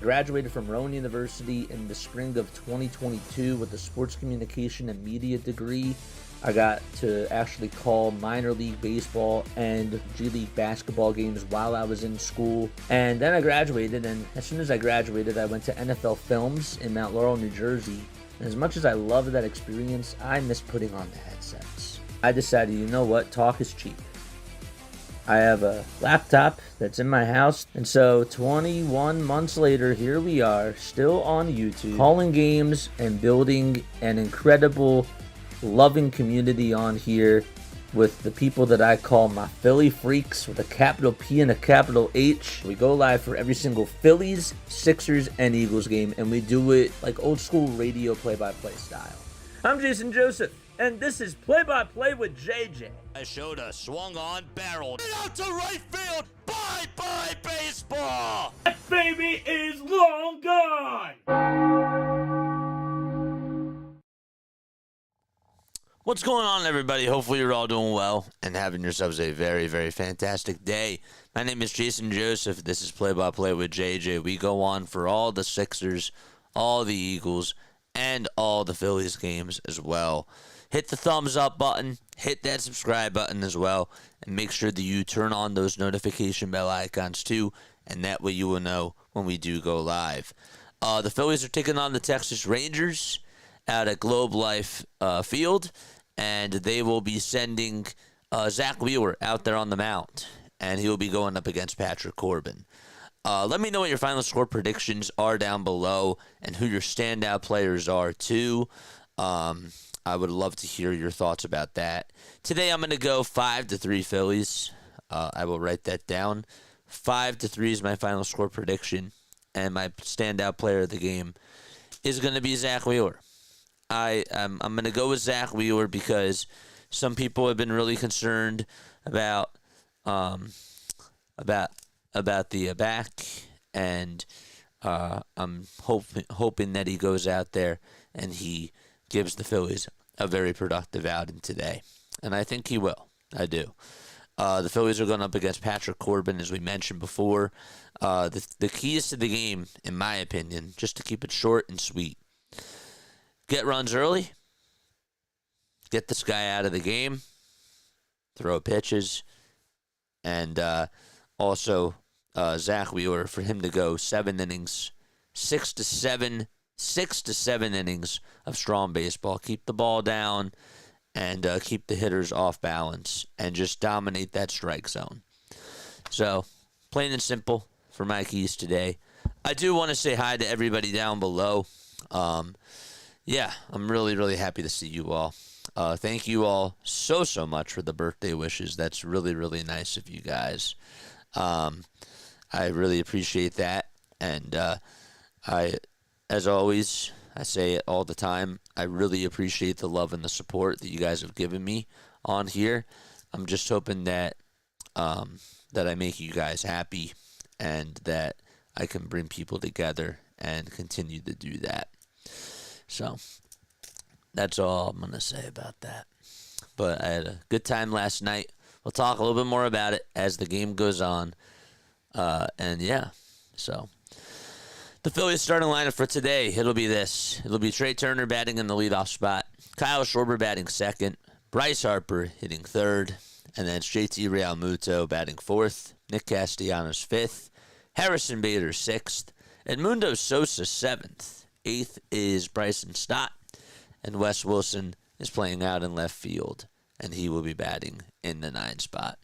Graduated from Rowan University in the spring of 2022 with a sports communication and media degree. I got to actually call minor league baseball and G League basketball games while I was in school. And then I graduated, and as soon as I graduated, I went to NFL Films in Mount Laurel, New Jersey. And as much as I loved that experience, I miss putting on the headsets. I decided, you know what, talk is cheap. I have a laptop that's in my house, and so 21 months later, here we are, still on YouTube, calling games and building an incredible, loving community on here with the people that I call my Philly freaks with a capital P and a capital H. We go live for every single Phillies, Sixers, and Eagles game, and we do it like old school radio play-by-play style. I'm Jason Joseph, and this is Play-by-Play with JJ. I showed a swung on, barreled out to right field. Bye-bye baseball. That baby is long gone. What's going on, everybody? Hopefully you're all doing well and having yourselves a very, very fantastic day. My name is Jason Joseph. This is Play-by-Play with JJ. We go on for all the Sixers, all the Eagles, and all the Phillies games as well. Hit the thumbs up button, hit that subscribe button as well, and make sure that you turn on those notification bell icons too, and that way you will know when we do go live. The Phillies are taking on the Texas Rangers out at Globe Life Field, and they will be sending Zack Wheeler out there on the mound, and he will be going up against Patrick Corbin. Let me know what your final score predictions are down below and who your standout players are too. I would love to hear your thoughts about that. Today I'm going to go 5-3 Phillies. I will write that down. 5-3 is my final score prediction, and my standout player of the game is going to be Zack Wheeler. I'm going to go with Zack Wheeler because some people have been really concerned about the back, and I'm hoping that he goes out there and he gives the Phillies a very productive outing today, and I think he will. I do. The Phillies are going up against Patrick Corbin, as we mentioned before. The keys to the game, in my opinion, just to keep it short and sweet: get runs early, get this guy out of the game, throw pitches, and also Zack Wheeler, for him to go 7 innings, 6 to 7 innings of strong baseball. Keep the ball down and keep the hitters off balance and just dominate that strike zone. So, plain and simple for my keys today. I do want to say hi to everybody down below. Yeah, I'm really, really happy to see you all. Thank you all so much for the birthday wishes. That's really, really nice of you guys. I really appreciate that. And as always, I say it all the time, I really appreciate the love and the support that you guys have given me on here. I'm just hoping that that I make you guys happy and that I can bring people together and continue to do that. So that's all I'm going to say about that. But I had a good time last night. We'll talk a little bit more about it as the game goes on. And yeah, so the Phillies starting lineup for today, it'll be this. It'll be Trey Turner batting in the leadoff spot, Kyle Schwarber batting second, Bryce Harper hitting third, and then it's JT Realmuto batting fourth, Nick Castellanos fifth, Harrison Bader sixth, Edmundo Sosa seventh, eighth is Bryson Stott, and Wes Wilson is playing out in left field, and he will be batting in the 9 spot.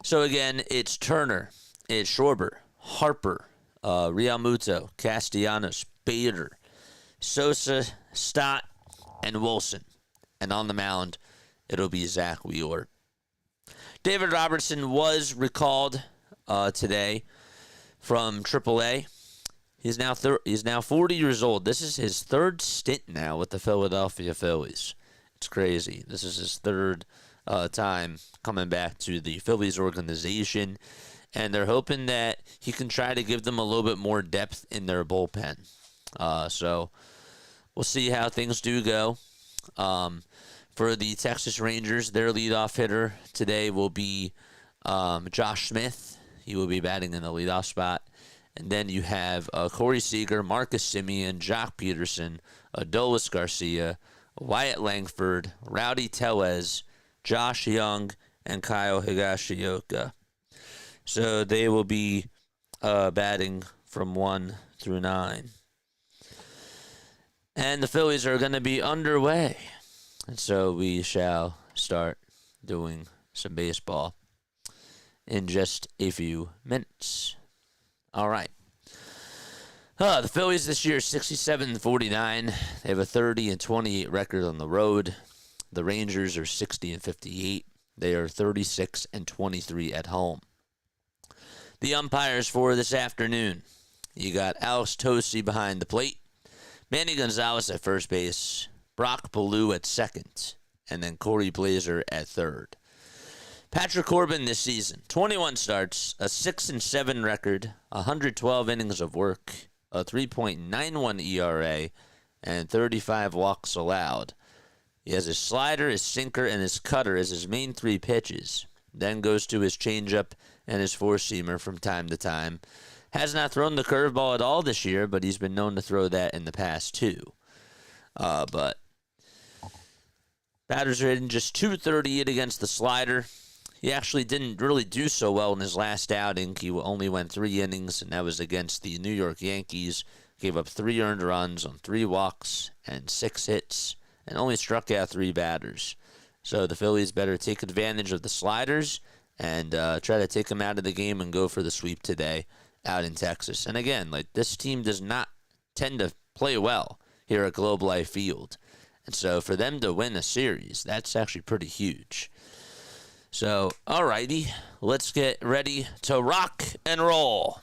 So again, it's Turner, it's Schwarber, Harper, Realmuto, Castellanos, Bader, Sosa, Stott, and Wilson. And on the mound, it'll be Zack Wheeler. David Robertson was recalled today from AAA. He's now 40 years old. This is his third stint now with the Philadelphia Phillies. It's crazy. This is his third time coming back to the Phillies organization, and they're hoping that he can try to give them a little bit more depth in their bullpen. So we'll see how things do go. For the Texas Rangers, their leadoff hitter today will be Josh Smith. He will be batting in the leadoff spot. And then you have Corey Seager, Marcus Simeon, Jock Peterson, Adolis Garcia, Wyatt Langford, Rowdy Tellez, Josh Young, and Kyle Higashioka. So they will be batting from 1 through 9. And the Phillies are going to be underway. And so we shall start doing some baseball in just a few minutes. All right. The Phillies this year 67-49. They have a 30-28 record on the road. The Rangers are 60-58. They are 36-23 at home. The umpires for this afternoon. You got Alex Tosi behind the plate, Manny Gonzalez at first base, Brock Ballou at second, and then Corey Blazer at third. Patrick Corbin this season, 21 starts, a 6-7 record, 112 innings of work, a 3.91 ERA, and 35 walks allowed. He has his slider, his sinker, and his cutter as his main 3 pitches. Then goes to his changeup and his four-seamer from time to time. Has not thrown the curveball at all this year, but he's been known to throw that in the past too. But batters are hitting just .238 against the slider. He actually didn't really do so well in his last outing. He only went 3 innings, and that was against the New York Yankees. Gave up 3 earned runs on 3 walks and 6 hits, and only struck out 3 batters. So the Phillies better take advantage of the sliders and try to take them out of the game and go for the sweep today out in Texas. And again, like, this team does not tend to play well here at Globe Life Field. And so for them to win a series, that's actually pretty huge. So, alrighty, let's get ready to rock and roll.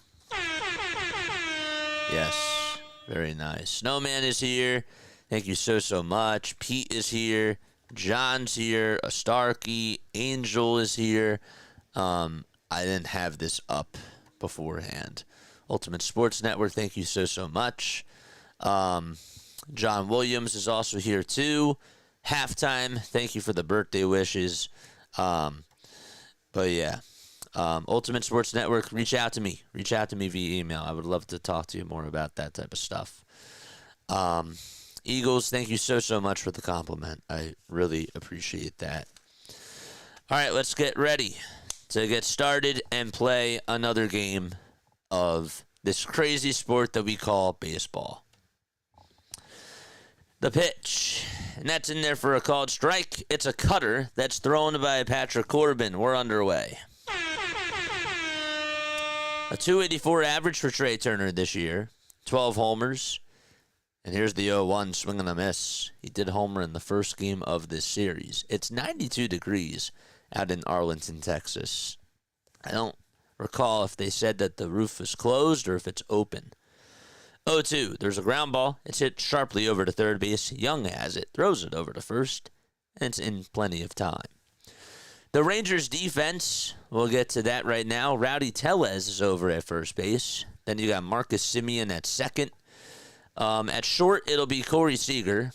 Yes, very nice. Snowman is here. Thank you so much. Pete is here. John's here. Starkey. Angel is here. I didn't have this up beforehand. Ultimate Sports Network, thank you so much. John Williams is also here too. Halftime, thank you for the birthday wishes. But yeah, Ultimate Sports Network, reach out to me. Reach out to me via email. I would love to talk to you more about that type of stuff. Eagles, thank you so much for the compliment. I really appreciate that. All right, let's get ready to get started and play another game of this crazy sport that we call baseball. The pitch, and that's in there for a called strike. It's a cutter that's thrown by Patrick Corbin. We're underway. A .284 average for Trey Turner this year. 12 homers. And here's the 0-1 swing and a miss. He did homer in the first game of this series. It's 92 degrees out in Arlington, Texas. I don't recall if they said that the roof is closed or if it's open. 0-2. There's a ground ball. It's hit sharply over to third base. Young has it. Throws it over to first. And it's in plenty of time. The Rangers defense, we'll get to that right now. Rowdy Tellez is over at first base. Then you got Marcus Simeon at second. At short, it'll be Corey Seager.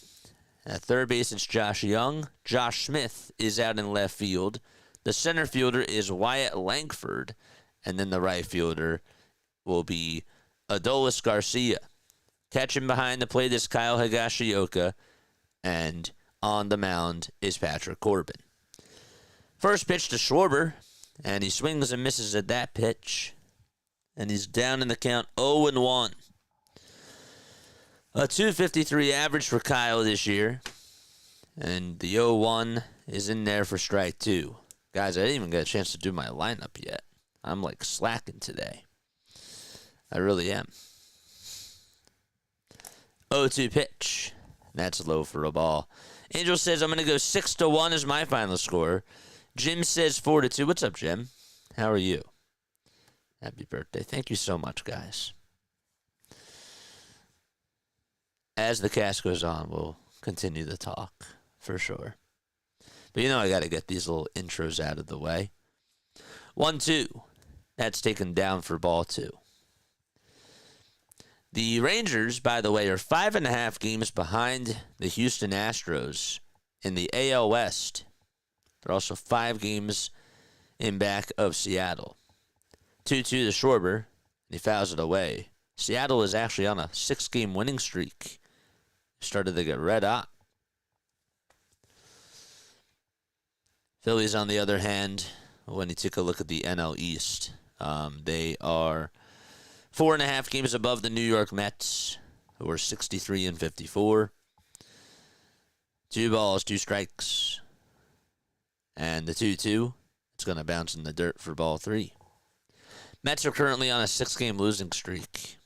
At third base, it's Josh Young. Josh Smith is out in left field. The center fielder is Wyatt Langford. And then the right fielder will be Adolis Garcia. Catching behind the plate is Kyle Higashioka. And on the mound is Patrick Corbin. First pitch to Schwarber. And he swings and misses at that pitch. And he's down in the count 0-1. A .253 average for Kyle this year. And the 0-1 is in there for strike 2. Guys, I didn't even get a chance to do my lineup yet. I'm like slacking today. I really am. 0-2 pitch. That's low for a ball. Angel says I'm going to go 6-1 as my final score. Jim says 4-2. What's up, Jim? How are you? Happy birthday. Thank you so much, guys. As the cast goes on, we'll continue the talk, for sure. But you know I got to get these little intros out of the way. 1-2. That's taken down for ball 2. The Rangers, by the way, are 5.5 games behind the Houston Astros in the AL West. They're also 5 games in back of Seattle. 2-2 to Schwarber. He fouls it away. Seattle is actually on a 6-game winning streak. Started to get red hot. Phillies, on the other hand, when you take a look at the NL East, they are 4.5 games above the New York Mets, who are 63-54. 2 balls, 2 strikes. And the 2-2, it's going to bounce in the dirt for ball 3. Mets are currently on a 6-game losing streak.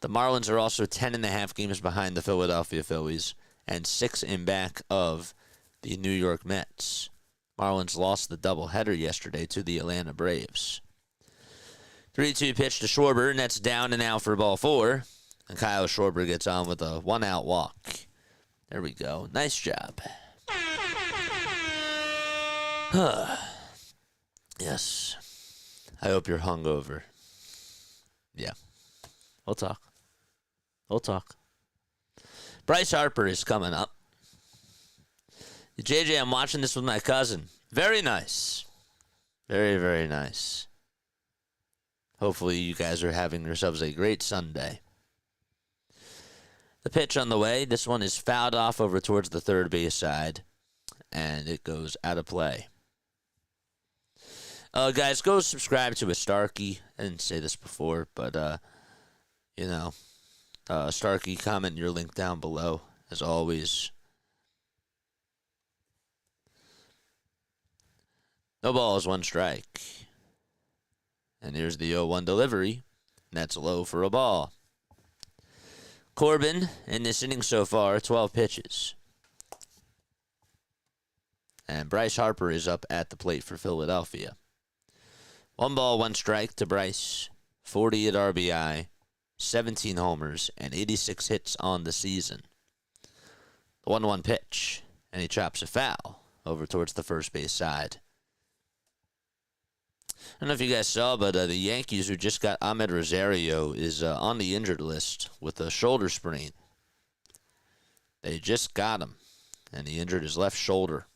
The Marlins are also 10.5 games behind the Philadelphia Phillies and 6 in back of the New York Mets. Marlins lost the doubleheader yesterday to the Atlanta Braves. 3-2 pitch to Schwarber, and that's down and out for ball 4. And Kyle Schwarber gets on with a 1-out walk. There we go. Nice job. Yes. I hope you're hungover. Yeah. We'll talk. Bryce Harper is coming up. JJ, I'm watching this with my cousin. Very nice. Very, very nice. Hopefully you guys are having yourselves a great Sunday. The pitch on the way. This one is fouled off over towards the third base side. And it goes out of play. Guys, go subscribe to a Starkey. I didn't say this before, but, Starkey, comment your link down below, as always. No balls, 1 strike. And here's the 0-1 delivery. And that's low for a ball. Corbin, in this inning so far, 12 pitches. And Bryce Harper is up at the plate for Philadelphia. 1 ball, 1 strike to Bryce. 48 RBI, 17 homers, and 86 hits on the season. The 1-1 pitch, and he chops a foul over towards the first base side. I don't know if you guys saw, but the Yankees, who just got Ahmed Rosario, is on the injured list with a shoulder sprain. They just got him, and he injured his left shoulder.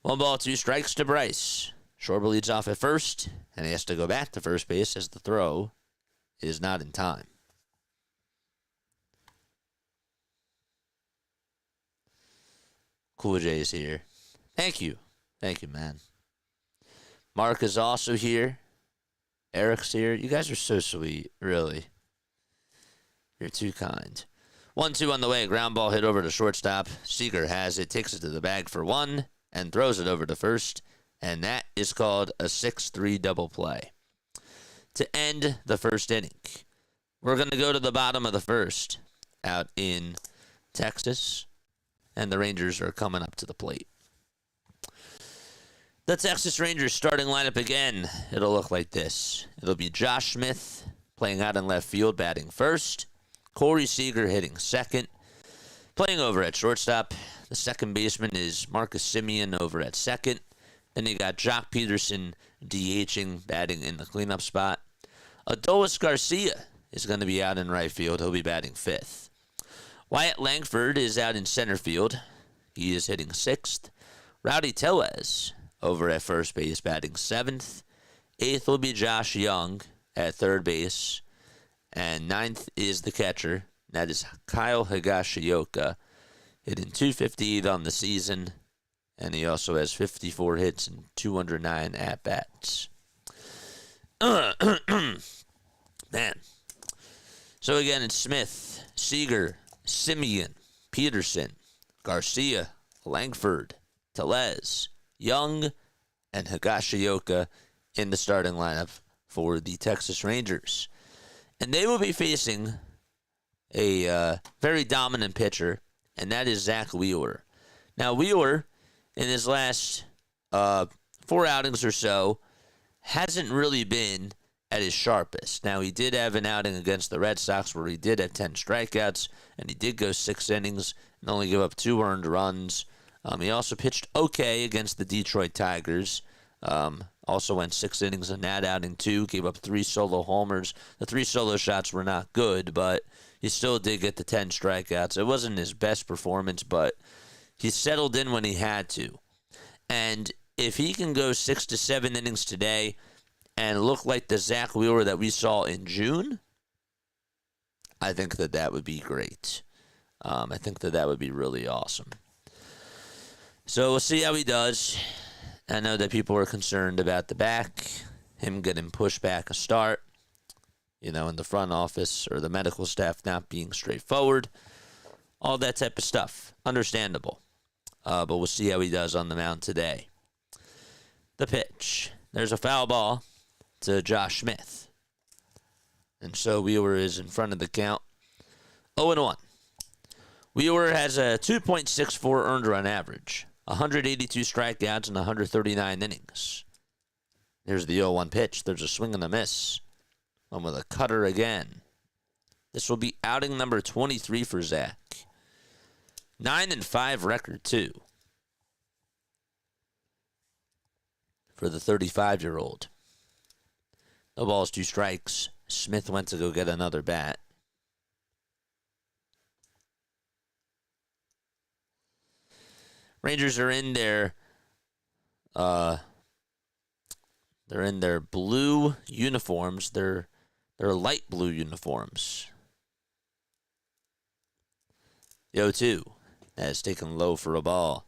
1 ball, 2 strikes to Bryce. Schwarber leads off at first, and he has to go back to first base as the throw is not in time. Cool J's here. Thank you. Thank you, man. Mark is also here. Eric's here. You guys are so sweet, really. You're too kind. 1-2 on the way. Ground ball hit over to shortstop. Seager has it, takes it to the bag for 1, and throws it over to first. And that is called a 6-3 double play to end the first inning. We're going to go to the bottom of the first out in Texas, and the Rangers are coming up to the plate. The Texas Rangers starting lineup again. It'll look like this. It'll be Josh Smith playing out in left field, batting first. Corey Seager hitting second. Playing over at shortstop, the second baseman is Marcus Semien over at second. Then you got Jock Peterson DHing, batting in the cleanup spot. Adolis Garcia is going to be out in right field. He'll be batting fifth. Wyatt Langford is out in center field. He is hitting sixth. Rowdy Tellez over at first base, batting seventh. Eighth will be Josh Young at third base. And ninth is the catcher. That is Kyle Higashioka, hitting .258 on the season. And he also has 54 hits and 209 at-bats. Man. So again, it's Smith, Seager, Semien, Peterson, Garcia, Langford, Tellez, Young, and Higashioka in the starting lineup for the Texas Rangers. And they will be facing a very dominant pitcher, and that is Zack Wheeler. Now, Wheeler, in his last 4 outings or so, hasn't really been at his sharpest. Now, he did have an outing against the Red Sox where he did have 10 strikeouts, and he did go 6 innings and only give up 2 earned runs. He also pitched okay against the Detroit Tigers. Also went 6 innings in that outing, too. Gave up 3 solo homers. The 3 solo shots were not good, but he still did get the 10 strikeouts. It wasn't his best performance, but he settled in when he had to. And if he can go 6 to 7 innings today and look like the Zack Wheeler that we saw in June, I think that would be great. I think that would be really awesome. So we'll see how he does. I know that people are concerned about the back, him getting pushed back a start, in the front office or the medical staff not being straightforward, all that type of stuff. Understandable. But we'll see how he does on the mound today. The pitch. There's a foul ball to Josh Smith. And so Wheeler is in front of the count. 0-1. Wheeler has a 2.64 earned run average, 182 strikeouts in 139 innings. There's the 0-1 pitch. There's a swing and a miss. One with a cutter again. This will be outing number 23 for Zack. 9-5 record, too, for the 35-year-old. No balls, 2 strikes. Smith went to go get another bat. Rangers are in their blue uniforms. They're light blue uniforms. The 0-2 has taken low for a ball.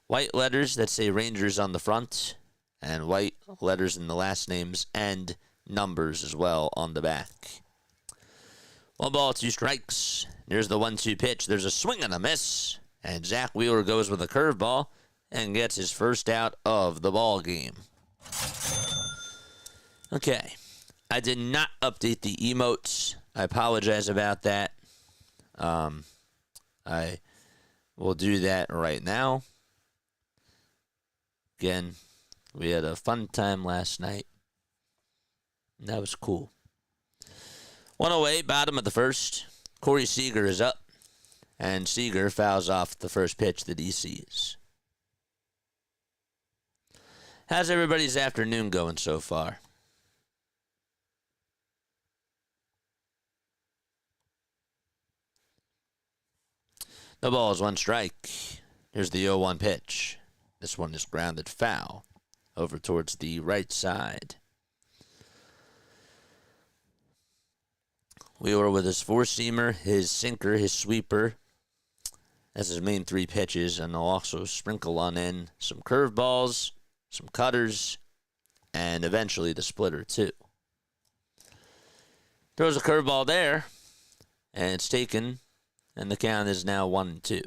White letters that say Rangers on the front, and white letters in the last names and numbers as well on the back. 1 ball, 2 strikes. There's the 1-2 pitch. There's a swing and a miss. And Zack Wheeler goes with a curveball and gets his first out of the ball game. Okay. I did not update the emotes. I apologize about that. I will do that right now. Again, we had a fun time last night. That was cool. 1 away, bottom of the first. Corey Seager is up. And Seager fouls off the first pitch that he sees. How's everybody's afternoon going so far? The ball is 1 strike. Here's the 0-1 pitch. This one is grounded foul over towards the right side. Wheeler with his 4-seamer, his sinker, his sweeper as his main 3 pitches, and they'll also sprinkle on in some curveballs, some cutters, and eventually the splitter too. Throws a curveball there, and it's taken, and the count is now 1-2.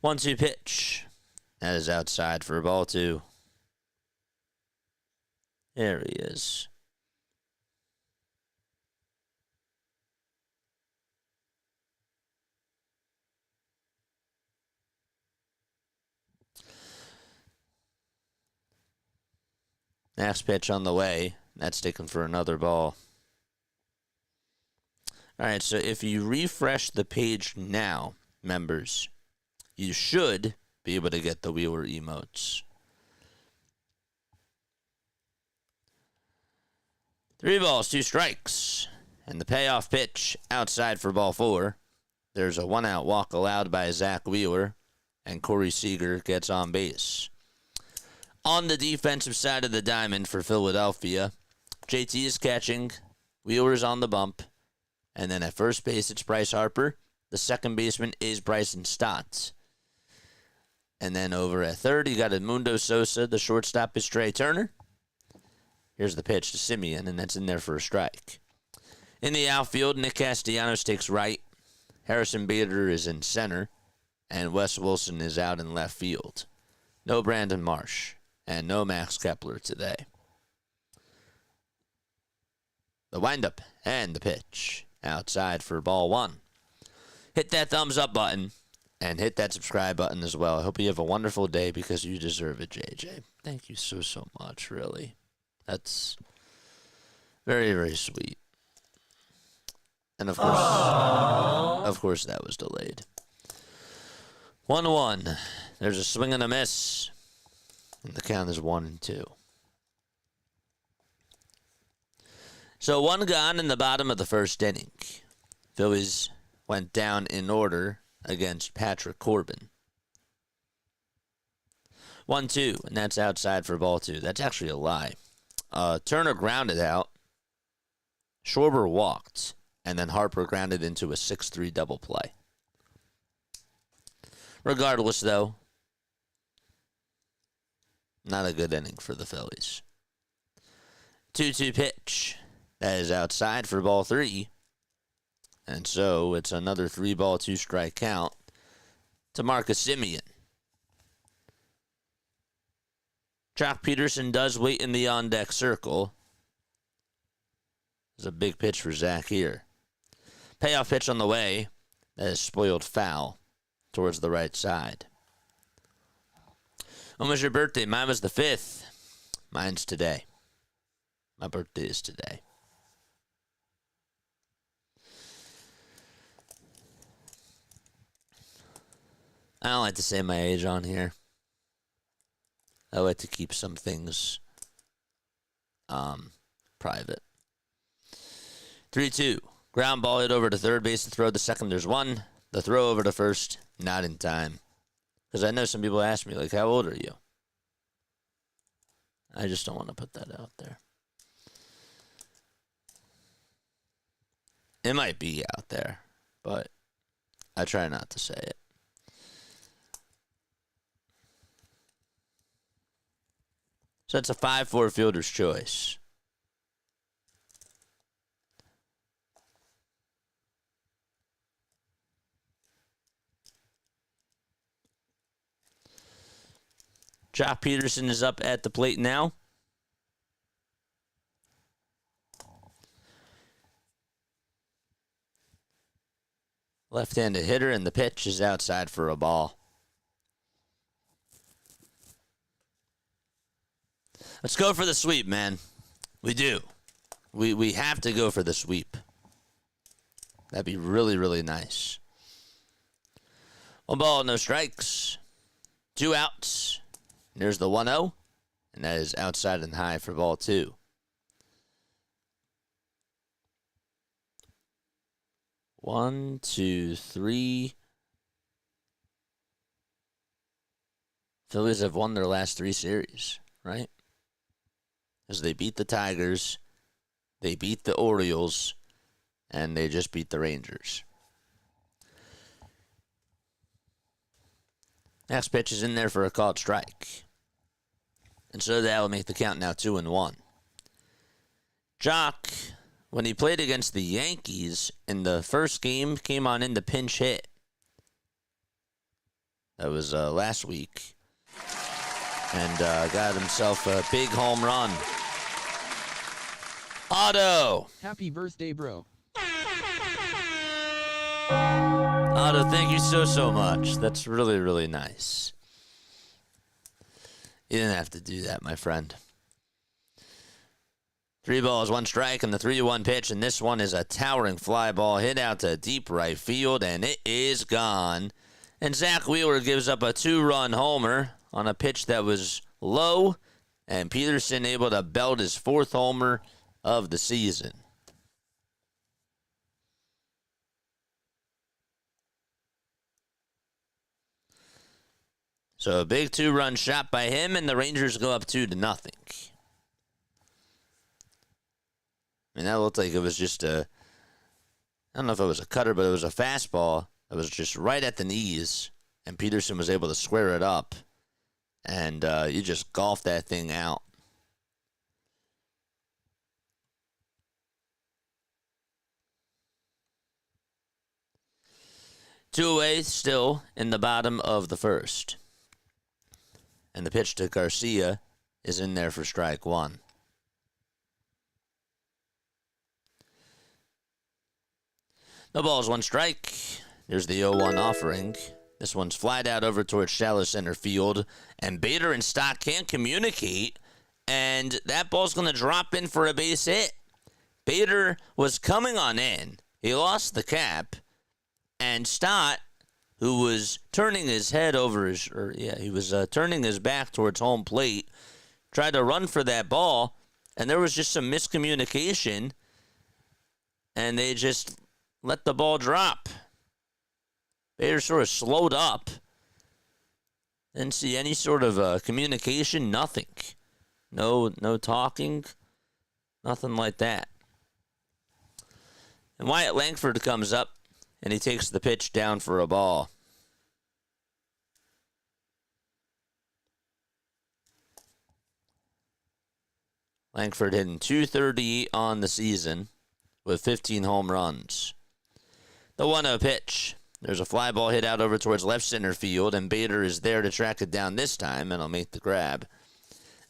One-two pitch. That is outside for ball 2. There he is. Next pitch on the way. That's taken for another ball. All right, so if you refresh the page now, members, you should be able to get the Wheeler emotes. 3 balls, 2 strikes. And the payoff pitch outside for ball 4. There's a 1-out walk allowed by Zack Wheeler, and Corey Seager gets on base. On the defensive side of the diamond for Philadelphia, JT is catching, Wheeler's on the bump, and then at first base it's Bryce Harper. The second baseman is Bryson Stott. And then over at third, you got Edmundo Sosa. The shortstop is Trey Turner. Here's the pitch to Simeon, and that's in there for a strike. In the outfield, Nick Castellanos takes right. Harrison Bader is in center, and Wes Wilson is out in left field. No Brandon Marsh, and no Max Kepler today. The windup and the pitch outside for ball 1. Hit that thumbs up button and hit that subscribe button as well. I hope you have a wonderful day because you deserve it, JJ. Thank you so much, really. That's very, very sweet. And of course that was delayed. 1-1. There's a swing and a miss. And the count is 1-2. So 1 gone in the bottom of the first inning. Phillies went down in order against Patrick Corbin. 1-2, and that's outside for ball 2. That's actually a lie. Turner grounded out. Schwarber walked, and then Harper grounded into a 6-3 double play. Regardless, though, not a good inning for the Phillies. 2-2 pitch. That is outside for ball 3. And so it's another 3-ball, 2-strike count to Marcus Semien. Jock Peterson does wait in the on-deck circle. It's a big pitch for Zack here. Payoff pitch on the way. That is spoiled foul towards the right side. When was your birthday? Mine was the 5th. Mine's today. My birthday is today. I don't like to say my age on here. I like to keep some things private. 3-2. Ground ball hit over to third base. The throw to second, there's 1. The throw over to first, not in time. Because I know some people ask me, like, how old are you? I just don't want to put that out there. It might be out there, but I try not to say it. So it's a 5-4 fielder's choice. Jock Peterson is up at the plate now. Left-handed hitter, and the pitch is outside for a ball. Let's go for the sweep, man. We do. We have to go for the sweep. That'd be really, really nice. 1 ball, no strikes. 2 outs. There's the 1-0, and that is outside and high for ball 2. 1, 2, 3. Phillies have won their last 3 series, right? As they beat the Tigers, they beat the Orioles, and they just beat the Rangers. Next pitch is in there for a called strike. And so that will make the count now 2-1. Jock, when he played against the Yankees in the first game, came on in the pinch hit. That was last week. And got himself a big home run. Otto! Happy birthday, bro. Otto, thank you so much. That's really, really nice. You didn't have to do that, my friend. 3 balls, 1 strike, and the 3-1 pitch, and this one is a towering fly ball hit out to deep right field, and it is gone. And Zack Wheeler gives up a 2-run homer on a pitch that was low, and Peterson able to belt his 4th homer of the season. So a big 2-run shot by him, and the Rangers go up 2-0. I mean, that looked like it was just I don't know if it was a cutter, but it was a fastball that was just right at the knees, and Peterson was able to square it up, and you just golfed that thing out. Two away still in the bottom of the first. And the pitch to Garcia is in there for strike 1. No balls, 1 strike. There's the 0-1 offering. This one's flied out over towards shallow center field. And Bader and Stott can't communicate. And that ball's going to drop in for a base hit. Bader was coming on in. He lost the cap. And Stott, who was turning his head over his, he was turning his back towards home plate, tried to run for that ball, and there was just some miscommunication, and they just let the ball drop. Bader sort of slowed up. Didn't see any sort of communication, nothing. No talking, nothing like that. And Wyatt Langford comes up, and he takes the pitch down for a ball. Langford hitting .230 on the season with 15 home runs. The 1-0 pitch. There's a fly ball hit out over towards left center field, and Bader is there to track it down this time, and he'll make the grab.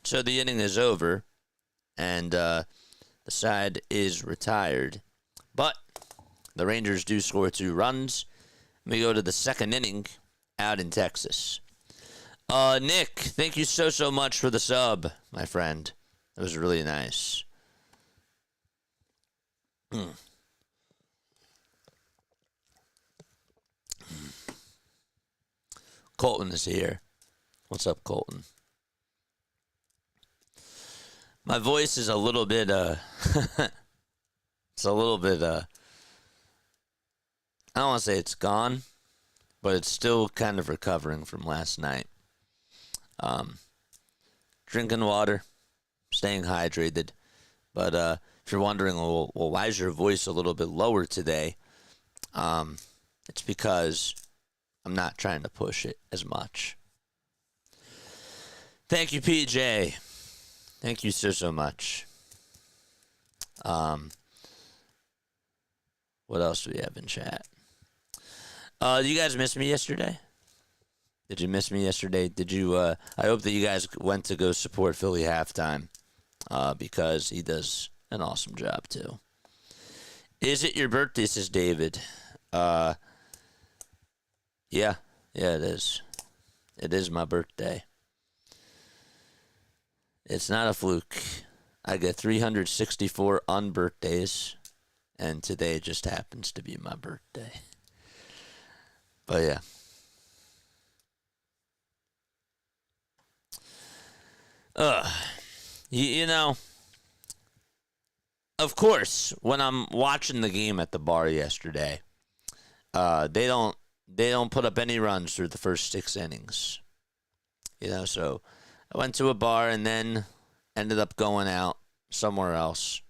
So the inning is over, and the side is retired. But the Rangers do score 2 runs. We go to the second inning out in Texas. Nick, thank you so much for the sub, my friend. It was really nice. Colton is here. What's up, Colton? My voice is a little bit, it's a little bit, I don't want to say it's gone, but it's still kind of recovering from last night. Drinking water, staying hydrated. But if you're wondering, well, why is your voice a little bit lower today? It's because I'm not trying to push it as much. Thank you, PJ. Thank you so much. What else do we have in chat? Did you guys miss me yesterday? Did you miss me yesterday? Did you? I hope that you guys went to go support Philly halftime because he does an awesome job too. Is it your birthday, says David? Yeah, it is. It is my birthday. It's not a fluke. I get 364 unbirthdays, and today just happens to be my birthday. But yeah. You know, of course, when I'm watching the game at the bar yesterday, they don't put up any runs through the first 6 innings. You know, so I went to a bar and then ended up going out somewhere else.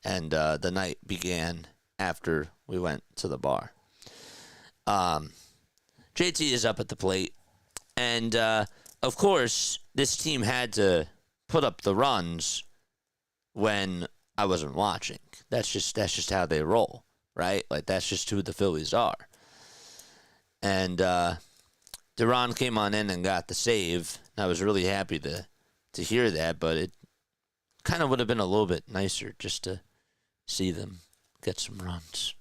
And the night began after we went to the bar. JT is up at the plate. And, of course, this team had to put up the runs when I wasn't watching. That's just how they roll, right? Like, that's just who the Phillies are. And Duran came on in and got the save. I was really happy to hear that, but it kind of would have been a little bit nicer just to see them get some runs.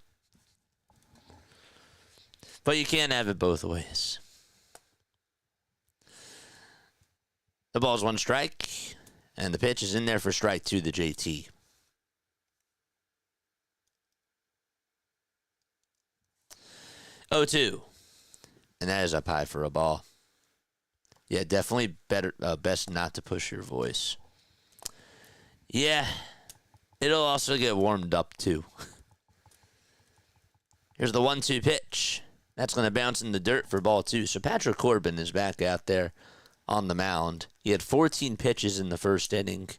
But you can't have it both ways. The ball's 1 strike, and the pitch is in there for strike 2 to JT. Oh, 2. And that is up high for a ball. Yeah, definitely best not to push your voice. Yeah, it'll also get warmed up too. Here's the 1-2 pitch. That's going to bounce in the dirt for ball 2. So Patrick Corbin is back out there on the mound. He had 14 pitches in the first inning,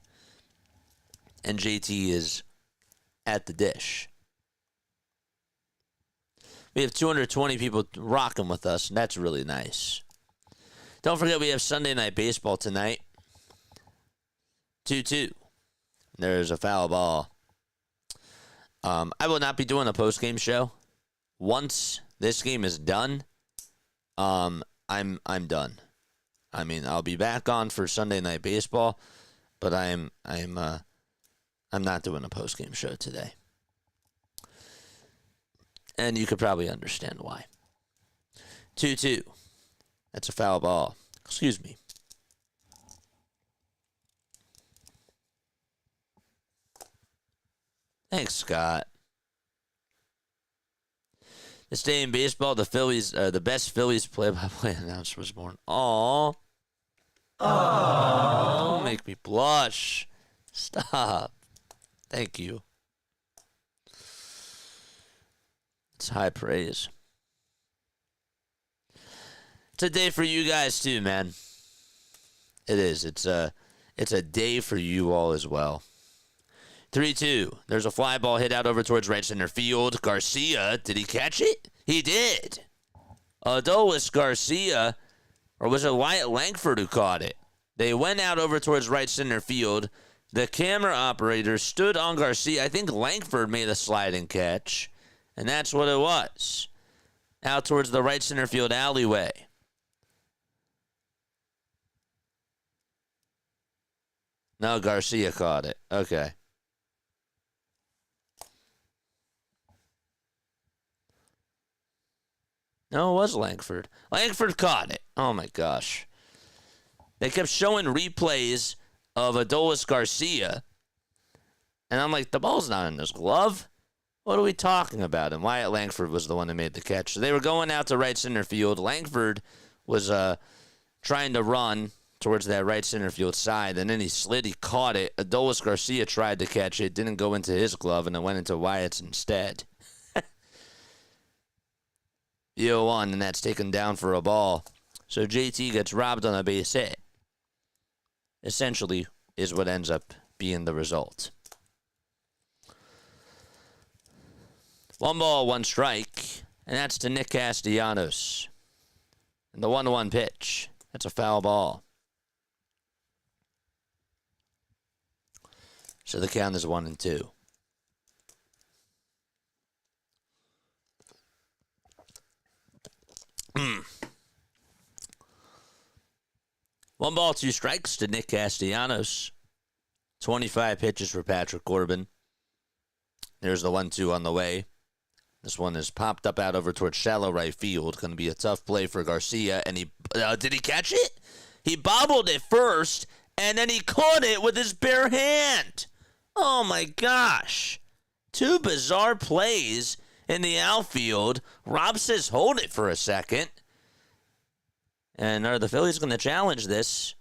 and JT is at the dish. We have 220 people rocking with us, and that's really nice. Don't forget we have Sunday Night Baseball tonight. 2-2. There's a foul ball. I will not be doing a post-game show. Once this game is done, I'm done. I mean, I'll be back on for Sunday Night Baseball, but I'm not doing a post-game show today. And you could probably understand why. 2-2. That's a foul ball. Excuse me. Thanks, Scott. This day in baseball, the Phillies, the best Phillies play-by-play announcer was born. Aww. Don't make me blush. Stop. Thank you. It's high praise. It's a day for you guys too, man. It is. It's a day for you all as well. 3-2. There's a fly ball hit out over towards right center field. Garcia, did he catch it? He did. Adolis Garcia, or was it Wyatt Langford who caught it? They went out over towards right center field. The camera operator stood on Garcia. I think Langford made a sliding catch, and that's what it was. Out towards the right center field alleyway. No, Garcia caught it. Okay. No, it was Langford. Langford caught it. Oh, my gosh. They kept showing replays of Adolis Garcia, and I'm like, the ball's not in his glove. What are we talking about? And Wyatt Langford was the one that made the catch. So they were going out to right center field. Langford was trying to run towards that right center field side, and then he slid. He caught it. Adolis Garcia tried to catch it. Didn't go into his glove, and it went into Wyatt's instead. 0-1, and that's taken down for a ball. So JT gets robbed on a base hit. Essentially is what ends up being the result. 1 ball, 1 strike, and that's to Nick Castellanos. And the 1-1 pitch. That's a foul ball. So the count is 1-2. One ball, 2 strikes to Nick Castellanos. 25 pitches for Patrick Corbin. There's the 1-2 on the way. This one is popped up out over towards shallow right field. Going to be a tough play for Garcia. And he did he catch it? He bobbled it first, and then he caught it with his bare hand. Oh, my gosh. 2 bizarre plays in the outfield. Rob says hold it for a second. And are the Phillies going to challenge this?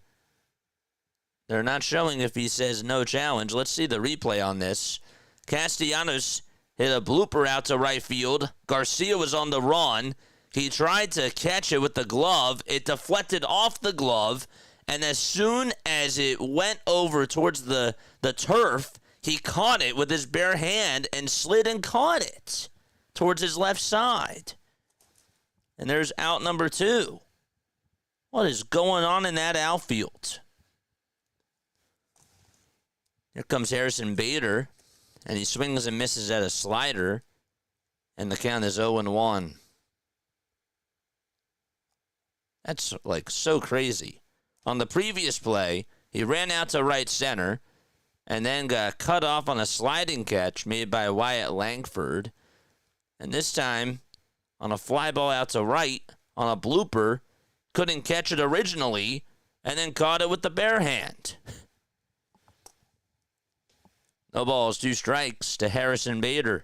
They're not showing if he says no challenge. Let's see the replay on this. Castellanos hit a blooper out to right field. Garcia was on the run. He tried to catch it with the glove. It deflected off the glove. And as soon as it went over towards the turf, he caught it with his bare hand and slid and caught it towards his left side. And there's out number 2. What is going on in that outfield? Here comes Harrison Bader, and he swings and misses at a slider, and the count is 0-1. That's like so crazy. On the previous play, he ran out to right center and then got cut off on a sliding catch made by Wyatt Langford. And this time, on a fly ball out to right, on a blooper, couldn't catch it originally, and then caught it with the bare hand. No balls, 2 strikes to Harrison Bader.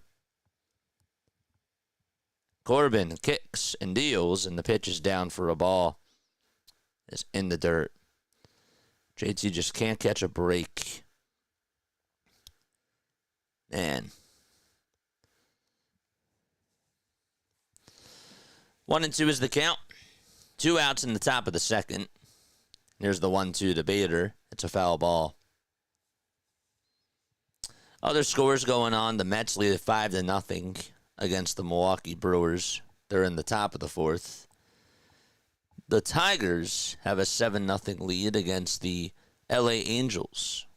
Corbin kicks and deals, and the pitch is down for a ball. It's in the dirt. JT just can't catch a break. Man. 1-2 is the count. 2 outs in the top of the second. There's the 1-2 to Bader. It's a foul ball. Other scores going on. The Mets lead 5-0 against the Milwaukee Brewers. They're in the top of the 4th. The Tigers have a 7-0 lead against the LA Angels.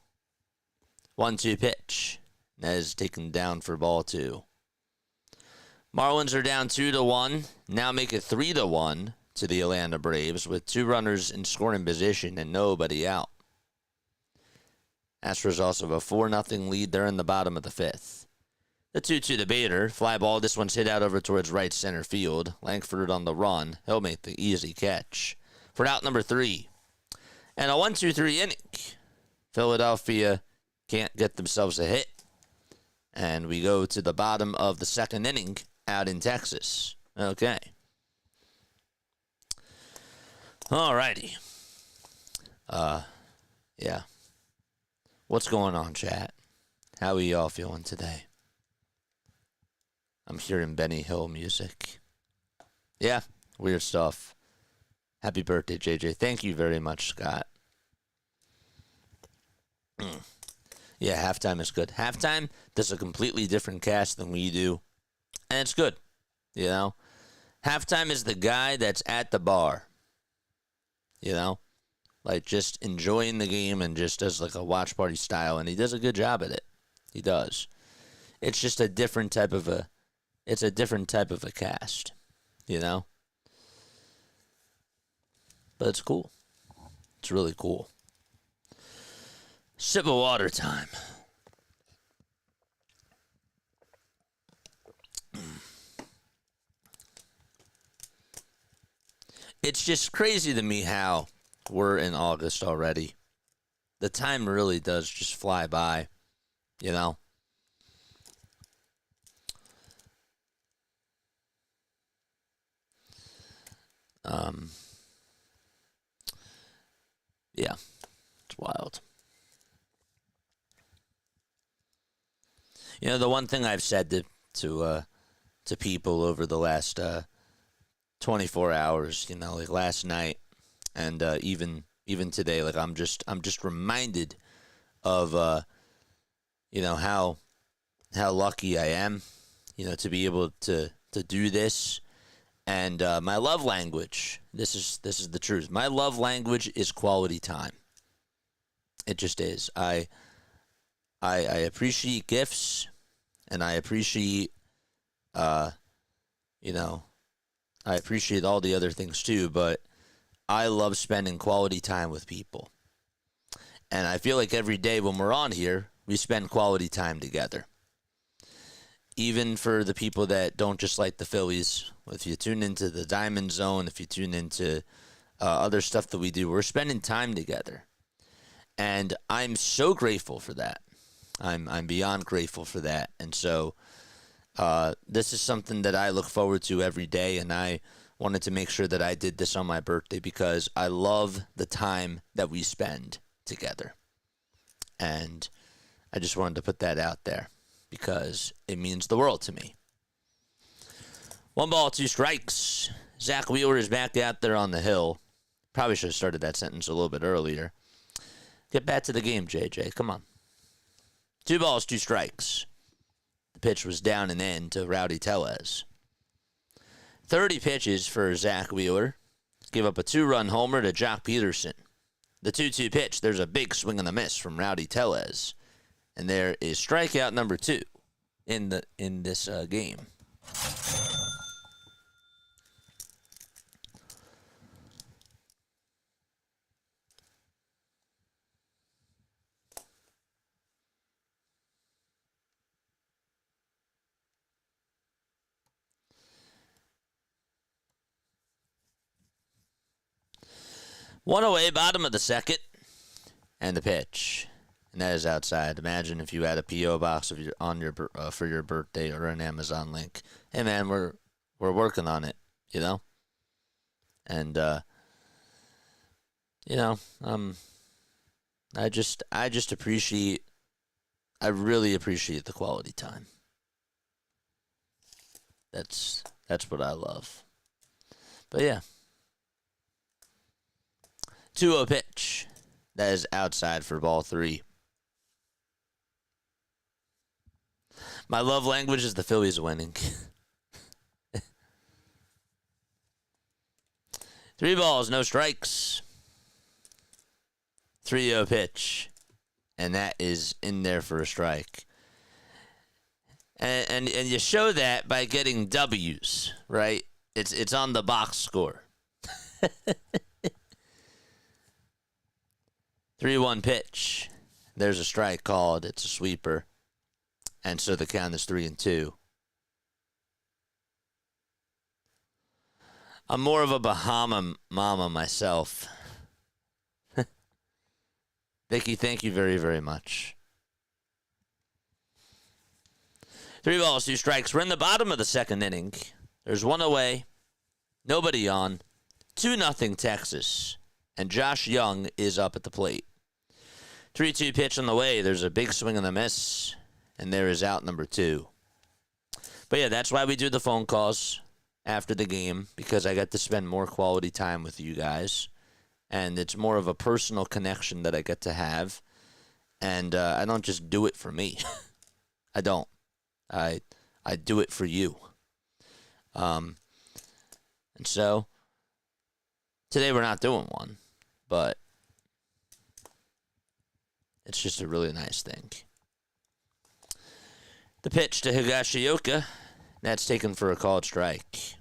1-2 pitch. That is taken down for ball 2. Marlins are down 2-1. Now make it 3-1 to the Atlanta Braves with 2 runners in scoring position and nobody out. Astros also have a 4-0 lead. They're in the bottom of the 5th. The 2-2 to Bader. Fly ball. This one's hit out over towards right center field. Langford on the run. He'll make the easy catch for out number 3. And a 1-2-3 inning. Philadelphia can't get themselves a hit. And we go to the bottom of the 2nd inning out in Texas. Okay. Alrighty. Yeah. What's going on, chat? How are y'all feeling today? I'm hearing Benny Hill music. Yeah, weird stuff. Happy birthday, JJ. Thank you very much, Scott. Yeah, halftime is good. Halftime does a completely different cast than we do, and it's good, you know? Halftime is the guy that's at the bar, you know? Like, just enjoying the game and just does, like, a watch party style, and he does a good job at it. He does. It's just a different type of a cast, you know? But it's cool. It's really cool. Sip of water time. It's just crazy to me how we're in August already. The time really does just fly by, you know? Yeah, it's wild. You know, the one thing I've said to people over the last 24 hours, you know, like last night and even today, like I'm just reminded of you know, how lucky I am, you know, to be able to do this. And my love language, this is the truth. My love language is quality time. It just is. I appreciate gifts, and I appreciate, you know, I appreciate all the other things too, but I love spending quality time with people. And I feel like every day when we're on here, we spend quality time together. Even for the people that don't just like the Phillies, if you tune into the Diamond Zone, if you tune into other stuff that we do, we're spending time together. And I'm so grateful for that. I'm beyond grateful for that. And so this is something that I look forward to every day, and I wanted to make sure that I did this on my birthday because I love the time that we spend together. And I just wanted to put that out there because it means the world to me. 1 ball, 2 strikes. Zack Wheeler is back out there on the hill. Probably should have started that sentence a little bit earlier. Get back to the game, JJ. Come on. 2 balls, 2 strikes. The pitch was down and in to Rowdy Tellez. 30 pitches for Zack Wheeler. Give up a 2-run homer to Jock Peterson. The 2-2 pitch, there's a big swing and a miss from Rowdy Tellez. And there is strikeout number 2 in this game. One away, bottom of the second, and the pitch. And that is outside. Imagine if you had a P.O. box for your birthday or an Amazon link. Hey, man, we're working on it, you know? And, you know, I just appreciate, I really appreciate the quality time. That's what I love. But, yeah. 2-0 pitch. That is outside for ball 3. My love language is the Phillies winning. 3 balls, no strikes. 3-0 pitch. And that is in there for a strike. And you show that by getting W's, right? It's on the box score. 3-1 pitch. There's a strike called. It's a sweeper. And so the count is 3-2. I'm more of a Bahama mama myself. Vicky, thank you very, very much. 3 balls, 2 strikes. We're in the bottom of the second inning. There's 1 away. Nobody on. 2-0 Texas. And Josh Young is up at the plate. 3-2 pitch on the way. There's a big swing and a miss. And there is out number 2. But yeah, that's why we do the phone calls. after the game because I got to spend more quality time with you guys. And it's more of a personal connection that I get to have. And I don't just do it for me. I don't. I do it for you. And so today we're not doing one, but it's just a really nice thing. The pitch to Higashioka. That's taken for a called strike.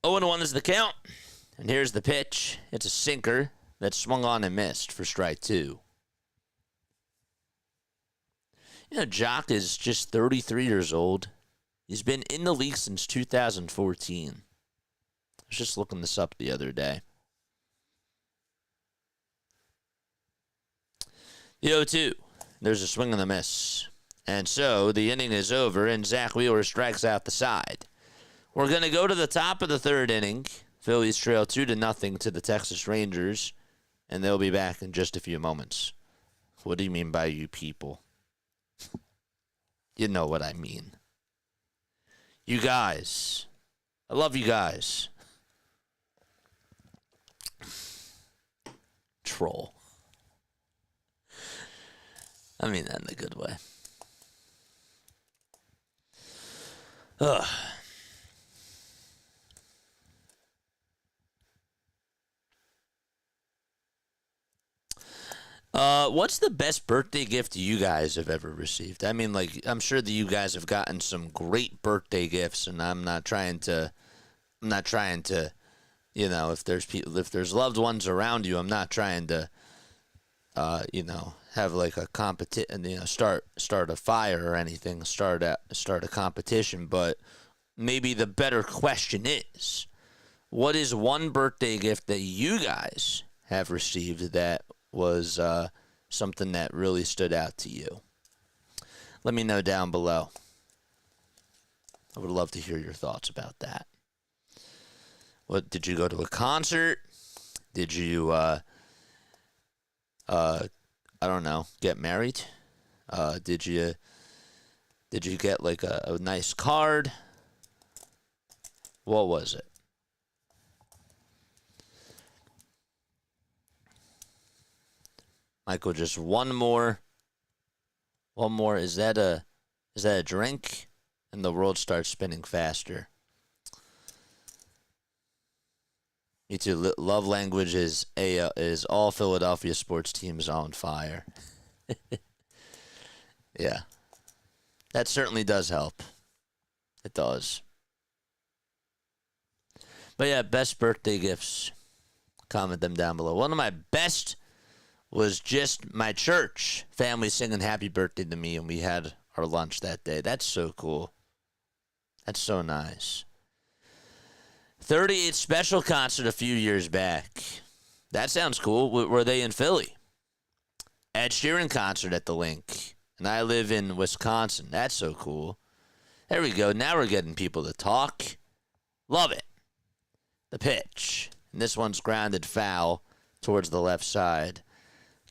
Oh, 0-1 is the count. And here's the pitch. It's a sinker that swung on and missed for strike 2. You know, Jock is just 33 years old. He's been in the league since 2014. I was just looking this up the other day. The 0-2. There's a swing and a miss. And so the inning is over, and Zack Wheeler strikes out the side. We're going to go to the top of the third inning. Phillies trail 2-0 to the Texas Rangers, and they'll be back in just a few moments. What do you mean by you people? You know what I mean. You guys. I love you guys. Troll. I mean that in a good way. Ugh. What's the best birthday gift you guys have ever received? I mean, like, I'm sure that you guys have gotten some great birthday gifts, and I'm not trying to, you know, if there's loved ones around you, I'm not trying to, you know, have like a competition, you know, start a fire or anything, start a competition. But maybe the better question is, what is one birthday gift that you guys have received that was something that really stood out to you? Let me know down below. I would love to hear your thoughts about that. What, did you go to a concert? Did you I don't know, get married? Did you get like a nice card? What was it? Michael, just one more. One more. Is that a drink? And the world starts spinning faster. Me too. Love language is all Philadelphia sports teams on fire. Yeah. That certainly does help. It does. But yeah, best birthday gifts. Comment them down below. One of my best was just my church family singing happy birthday to me, and we had our lunch that day. That's so cool. That's so nice. 38 special concert a few years back. That sounds cool. Were they in Philly? Ed Sheeran concert at the Link. And I live in Wisconsin. That's so cool. There we go. Now we're getting people to talk. Love it. The pitch. And this one's grounded foul towards the left side.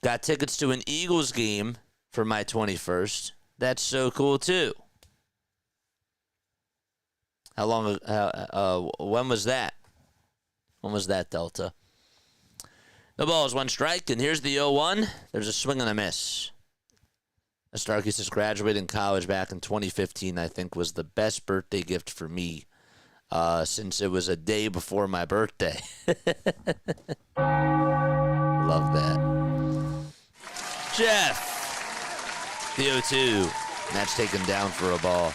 Got tickets to an Eagles game for my 21st. That's so cool, too. How long? When was that? When was that, Delta? The ball is one strike, and here's the 0-1. There's a swing and a miss. Starkey just graduated in college back in 2015, I think, was the best birthday gift for me since it was a day before my birthday. Love that. Jeff, the 0-2. And that's taken down for a ball.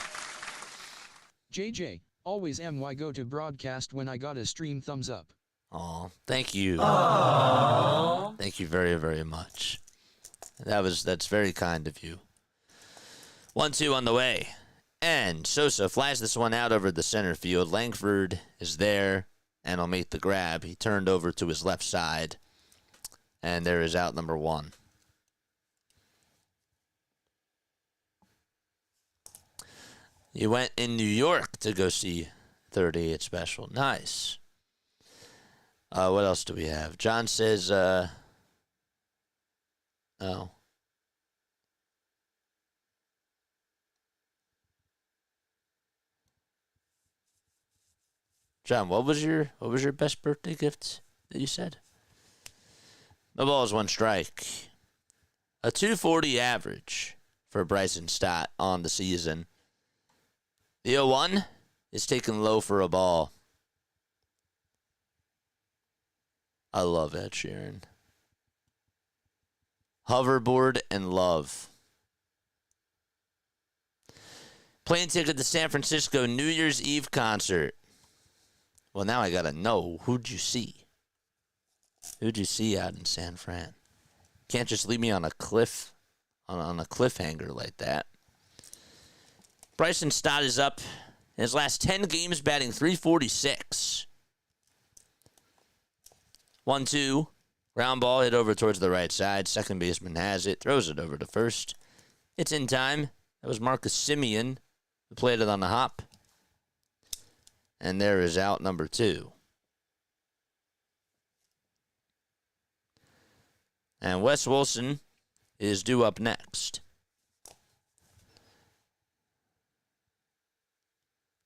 JJ, always MY go to broadcast when I got a stream thumbs up. Aw, thank you. Aww. Thank you very, very much. That's very kind of you. 1-2 on the way. And Sosa flies this one out over the center field. Langford is there and will make the grab. He turned over to his left side. And there is out number 1. You went in New York to go see 38 Special. Nice. What else do we have? John says, oh. John, what was your best birthday gift that you said? No balls, one strike. A 240 average for Bryson Stott on the season. The 0-1 is taken low for a ball. I love Ed Sheeran. Hoverboard and love. Plane ticket to San Francisco New Year's Eve concert. Well, now I gotta know, who'd you see? Who'd you see out in San Fran? Can't just leave me on a cliff, on a cliffhanger like that. Bryson Stott is up in his last 10 games, batting .346. 1-2. Ground ball hit over towards the right side. Second baseman has it. Throws it over to first. It's in time. That was Marcus Semien who played it on the hop. And there is out number 2. And Wes Wilson is due up next.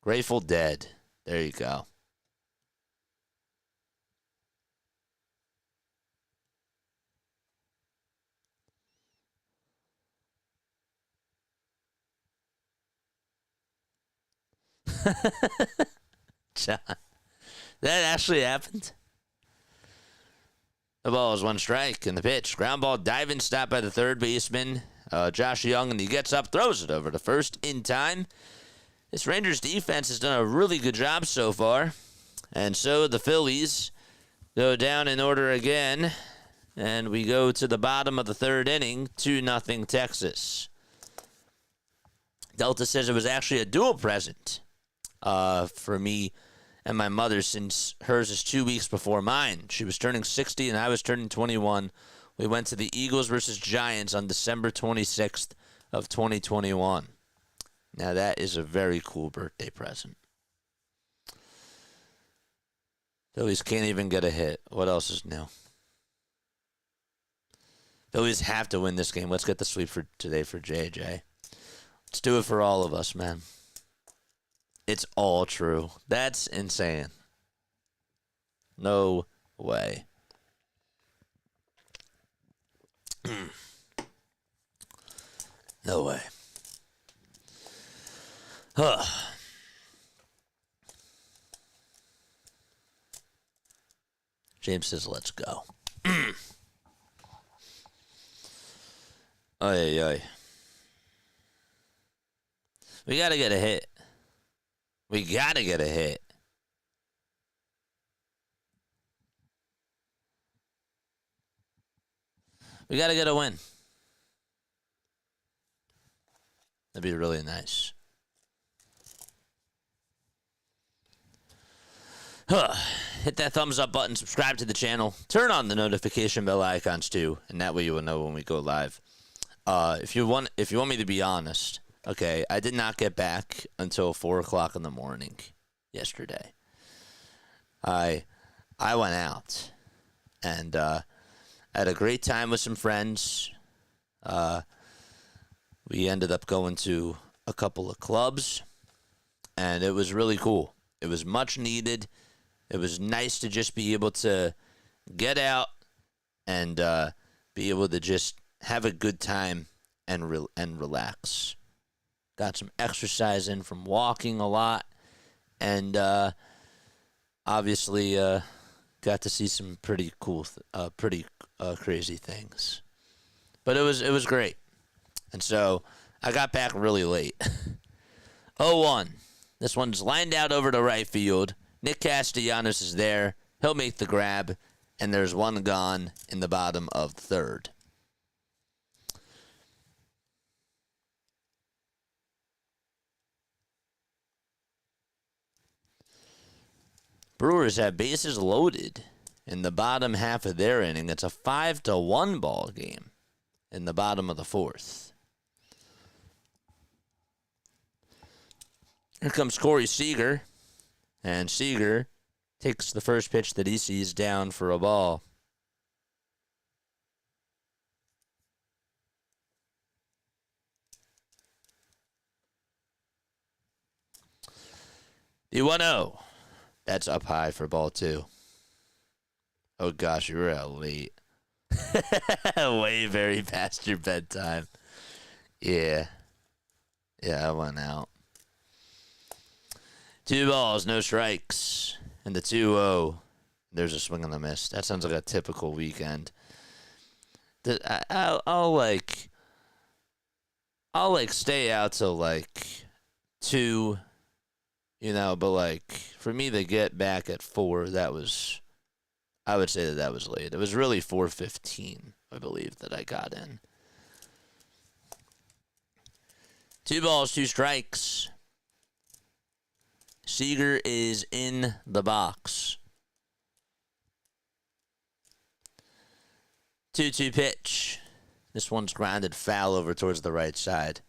Grateful Dead. There you go. John, that actually happened. The ball is one strike, and the pitch. Ground ball, diving stop by the third baseman, Josh Young, and he gets up, throws it over to first in time. This Rangers defense has done a really good job so far. And so the Phillies go down in order again, and we go to the bottom of the third inning, 2-0 Texas. Delta says it was actually a dual present for me and my mother, since hers is 2 weeks before mine. She was turning 60 and I was turning 21. We went to the Eagles versus Giants on December 26th of 2021. Now that is a very cool birthday present. Phillies can't even get a hit. What else is new? Phillies have to win this game. Let's get the sweep for today for JJ. Let's do it for all of us, man. It's all true. That's insane. No way. No way. Huh. James says, let's go. Oy, oy. We got to get a hit. We got to get a hit. We got to get a win. That'd be really nice. Hit that thumbs up button, subscribe to the channel, turn on the notification bell icons too, and that way you will know when we go live. If you want me to be honest, okay, I did not get back until 4 o'clock in the morning yesterday. I went out and had a great time with some friends. We ended up going to a couple of clubs, and it was really cool. It was much needed. It was nice to just be able to get out and be able to just have a good time and relax. Got some exercise in from walking a lot, and obviously got to see some pretty cool, crazy things. But it was great, and so I got back really late. 0-1. This one's lined out over to right field. Nick Castellanos is there. He'll make the grab, and there's one gone in the bottom of the third. Brewers have bases loaded in the bottom half of their inning. It's a 5-1 ball game in the bottom of the fourth. Here comes Corey Seager, and Seager takes the first pitch that he sees down for a ball. The 1-0 That's up high for ball 2. Oh, gosh, you were out late. Way very past your bedtime. Yeah. Yeah, I went out. 2 balls, no strikes. And the 2-0. There's a swing and a miss. That sounds like a typical weekend. I'll stay out till like 2, but like for me to get back at 4, I would say that was late. It was really 4:15, I believe, that I got in. 2 balls, 2 strikes. Seager is in the box. 2-2 pitch. This one's grounded foul over towards the right side.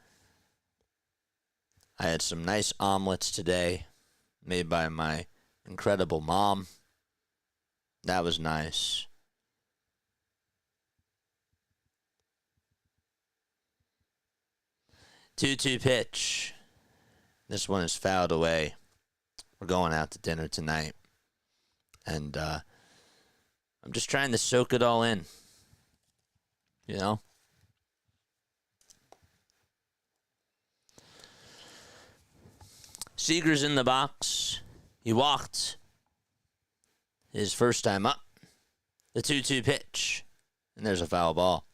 I had some nice omelets today made by my incredible mom. That was nice. Two-two pitch. This one is fouled away. We're going out to dinner tonight. And I'm just trying to soak it all in. Seager's in the box. He walked his first time up. The 2-2 pitch. And there's a foul ball.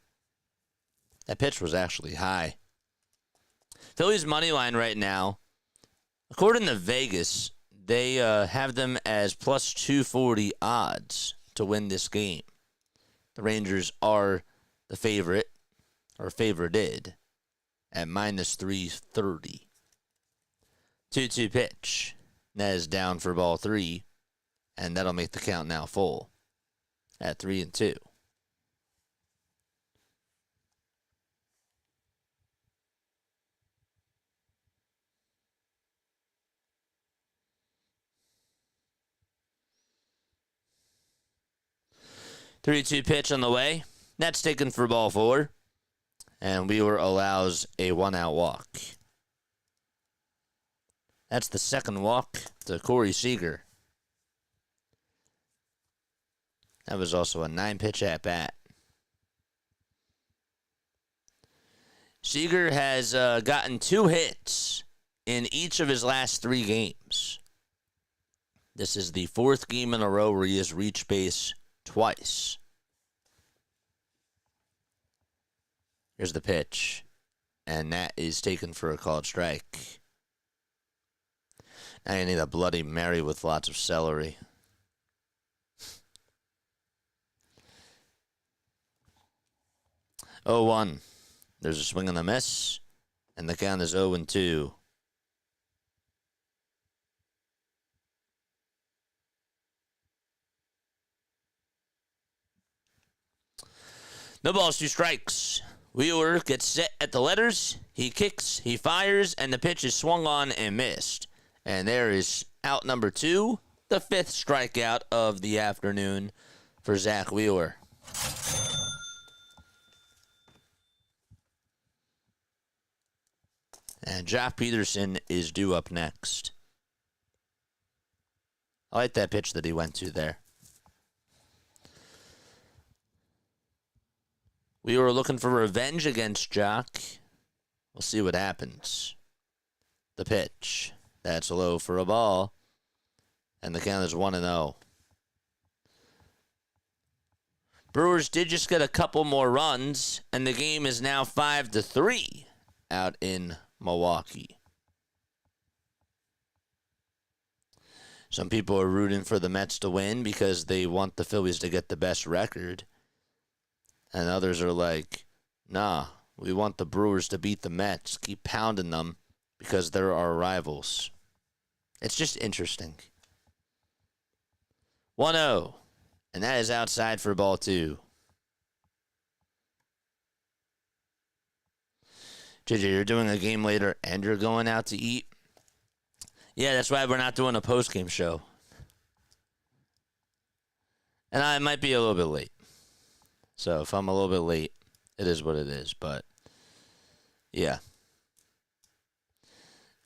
That pitch was actually high. Phillies money line right now, according to Vegas, they have them as plus 240 odds to win this game. The Rangers are the favorite, or favorited, at minus 330. 2-2 pitch. That is down for ball 3, and that'll make the count now full at 3-2. Three-two pitch on the way. That's taken for ball 4. And Wheeler allows a 1-out walk. That's the second walk to Corey Seager. That was also a 9-pitch at-bat. Seager has gotten 2 hits in each of his last 3 games. This is the 4th game in a row where he has reached base twice. Here's the pitch. And that is taken for a called strike. Now you need a Bloody Mary with lots of celery. Oh, 1. There's a swing and a miss. And the count is 0-2. No balls, 2 strikes. Wheeler gets set at the letters. He kicks, he fires, and the pitch is swung on and missed. And there is out number 2, the 5th strikeout of the afternoon for Zack Wheeler. And Jock Peterson is due up next. I like that pitch that he went to there. We were looking for revenge against Jock. We'll see what happens. The pitch. That's low for a ball. And the count is 1-0. Brewers did just get a couple more runs, and the game is now 5-3 out in Milwaukee. Some people are rooting for the Mets to win because they want the Phillies to get the best record. And others are like, nah, we want the Brewers to beat the Mets. Keep pounding them because they're our rivals. It's just interesting. 1-0. And that is outside for ball 2. JJ, you're doing a game later and you're going out to eat? Yeah, that's why we're not doing a post-game show. And I might be a little bit late. So if I'm a little bit late, it is what it is. But, yeah.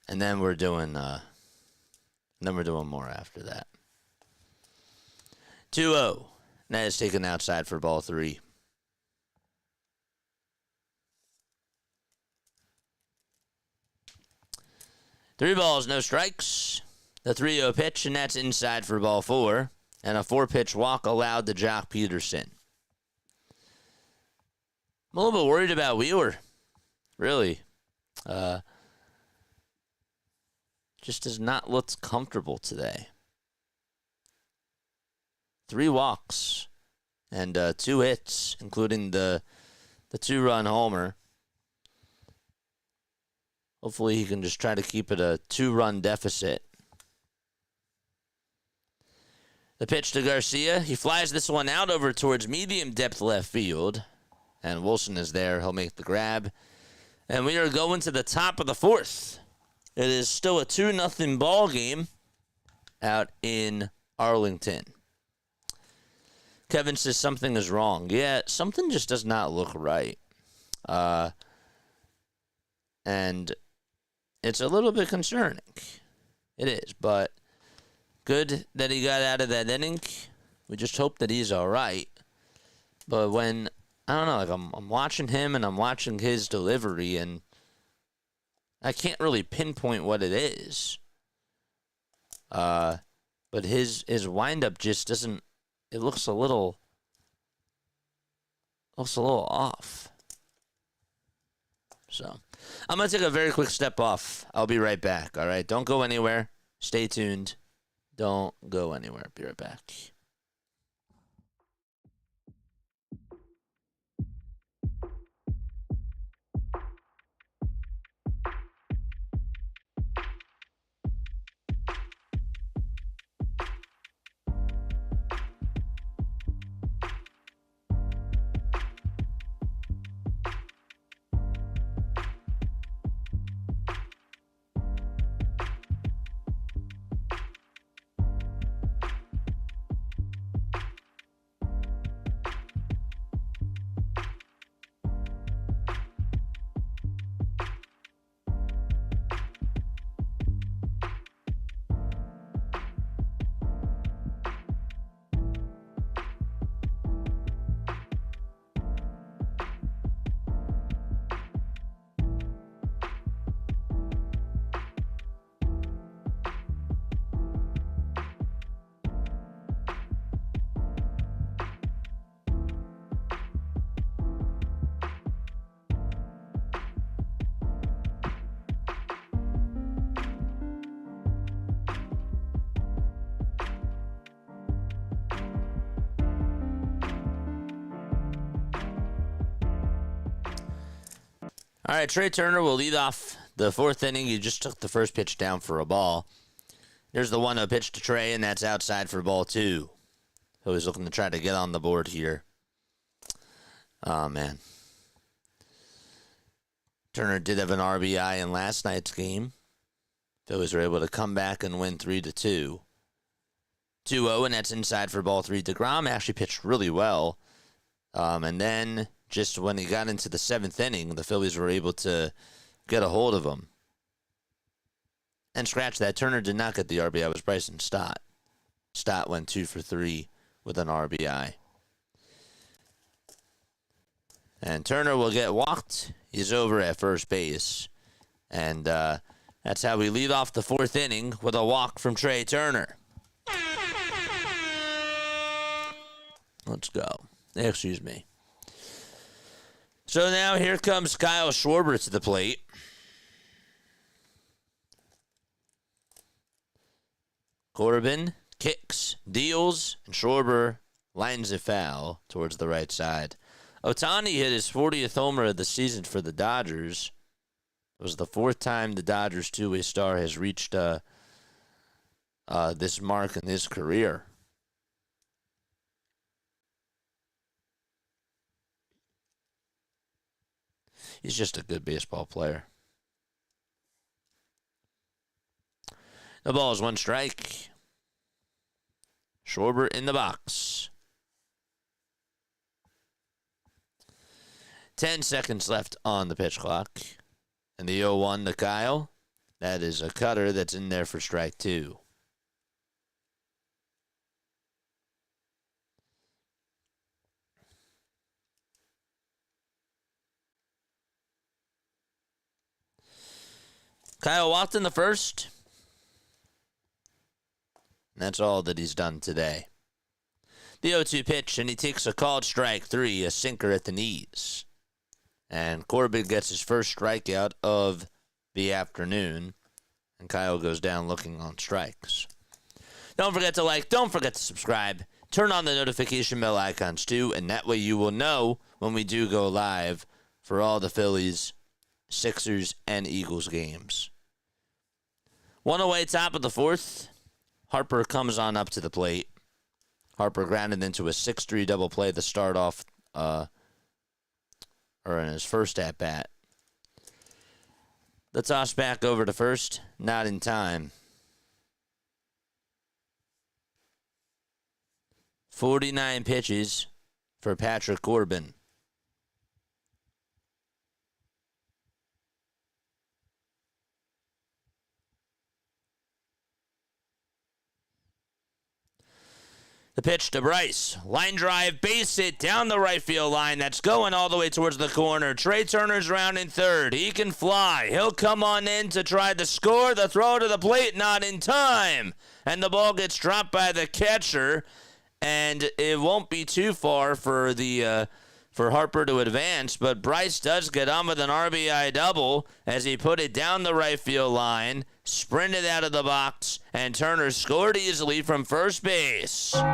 And then we're doing more after that. 2-0. And that is taken outside for ball 3. Three balls, no strikes. The 3-0 pitch, and that's inside for ball 4. And a 4-pitch walk allowed to Jock Peterson. I'm a little bit worried about Wheeler. Really. Just does not look comfortable today. 3 walks and 2 hits, including the 2-run homer. Hopefully he can just try to keep it a 2-run deficit. The pitch to Garcia. He flies this one out over towards medium depth left field. And Wilson is there. He'll make the grab. And we are going to the top of the 4th. It is still a 2-0 ball game out in Arlington. Kevin says something is wrong. Yeah, something just does not look right. And it's a little bit concerning. It is, but good that he got out of that inning. We just hope that he's all right. But when, I don't know, like I'm watching him and I'm watching his delivery, and I can't really pinpoint what it is. But his windup just doesn't, it looks a little off. So I'm going to take a very quick step off. I'll be right back, all right? Don't go anywhere. Stay tuned. Don't go anywhere. Be right back. All right, Trey Turner will lead off the 4th inning. He just took the first pitch down for a ball. There's the 1-0 pitch to Trey, and that's outside for ball 2. So he's looking to try to get on the board here. Oh, man. Turner did have an RBI in last night's game. Phillies were able to come back and win 3-2. 2-0, and that's inside for ball 3. DeGrom actually pitched really well. And then just when he got into the 7th inning, the Phillies were able to get a hold of him. And scratch that, Turner did not get the RBI. It was Bryson Stott. Stott went 2 for 3 with an RBI. And Turner will get walked. He's over at first base. And that's how we lead off the 4th inning with a walk from Trey Turner. Let's go. Excuse me. So now here comes Kyle Schwarber to the plate. Corbin kicks, deals, and Schwarber lines it foul towards the right side. Ohtani hit his 40th homer of the season for the Dodgers. It was the 4th time the Dodgers two-way star has reached this mark in his career. He's just a good baseball player. The ball is 1 strike. Schwarber in the box. 10 seconds left on the pitch clock. And the 0-1 to Kyle. That is a cutter that's in there for strike 2. Kyle walked in the first. And that's all that he's done today. The 0-2 pitch, and he takes a called strike 3, a sinker at the knees. And Corbin gets his first strikeout of the afternoon. And Kyle goes down looking on strikes. Don't forget to like, don't forget to subscribe. Turn on the notification bell icons too, and that way you will know when we do go live for all the Phillies, Sixers, and Eagles games. One away, top of the fourth. Harper comes on up to the plate. Harper grounded into a 6-3 double play to start off, or in his first at-bat. The toss back over to first, not in time. 49 pitches for Patrick Corbin. The pitch to Bryce. Line drive, base hit down the right field line. That's going all the way towards the corner. Trey Turner's rounding third. He can fly. He'll come on in to try to score. The throw to the plate, not in time. And the ball gets dropped by the catcher. And it won't be too far for Harper to advance, but Bryce does get on with an RBI double as he put it down the right field line, sprinted out of the box, and Turner scored easily from first base. Let's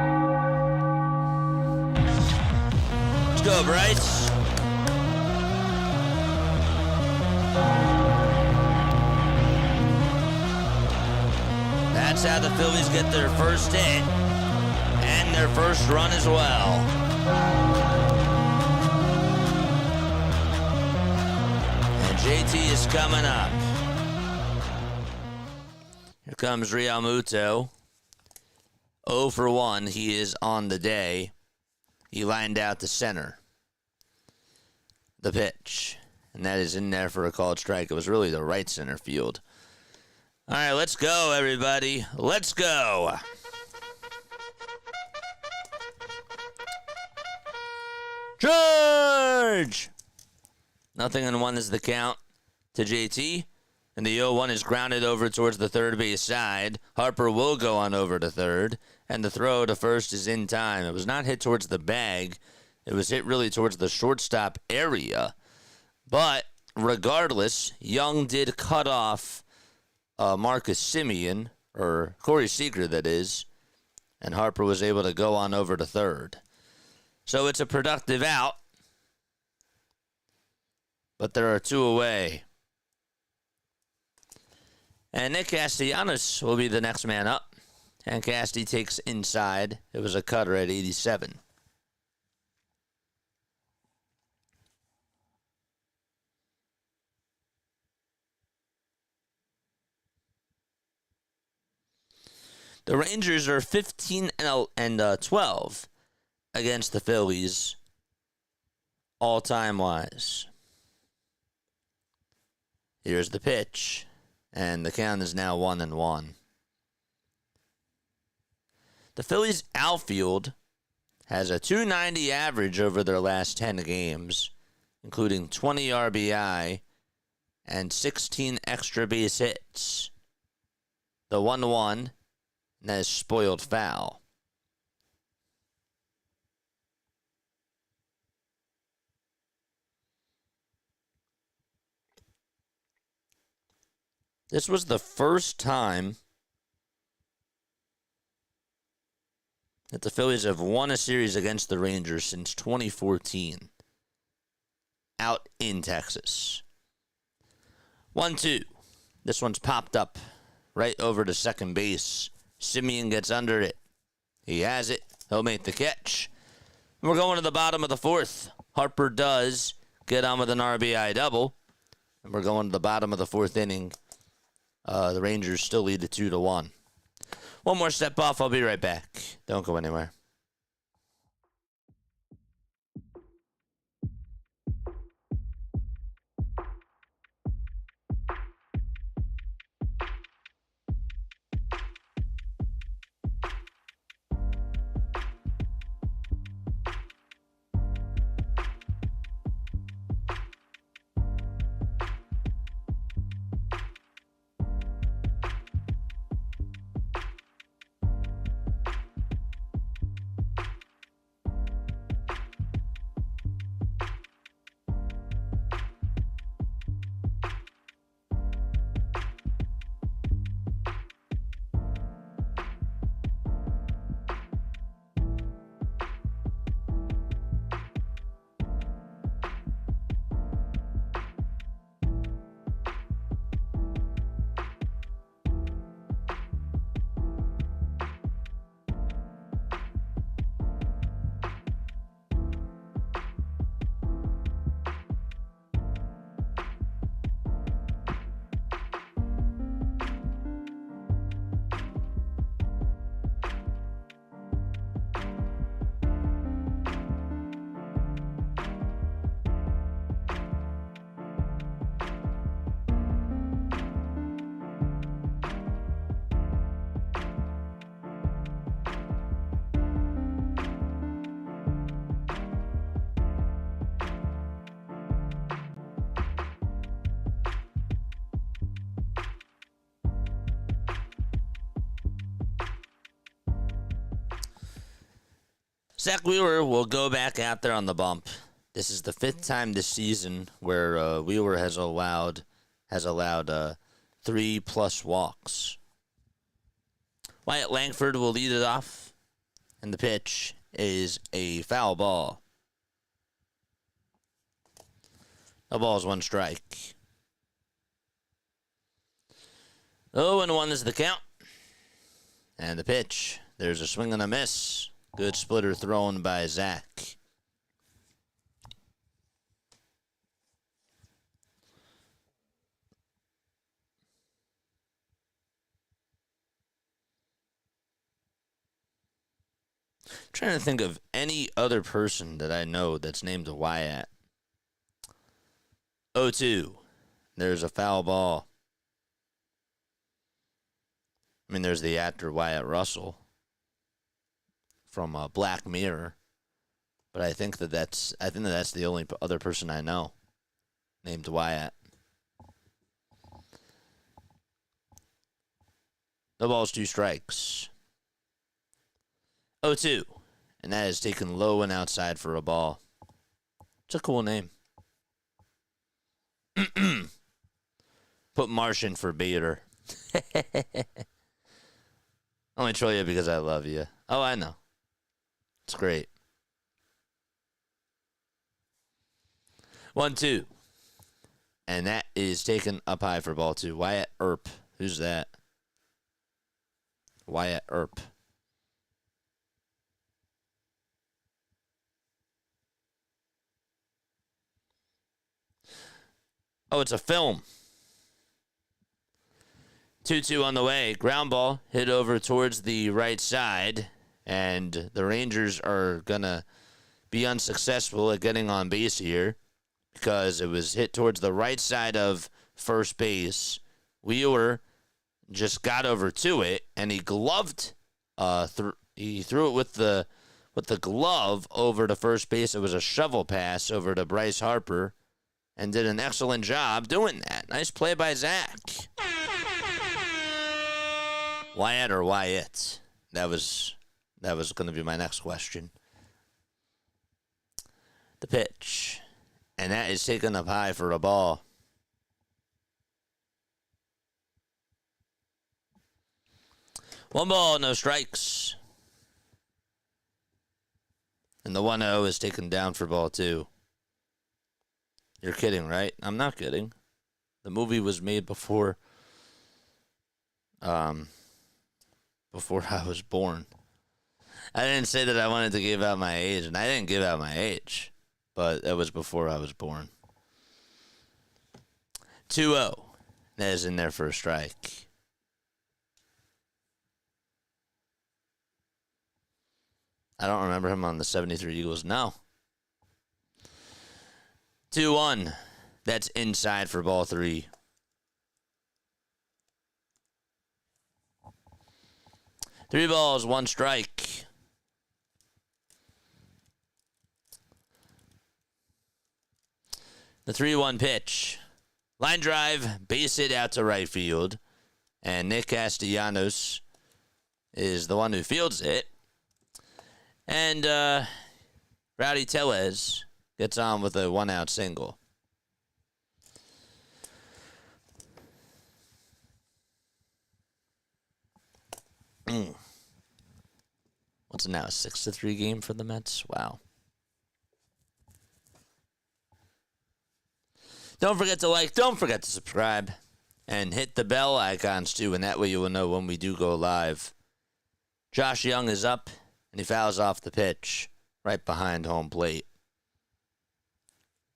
go, Bryce. That's how the Phillies get their first hit and their first run as well. JT is coming up. Here comes Real Muto. 0 for 1. He is on the day. He lined out to center. The pitch. And that is in there for a called strike. It was really the right center field. All right, let's go, everybody. Let's go. Charge! 0-1 is the count to JT. And the 0-1 is grounded over towards the third base side. Harper will go on over to third. And the throw to first is in time. It was not hit towards the bag. It was hit really towards the shortstop area. But regardless, Young did cut off Marcus Semien, or Corey Seager, that is. And Harper was able to go on over to third. So it's a productive out. But there are 2 away. And Nick Castellanos will be the next man up. And Casty takes inside. It was a cutter at 87. The Rangers are 15 and 12 against the Phillies, all-time wise. Here's the pitch, and the count is now 1-1. The Phillies outfield has a .290 average over their last 10 games, including 20 RBI and 16 extra base hits. The 1-1, and that is spoiled foul. This was the first time that the Phillies have won a series against the Rangers since 2014. Out in Texas. 1-2. This one's popped up right over to second base. Semien gets under it. He has it. He'll make the catch. We're going to the bottom of the fourth. Harper does get on with an RBI double. And we're going to the bottom of the fourth inning. The Rangers still lead it 2-1. One more step off. I'll be right back. Don't go anywhere. Zack Wheeler will go back out there on the bump. This is the 5th time this season where Wheeler has allowed 3+ walks. Wyatt Langford will lead it off, and the pitch is a foul ball. The ball is 1 strike. 0-1 is the count. And the pitch, there's a swing and a miss. Good splitter thrown by Zack. Trying to think of any other person that I know that's named Wyatt. 0-2. There's a foul ball. I mean, there's the actor Wyatt Russell from Black Mirror, but I think that's the only other person I know named Wyatt. The ball's 2 strikes. 0-2, and that is taken low and outside for a ball. It's a cool name. Put Martian for Bader. Only troll you because I love you. Oh, I know. It's great. 1-2. And that is taken up high for ball 2. Wyatt Earp. Who's that? Wyatt Earp. Oh, it's a film. 2-2 on the way. Ground ball hit over towards the right side, and the Rangers are going to be unsuccessful at getting on base here because it was hit towards the right side of first base. Wheeler just got over to it, and he gloved. He threw it with the glove over to first base. It was a shovel pass over to Bryce Harper, and did an excellent job doing that. Nice play by Zack. Wyatt or Wyatt? That was going to be my next question. The pitch. And that is taken up high for a ball. One ball, no strikes. And the 1-0 is taken down for ball 2. You're kidding, right? I'm not kidding. The movie was made before I was born. I didn't say that I wanted to give out my age, and I didn't give out my age, but that was before I was born. 2-0. That is in there for a strike. I don't remember him on the 73 Eagles. No. 2-1. That's inside for ball 3. Three balls, 1 strike. The 3-1 pitch. Line drive, base hit out to right field. And Nick Castellanos is the one who fields it. And Rowdy Tellez gets on with a 1-out single. What's it now, a 6-3 game for the Mets? Wow. Don't forget to like, don't forget to subscribe, and hit the bell icons too, and that way you will know when we do go live. Josh Young is up, and he fouls off the pitch right behind home plate.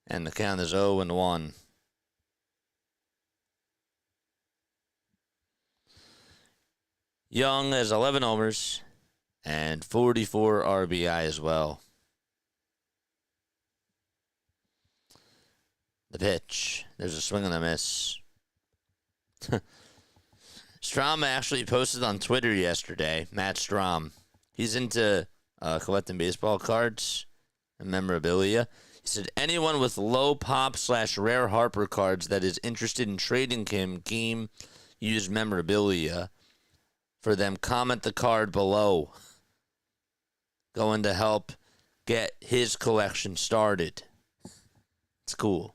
And the count is 0-1. Young has 11 homers and 44 RBI as well. The pitch. There's a swing and a miss. Strom actually posted on Twitter yesterday, Matt Strom. He's into collecting baseball cards and memorabilia. He said, anyone with low pop / rare Harper cards that is interested in trading him game used memorabilia for them, comment the card below. going to help get his collection started. It's cool.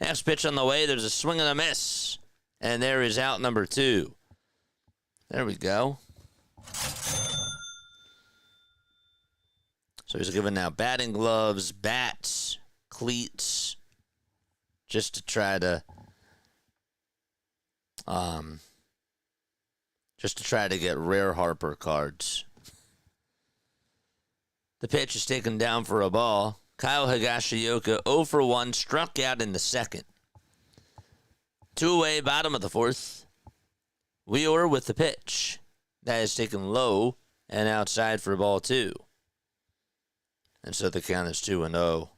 Next pitch on the way, there's a swing and a miss. And there is out number 2. There we go. So he's giving out batting gloves, bats, cleats, just to try to get rare Harper cards. The pitch is taken down for a ball. Kyle Higashioka 0 for 1, struck out in the second. 2 away, bottom of the 4th. Wheeler with the pitch. That is taken low and outside for ball 2. And so the count is 2-0.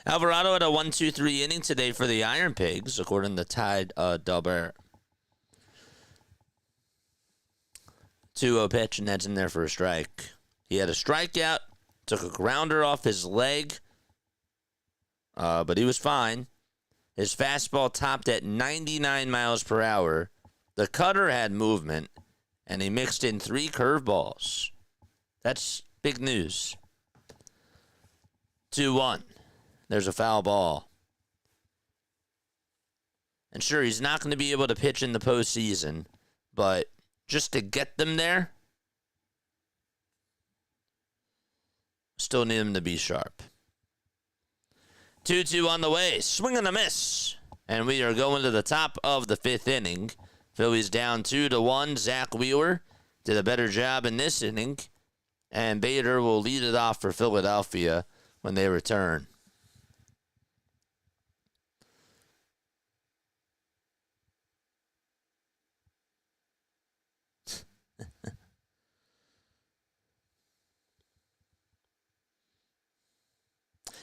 Alvarado had a 1-2-3 inning today for the Iron Pigs, according to Tide Dubber. 2-0 pitch, and that's in there for a strike. He had a strikeout, took a grounder off his leg, but he was fine. His fastball topped at 99 miles per hour. The cutter had movement, and he mixed in 3 curveballs. That's big news. 2-1. There's a foul ball. And sure, he's not going to be able to pitch in the postseason, but just to get them there, still need him to be sharp. 2-2 on the way. Swing and a miss. And we are going to the top of the 5th inning. Phillies down 2-1. Zack Wheeler did a better job in this inning. And Bader will lead it off for Philadelphia when they return.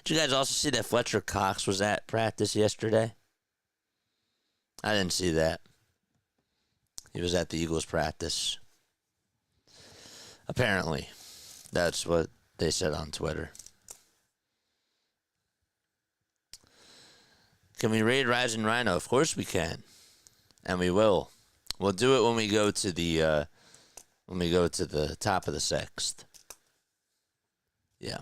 Did you guys also see that Fletcher Cox was at practice yesterday? I didn't see that. He was at the Eagles practice. Apparently. That's what they said on Twitter. Can we raid Rising Rhino? Of course we can. And we will. We'll do it when we go to the top of the 6th. Yeah.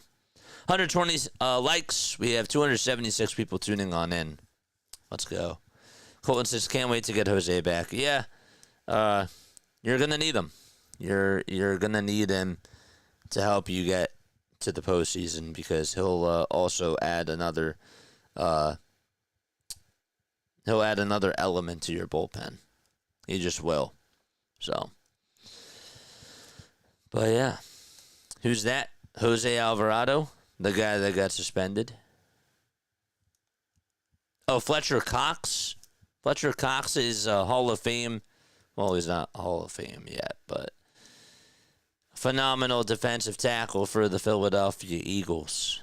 120 likes. We have 276 people tuning on in. Let's go. Colton says, can't wait to get Jose back. Yeah, you're going to need him. You're going to need him to help you get to the postseason because he'll also add another element to your bullpen. He just will. So, but yeah. Who's that? Jose Alvarado? The guy that got suspended. Oh, Fletcher Cox. Fletcher Cox is a Hall of Fame. Well, he's not Hall of Fame yet, but phenomenal defensive tackle for the Philadelphia Eagles.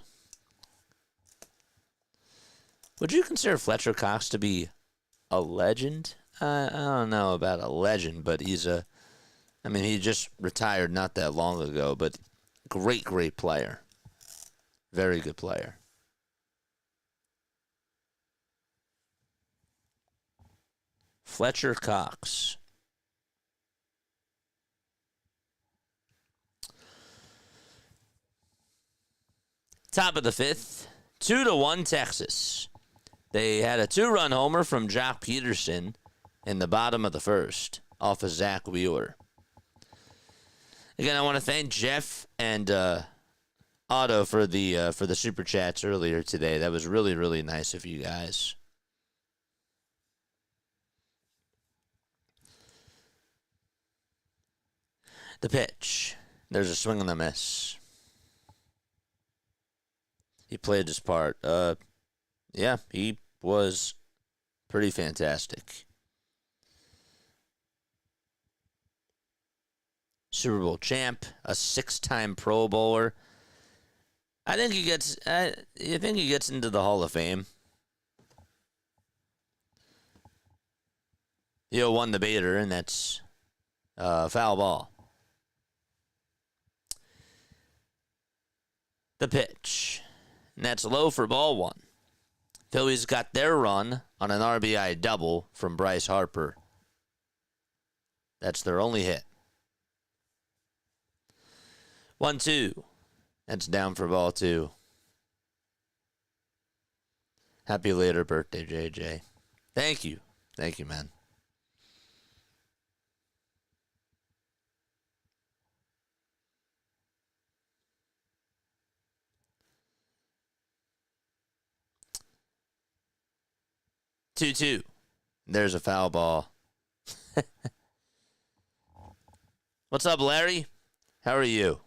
Would you consider Fletcher Cox to be a legend? I don't know about a legend, but he just retired not that long ago, but great player. Very good player. Fletcher Cox. Top of the 5th. 2-1 Texas. They had a 2-run homer from Jock Peterson in the bottom of the 1st off of Zack Wheeler. Again, I want to thank Jeff and Otto for the super chats earlier today. That was really, really nice of you guys. The pitch. There's a swing and a miss. He played his part. Yeah, he was pretty fantastic. Super Bowl champ, a 6-time Pro Bowler. I think he gets into the Hall of Fame. He won the Bader, and that's foul ball. The pitch. And that's low for ball one. Phillies got their run on an RBI double from Bryce Harper. That's their only hit. 1-2. That's down for ball two. Happy later birthday, JJ. Thank you. Thank you, man. Two. There's a foul ball. What's up, Larry? How are you?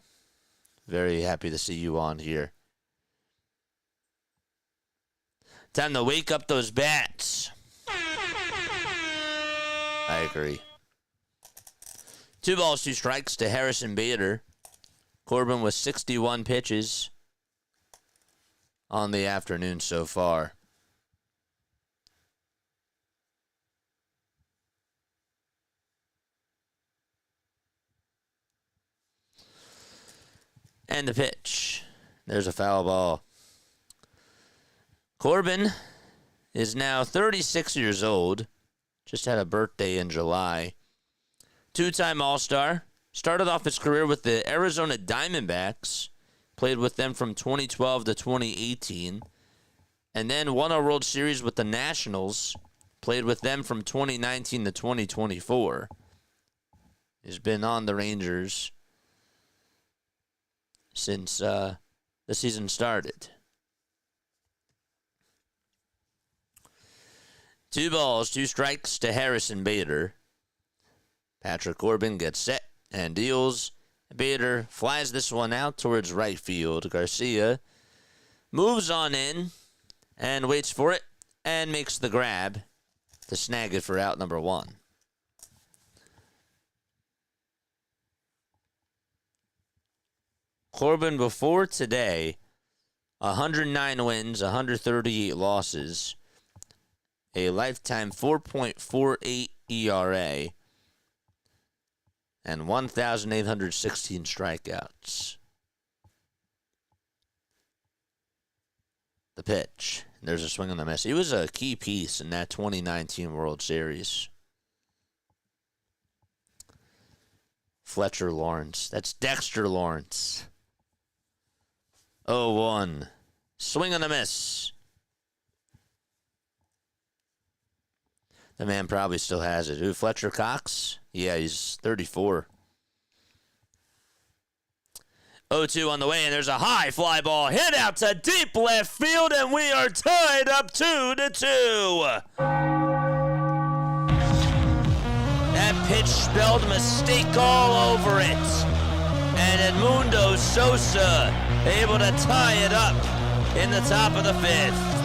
Very happy to see you on here. Time to wake up those bats. I agree. 2 balls, 2 strikes to Harrison Bader. Corbin with 61 pitches on the afternoon so far. And the pitch. There's a foul ball. Corbin is now 36 years old. Just had a birthday in July. 2-time All-Star. Started off his career with the Arizona Diamondbacks. Played with them from 2012 to 2018. And then won a World Series with the Nationals. Played with them from 2019 to 2024. He's been on the Rangers since the season started. 2 balls, 2 strikes to Harrison Bader. Patrick Corbin gets set and deals. Bader flies this one out towards right field. Garcia moves on in and waits for it and makes the grab to snag it for out number 1. Corbin before today, 109 wins, 138 losses, a lifetime 4.48 ERA, and 1,816 strikeouts. The pitch. There's a swing and a miss. He was a key piece in that 2019 World Series. Fletcher Lawrence. That's Dexter Lawrence. 0-1. Swing and a miss. The man probably still has it. Who, Fletcher Cox? Yeah, he's 34. 0-2 on the way, and there's a high fly ball hit out to deep left field, and we are tied up 2-2. That pitch spelled mistake all over it. And Edmundo Sosa able to tie it up in the top of the 5th.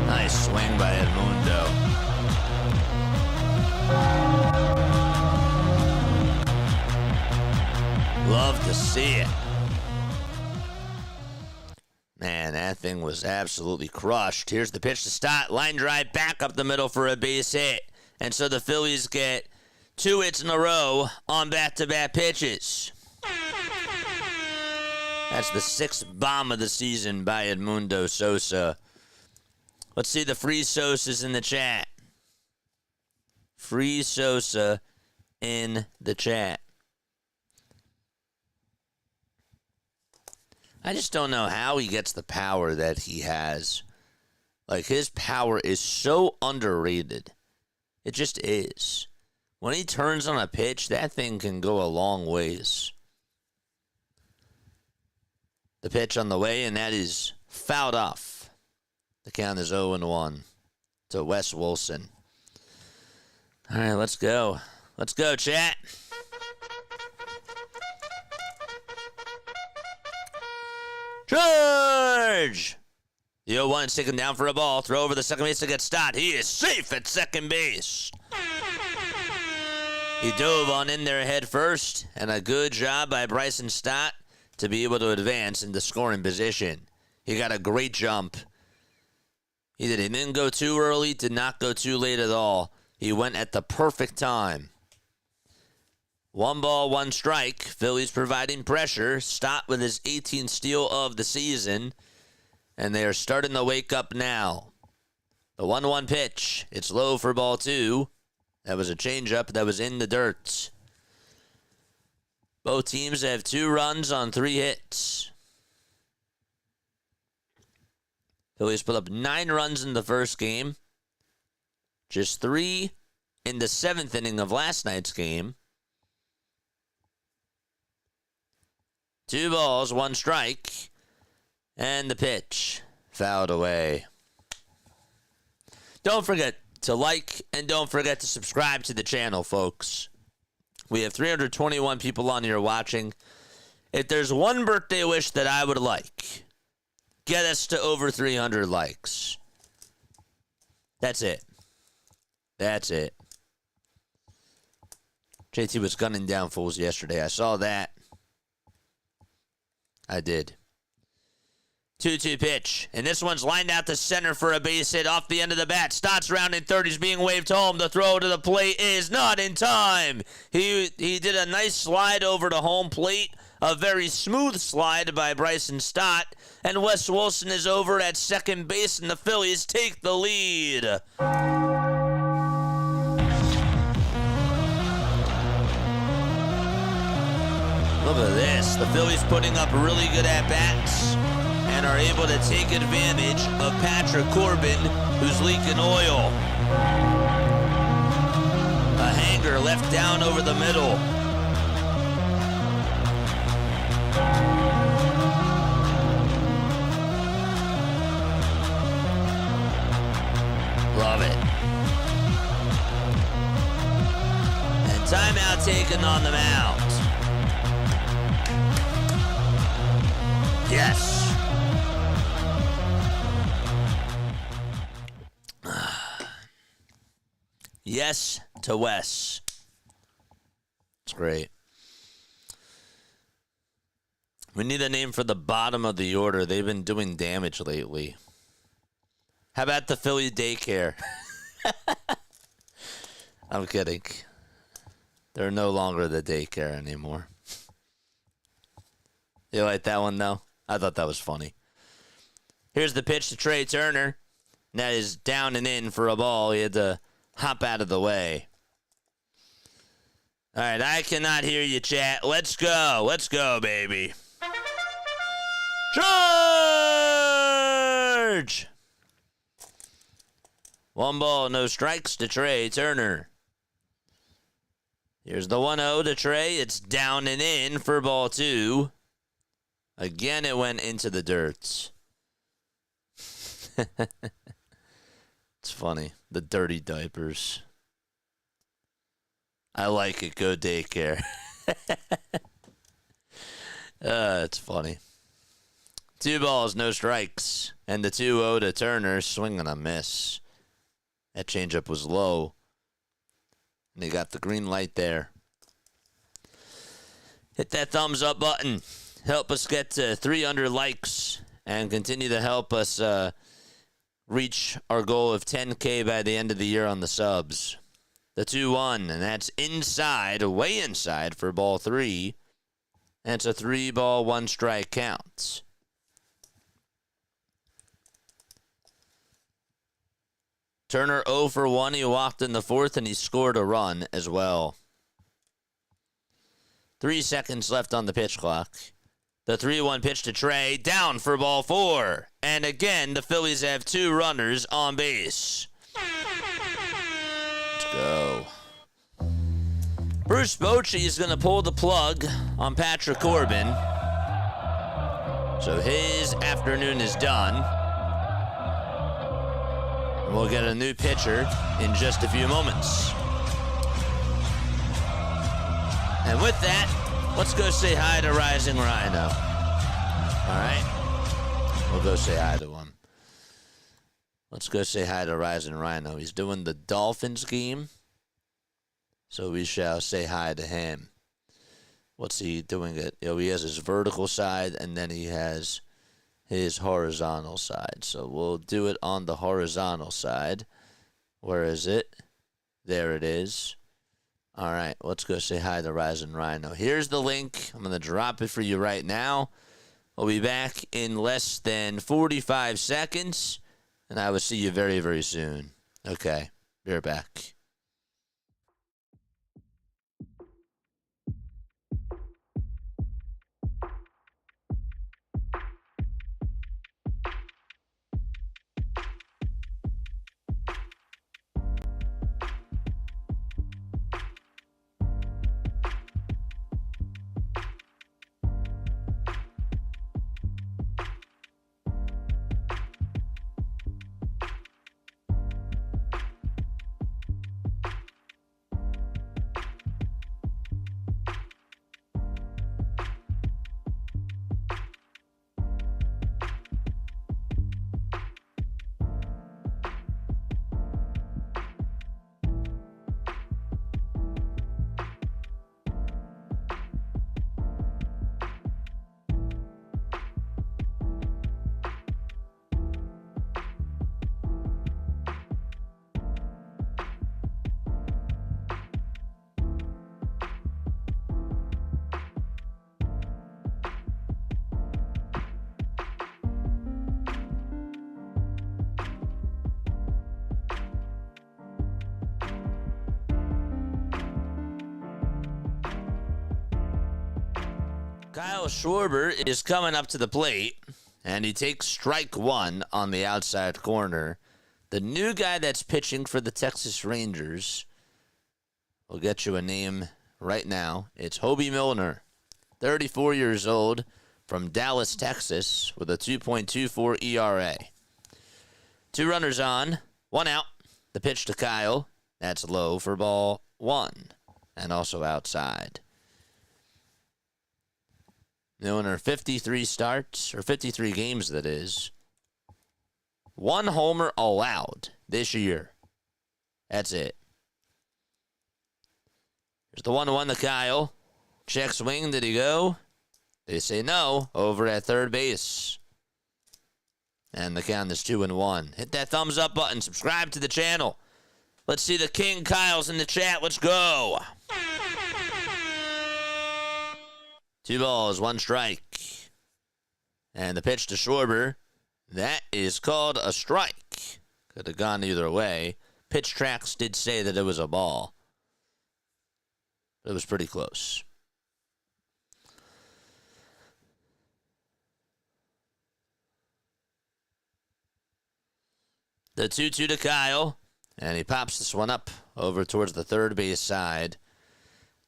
Nice swing by Edmundo. Love to see it. Man, that thing was absolutely crushed. Here's the pitch to Stott. Line drive back up the middle for a base hit. And so the Phillies get 2 hits in a row on back-to-back pitches. That's the 6th bomb of the season by Edmundo Sosa. Let's see the free Sosas in the chat. Free Sosa in the chat. I just don't know how he gets the power that he has. Like, his power is so underrated. It just is. When he turns on a pitch, that thing can go a long ways. The pitch on the way, and that is fouled off. The count is 0-1 to Wes Wilson. All right, let's go. Let's go, chat. Charge! The 0-1 is taken down for a ball. Throw over the second base to get Stott. He is safe at second base. He dove on in there head first, and a good job by Bryson Stott to be able to advance into scoring position. He got a great jump. He didn't go too early, did not go too late at all. He went at the perfect time. 1 ball, 1 strike. Phillies providing pressure. Stott with his 18th steal of the season. And they are starting to wake up now. The 1-1 pitch. It's low for ball 2. That was a changeup that was in the dirt. Both teams have 2 runs on 3 hits. Phillies put up 9 runs in the first game. Just 3 in the 7th inning of last night's game. 2 balls, 1 strike. And the pitch fouled away. Don't forget to like and don't forget to subscribe to the channel, folks. We have 321 people on here watching. If there's one birthday wish that I would like, get us to over 300 likes. That's it. That's it. JT was gunning down fools yesterday. I saw that. I did. 2-2 pitch. And this one's lined out to center for a base hit off the end of the bat. Stott's rounding third. He's being waved home. The throw to the plate is not in time. He did a nice slide over to home plate. A very smooth slide by Bryson Stott. And Wes Wilson is over at second base, and the Phillies take the lead. Look at this. The Phillies putting up really good at-bats and are able to take advantage of Patrick Corbin, who's leaking oil. A hanger left down over the middle. Love it. And timeout taken on the mound. Yes. Yes to Wes. It's great. We need a name for the bottom of the order. They've been doing damage lately. How about the Philly daycare? I'm kidding. They're no longer the daycare anymore. You like that one, though? I thought that was funny. Here's the pitch to Trey Turner. And that is down and in for a ball. He had to hop out of the way. All right, I cannot hear you, chat. Let's go. Let's go, baby. Charge! 1 ball, no strikes to Trey Turner. Here's the 1-0 to Trey. It's down and in for ball 2. Again, it went into the dirt. It's funny. The dirty diapers. I like it. Go daycare. It's funny. 2 balls, no strikes. And the 2-0 to Turner. Swing and a miss. That changeup was low. And they got the green light there. Hit that thumbs up button. Help us get to 300 likes. And continue to help us reach our goal of 10K by the end of the year on the subs. The 2-1, and that's inside, way inside for ball 3. And it's a 3-ball, 1-strike count. Turner 0 for 1. He walked in the 4th, and he scored a run as well. 3 seconds left on the pitch clock. The 3-1 pitch to Trey, down for ball 4. And again, the Phillies have 2 runners on base. Let's go. Bruce Bochy is going to pull the plug on Patrick Corbin. So his afternoon is done. And we'll get a new pitcher in just a few moments. And with that, let's go say hi to Rising Rhino. All right? We'll go say hi to him. Let's go say hi to Rising Rhino. He's doing the Dolphins game, so we shall say hi to him. what's he doing it? He has his vertical side, and then he has his horizontal side. So we'll do it on the horizontal side. Where is it? There it is. All right, let's go say hi to Rising Rhino. Here's the link. I'm going to drop it for you right now. We'll be back in less than 45 seconds, and I will see you very, very soon. Okay, be right back. Kyle Schwarber is coming up to the plate, and he takes strike one on the outside corner. The new guy that's pitching for the Texas Rangers, we'll get you a name right now. It's Hobie Milner, 34 years old, from Dallas, Texas, with a 2.24 ERA. 2 runners on, 1 out. The pitch to Kyle, that's low for ball 1, and also outside. Milner, 53 starts, or 53 games that is. 1 homer allowed this year. That's it. Here's the 1-1 to Kyle. Check swing, did he go? They say no, over at third base. And the count is 2-1. Hit that thumbs up button, subscribe to the channel. Let's see the King Kyles in the chat, let's go. 2 balls, 1 strike. And the pitch to Schwarber, that is called a strike. Could have gone either way. Pitch tracks did say that it was a ball. It was pretty close. The 2-2 to Kyle, and he pops this one up over towards the third base side.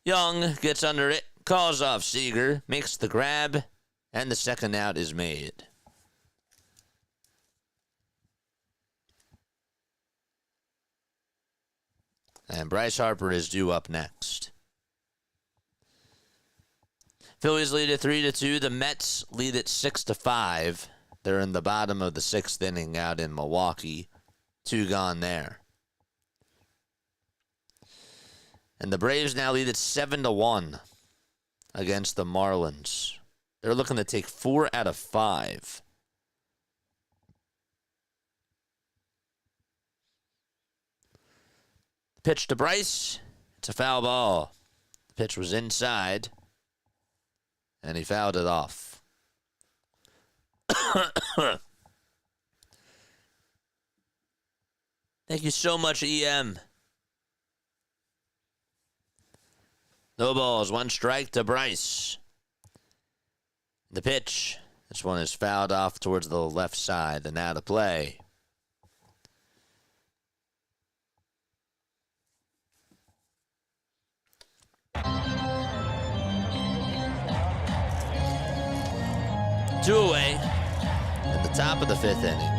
Young gets under it. Calls off Seager, makes the grab, and the second out is made. And Bryce Harper is due up next. Phillies lead at 3-2. The Mets lead at 6-5. They're in the bottom of the 6th inning out in Milwaukee. 2 gone there. And the Braves now lead at 7-1. Against the Marlins. They're looking to take 4 out of 5. Pitch to Bryce. It's a foul ball. The pitch was inside. And he fouled it off. Thank you so much, EM. No balls, 1 strike to Bryce. The pitch. This one is fouled off towards the left side and out of play. Two away at the top of the 5th inning.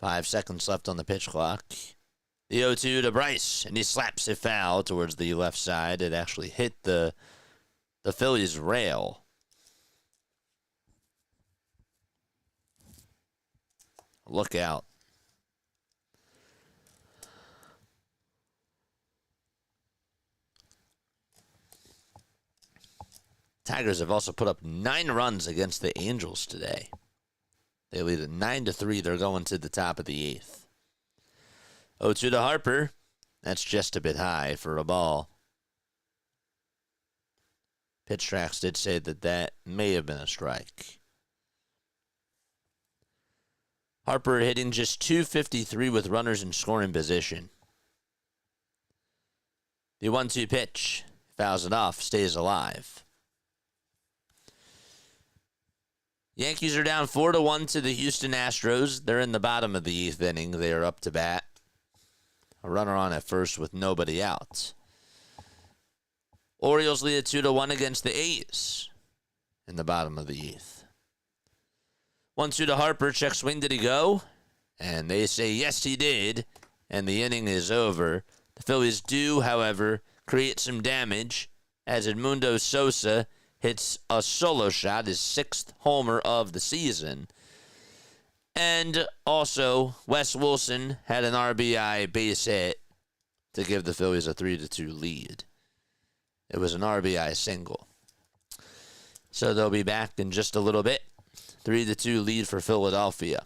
5 seconds left on the pitch clock. The 0-2 to Bryce, and he slaps it foul towards the left side. It actually hit the Phillies' rail. Look out. Tigers have also put up 9 runs against the Angels today. They lead at 9-3. They're going to the top of the 8th. 0-2 to Harper. That's just a bit high for a ball. Pitch tracks did say that may have been a strike. Harper hitting just .253 with runners in scoring position. The 1-2 pitch. Fouls it off. Stays alive. Yankees are down 4-1 to the Houston Astros. They're in the bottom of the 8th inning. They are up to bat. A runner on at first with nobody out. Orioles lead at 2-1 against the A's in the bottom of the 8th. 1-2 to Harper. Check swing. Did he go? And they say yes, he did. And the inning is over. The Phillies do, however, create some damage as Edmundo Sosa hits a solo shot, his 6th homer of the season. And also, Wes Wilson had an RBI base hit to give the Phillies a 3-2 lead. It was an RBI single. So they'll be back in just a little bit. 3-2 lead for Philadelphia.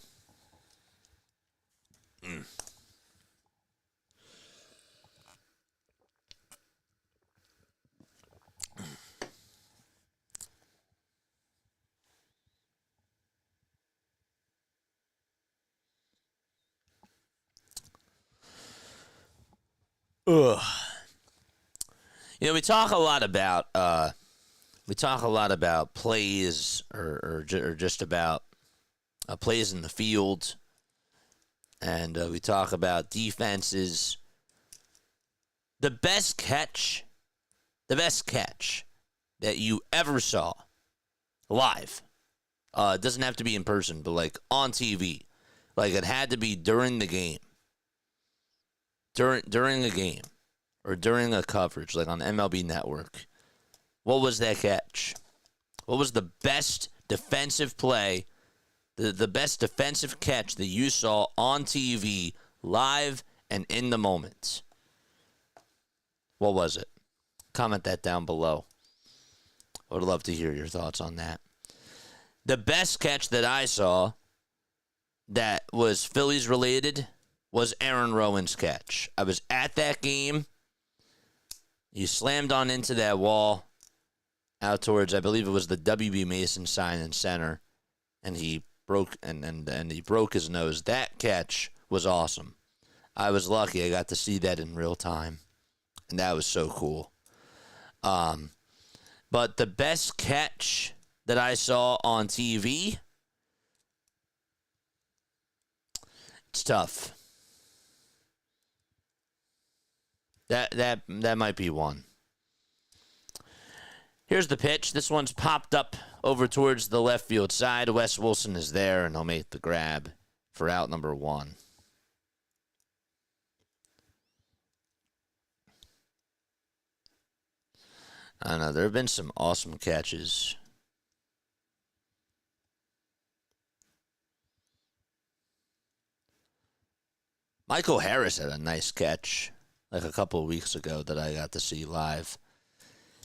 Ugh. You know, we talk a lot about plays or just about plays in the field, and we talk about defenses. The best catch that you ever saw live, it doesn't have to be in person, but like on TV, like it had to be during the game. During a game or during a coverage, like on MLB Network, what was that catch? What was the best defensive play, the best defensive catch that you saw on TV, live and in the moment? What was it? Comment that down below. I would love to hear your thoughts on that. The best catch that I saw that was Phillies related was Aaron Rowan's catch. I was at that game. He slammed on into that wall out towards, I believe it was the W.B. Mason sign in center, and he broke and he broke his nose. That catch was awesome. I was lucky. I got to see that in real time, and that was so cool. But the best catch that I saw on TV, it's tough. That might be one. Here's the pitch. This one's popped up over towards the left field side. Wes Wilson is there, and he'll make the grab for out number 1. I don't know. There have been some awesome catches. Michael Harris had a nice catch like a couple of weeks ago that I got to see live.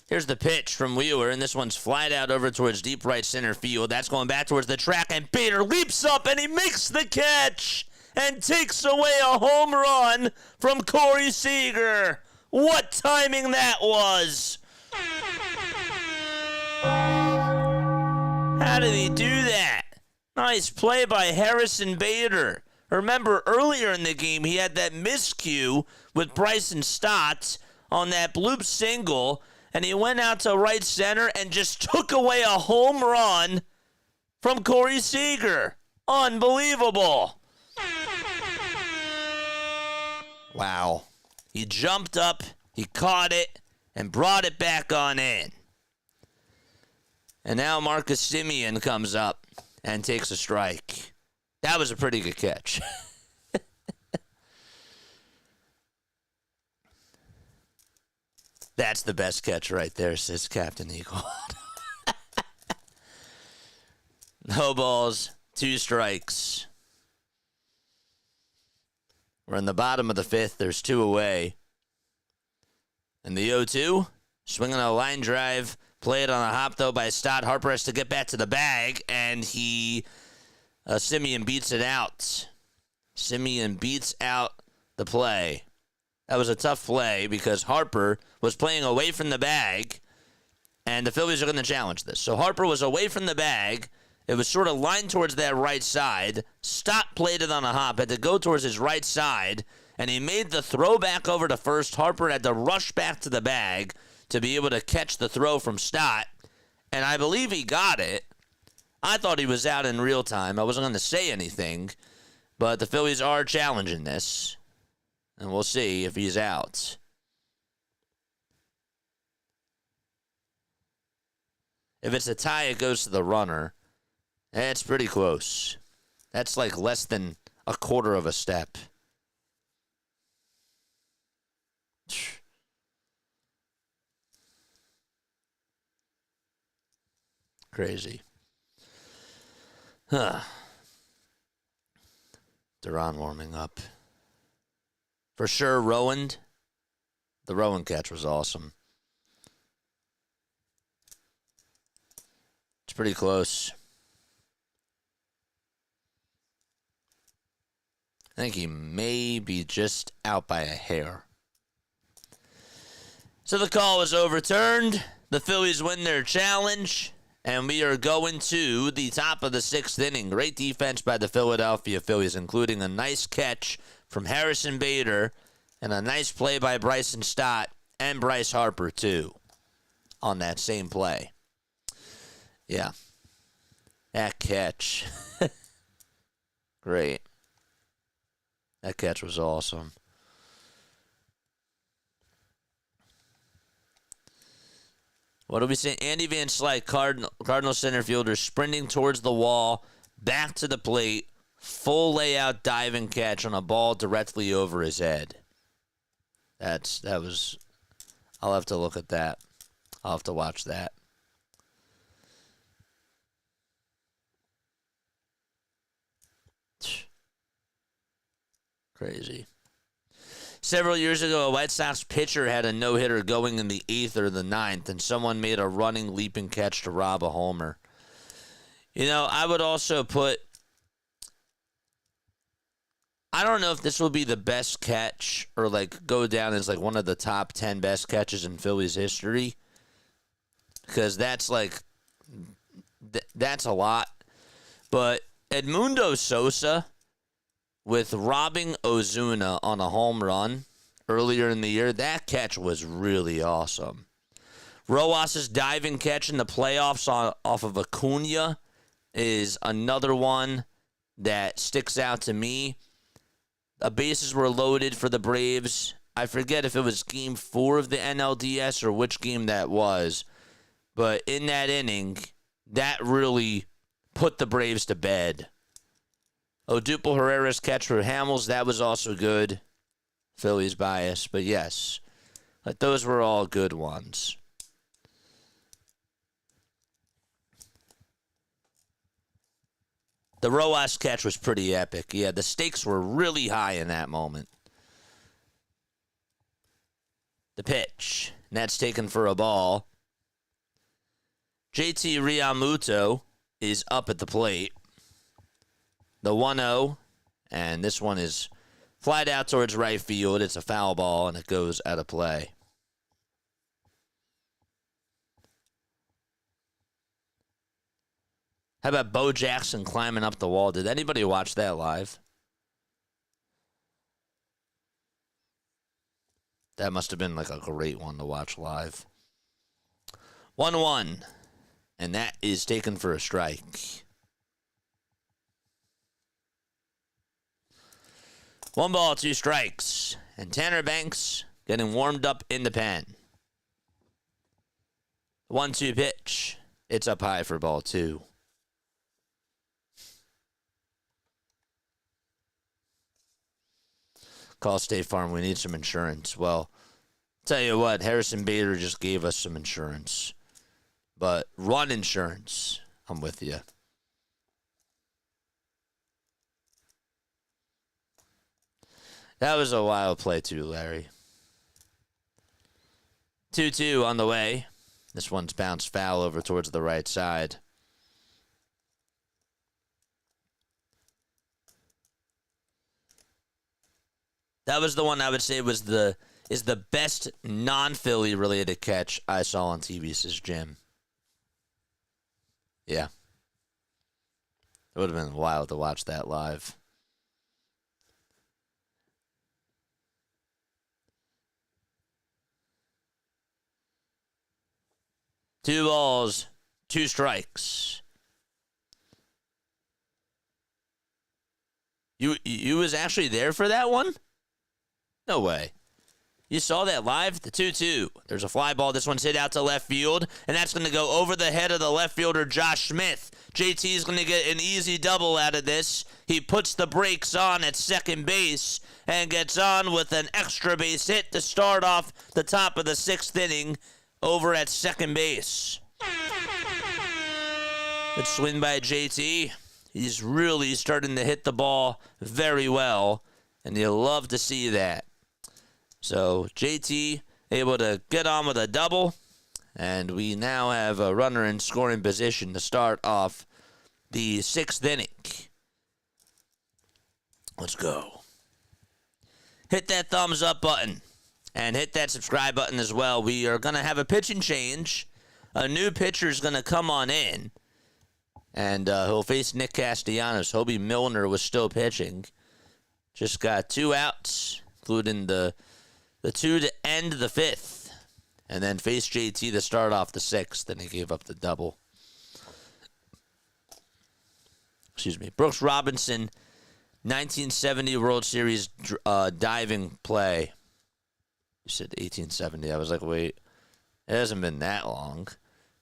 Here's the pitch from Wheeler, and this one's flied out over towards deep right center field. That's going back towards the track, and Bader leaps up, and he makes the catch and takes away a home run from Corey Seager. What timing that was! How did he do that? Nice play by Harrison Bader. Remember, earlier in the game, he had that miscue with Bryson Stott on that bloop single, and he went out to right center and just took away a home run from Corey Seager. Unbelievable. Wow. He jumped up, he caught it, and brought it back on in. And now Marcus Semien comes up and takes a strike. That was a pretty good catch. That's the best catch right there, says Captain Eagle. No balls, 2 strikes. We're in the bottom of the 5th. There's 2 away. And the 0-2, swinging a line drive, Played on a hop, though, by Stott. Harper has to get back to the bag, and Simeon beats it out. Simeon beats out the play. That was a tough play because Harper was playing away from the bag, and the Phillies are going to challenge this. So Harper was away from the bag. It was sort of lined towards that right side. Stott played it on a hop, had to go towards his right side, and he made the throw back over to first. Harper had to rush back to the bag to be able to catch the throw from Stott, and I believe he got it. I thought he was out in real time. I wasn't going to say anything, but the Phillies are challenging this, and we'll see if he's out. If it's a tie, it goes to the runner. It's pretty close. That's like less than a quarter of a step. Crazy. Duran warming up. For sure, Rowan. The Rowan catch was awesome. It's pretty close. I think he may be just out by a hair. So the call was overturned. The Phillies win their challenge. And we are going to the top of the sixth inning. Great defense by the Philadelphia Phillies, including a nice catch from Harrison Bader and a nice play by Bryson Stott and Bryce Harper, too, on that same play. Yeah. That catch. Great. That catch was awesome. What do we say? Andy Van Slyke, Cardinal center fielder, sprinting towards the wall, back to the plate, full layout diving catch on a ball directly over his head. That was. I'll have to look at that. I'll have to watch that. Crazy. Several years ago, a White Sox pitcher had a no-hitter going in the 8th or the 9th, and someone made a running, leaping catch to rob a homer. You know, I would also put... I don't know if this will be the best catch or, like, go down as, like, one of the top 10 best catches in Phillies history. Because that's, like... that's a lot. But Edmundo Sosa... with robbing Ozuna on a home run earlier in the year, that catch was really awesome. Rojas' diving catch in the playoffs off of Acuna is another one that sticks out to me. The bases were loaded for the Braves. I forget if it was Game 4 of the NLDS or which game that was. But in that inning, that really put the Braves to bed. Odubel Herrera's catch for Hamels, that was also good. Phillies bias, but yes. But those were all good ones. The Rojas catch was pretty epic. Yeah, the stakes were really high in that moment. The pitch. And that's taken for a ball. JT Realmuto is up at the plate. The 1-0, and this one is flied out towards right field. It's a foul ball, and it goes out of play. How about Bo Jackson climbing up the wall? Did anybody watch that live? That must have been like a great one to watch live. 1-1, and that is taken for a strike. 1 ball, 2 strikes. And Tanner Banks getting warmed up in the pen. 1-2 pitch. It's up high for ball 2. Call State Farm. We need some insurance. Well, tell you what, Harrison Bader just gave us some insurance. But run insurance. I'm with you. That was a wild play too, Larry. 2-2 on the way. This one's bounced foul over towards the right side. That was the one I would say is the best non-Philly related catch I saw on TV, says Jim. Yeah. It would have been wild to watch that live. Two balls, two strikes. You was actually there for that one? No way. You saw that live? The 2-2. There's a fly ball. This one's hit out to left field, and that's going to go over the head of the left fielder, Josh Smith. JT is going to get an easy double out of this. He puts the brakes on at second base and gets on with an extra base hit to start off the top of the 6th inning over at second base. Good swing by JT. He's really starting to hit the ball very well, and you'll love to see that. So JT able to get on with a double, and we now have a runner in scoring position to start off the 6th inning. Let's go. Hit that thumbs up button and hit that subscribe button as well. We are going to have a pitching change. A new pitcher is going to come on in, and he'll face Nick Castellanos. Hobie Milner was still pitching. Just got 2 outs, including the 2 to end the 5th, and then faced JT to start off the 6th, and he gave up the double. Excuse me. Brooks Robinson, 1970 World Series diving play. You said 1870. I was like, wait, it hasn't been that long.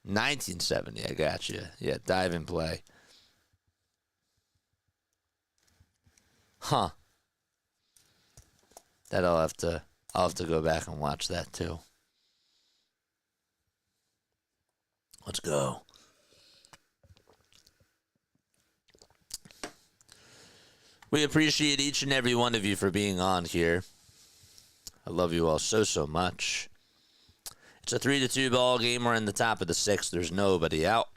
1970, I got you. Yeah, diving play. Huh. That I'll have to go back and watch that too. Let's go. We appreciate each and every one of you for being on here. I love you all so much. It's a 3-2 ball game. We're in the top of the 6th. There's nobody out.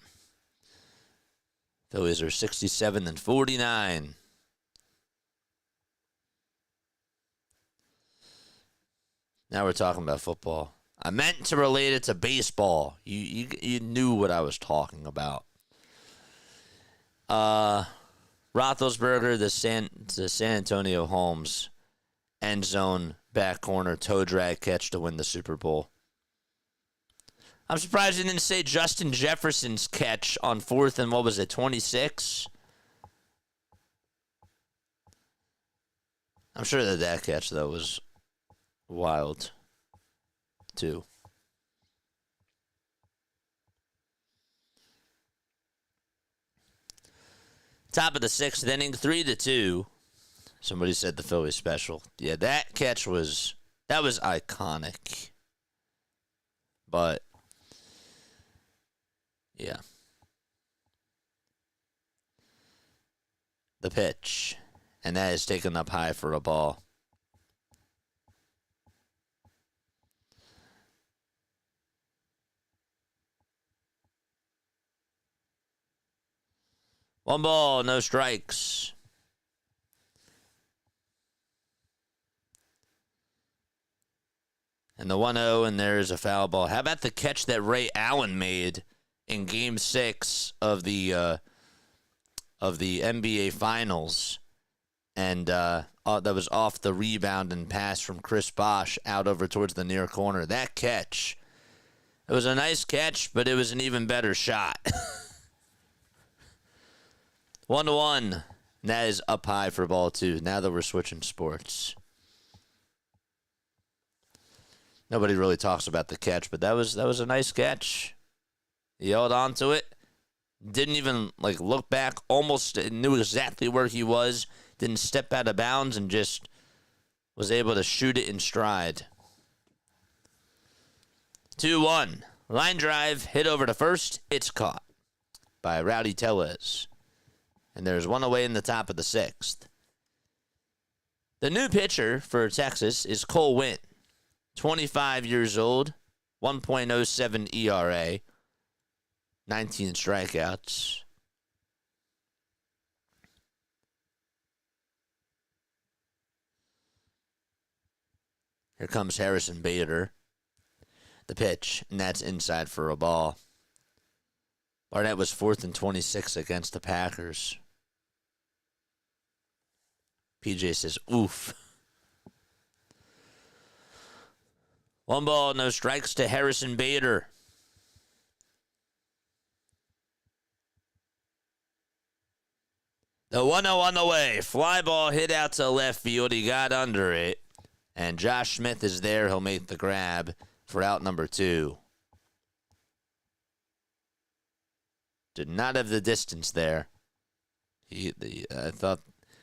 Phillies are 67-49. Now we're talking about football. I meant to relate it to baseball. You knew what I was talking about. Roethlisberger, the San Antonio Holmes end zone back corner toe drag catch to win the Super Bowl. I'm surprised you didn't say Justin Jefferson's catch on 4th and 26. I'm sure that catch, though, was wild, too. Top of the 6th inning, 3-2. Somebody said the Phillies special. Yeah, that catch was iconic. But yeah. The pitch. And that is taken up high for a ball. One ball, no strikes. And the 1-0, and there's a foul ball. How about the catch that Ray Allen made in Game 6 of the NBA Finals? And that was off the rebound and pass from Chris Bosh out over towards the near corner. That catch, it was a nice catch, but it was an even better shot. 1-1. That is up high for ball 2. Now that we're switching sports. Nobody really talks about the catch, but that was a nice catch. He held on to it. Didn't even look back. Almost knew exactly where he was. Didn't step out of bounds and just was able to shoot it in stride. 2-1. Line drive, hit over to first. It's caught by Rowdy Tellez. And there's one away in the top of the 6th. The new pitcher for Texas is Cole Winn, 25 years old, 1.07 ERA, 19 strikeouts. Here comes Harrison Bader. The pitch, and that's inside for a ball. Barnett was 4th and 26 against the Packers. PJ says, oof. 1 ball, no strikes to Harrison Bader. The 1-0 on the way. Fly ball hit out to left field. He got under it. And Josh Smith is there. He'll make the grab for out number 2. Did not have the distance there. He thought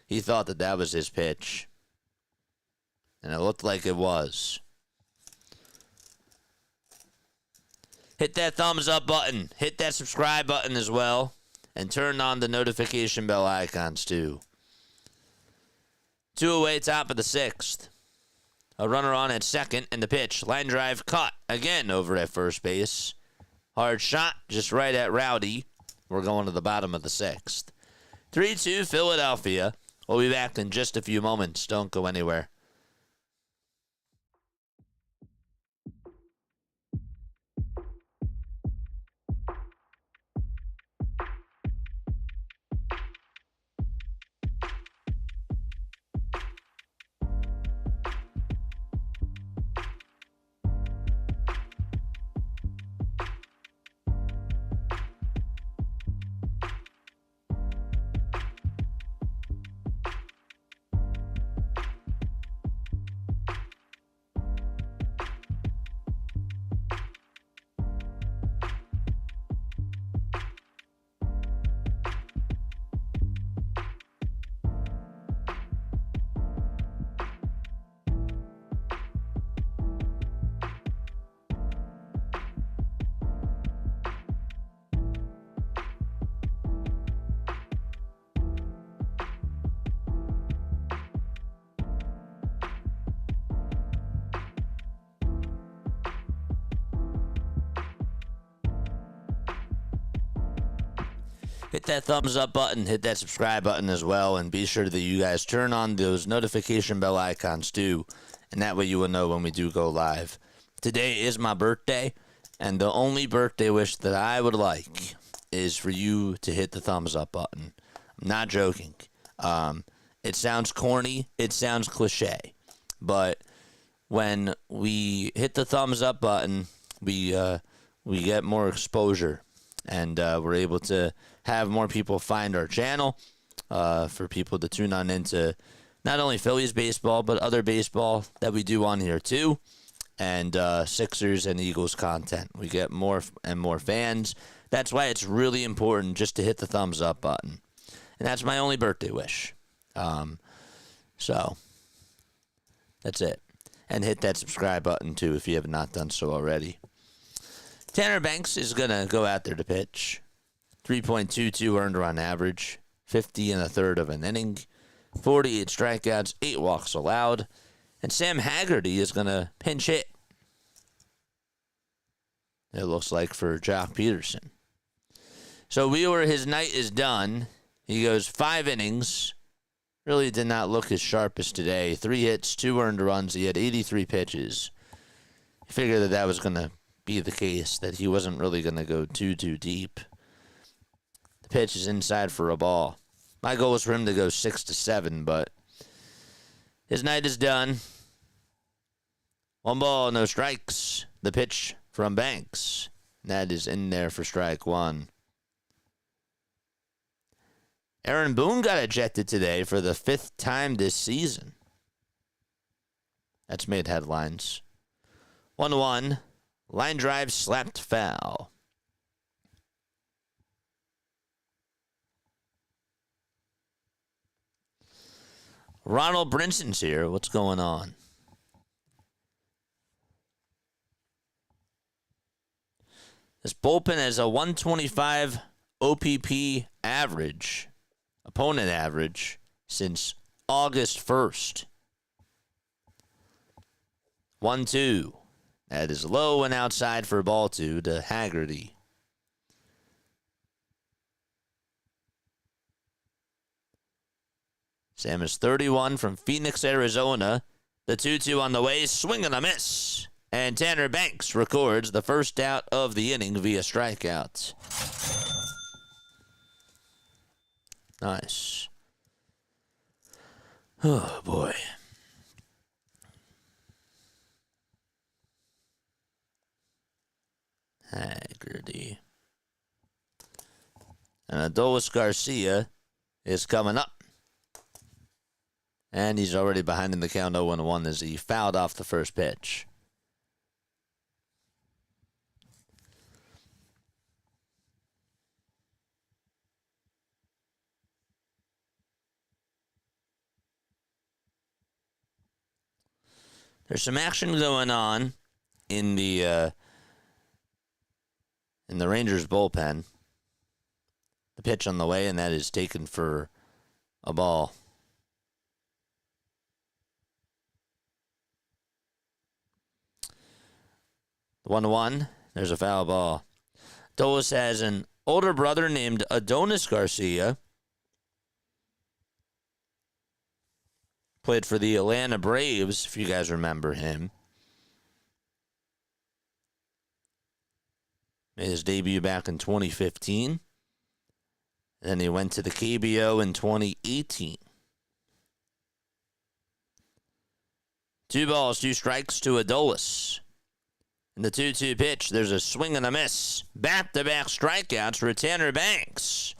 that was his pitch. And it looked like it was. Hit that thumbs up button. Hit that subscribe button as well. And turn on the notification bell icons too. 2 away, top of the 6th. A runner on at second, and the pitch. Line drive caught again over at first base. Hard shot, just right at Rowdy. We're going to the bottom of the 6th. 3-2 Philadelphia. We'll be back in just a few moments. Don't go anywhere. Hit that thumbs up button, hit that subscribe button as well, and be sure that you guys turn on those notification bell icons too, and that way you will know when we do go live. Today is my birthday, and the only birthday wish that I would like is for you to hit the thumbs up button. I'm not joking. It sounds corny, it sounds cliche, but when we hit the thumbs up button, we get more exposure, and we're able to have more people find our channel, for people to tune on into not only Phillies baseball, but other baseball that we do on here too, and Sixers and Eagles content. We get more and more fans. That's why it's really important just to hit the thumbs up button. And that's my only birthday wish. So that's it. And hit that subscribe button too if you have not done so already. Tanner Banks is going to go out there to pitch. 3.22 earned run average, 50 and a third of an inning, 48 strikeouts, 8 walks allowed, and Sam Haggerty is going to pinch hit. It looks like for Jock Peterson. So Wheeler, his night is done. He goes 5 innings. Really did not look his sharpest today. 3 hits, 2 earned runs. He had 83 pitches. I figured that was going to be the case, that he wasn't really going to go too deep. The pitch is inside for a ball. My goal was for him to go 6-7, but his night is done. 1 ball, no strikes. The pitch from Banks. That is in there for strike 1. Aaron Boone got ejected today for the 5th time this season. That's made headlines. 1-1. Line drive slapped foul. Ronald Brinson's here. What's going on? This bullpen has a 125 OPP average, opponent average, since August 1st. 1-2. That is low and outside for ball two to Haggerty. Sam is 31 from Phoenix, Arizona. The 2-2 on the way, swing and a miss. And Tanner Banks records the first out of the inning via strikeout. Nice. Oh, boy. Haggerty. And Adolis Garcia is coming up. And he's already behind in the count 0-1 as he fouled off the first pitch. There's some action going on in the Rangers bullpen. The pitch on the way, and that is taken for a ball. 1-1. There's a foul ball. Dolis has an older brother named Adonis Garcia. Played for the Atlanta Braves, if you guys remember him. Made his debut back in 2015. Then he went to the KBO in 2018. 2 balls, 2 strikes to Adolis. In the 2-2 pitch, there's a swing and a miss. Back-to-back strikeouts for Tanner Banks.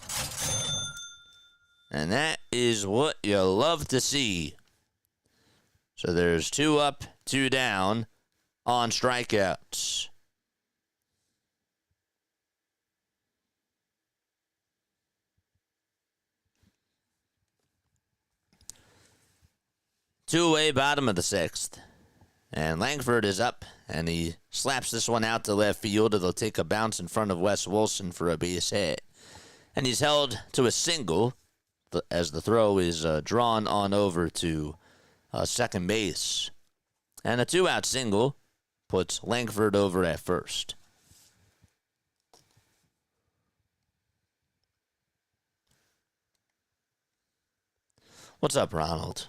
And that is what you love to see. So there's 2 up, 2 down on strikeouts. Two away, bottom of the 6th. And Langford is up, and he slaps this one out to left field. It'll take a bounce in front of Wes Wilson for a base hit. And he's held to a single as the throw is drawn on over to second base. And a 2-out single puts Langford over at first. What's up, Ronald?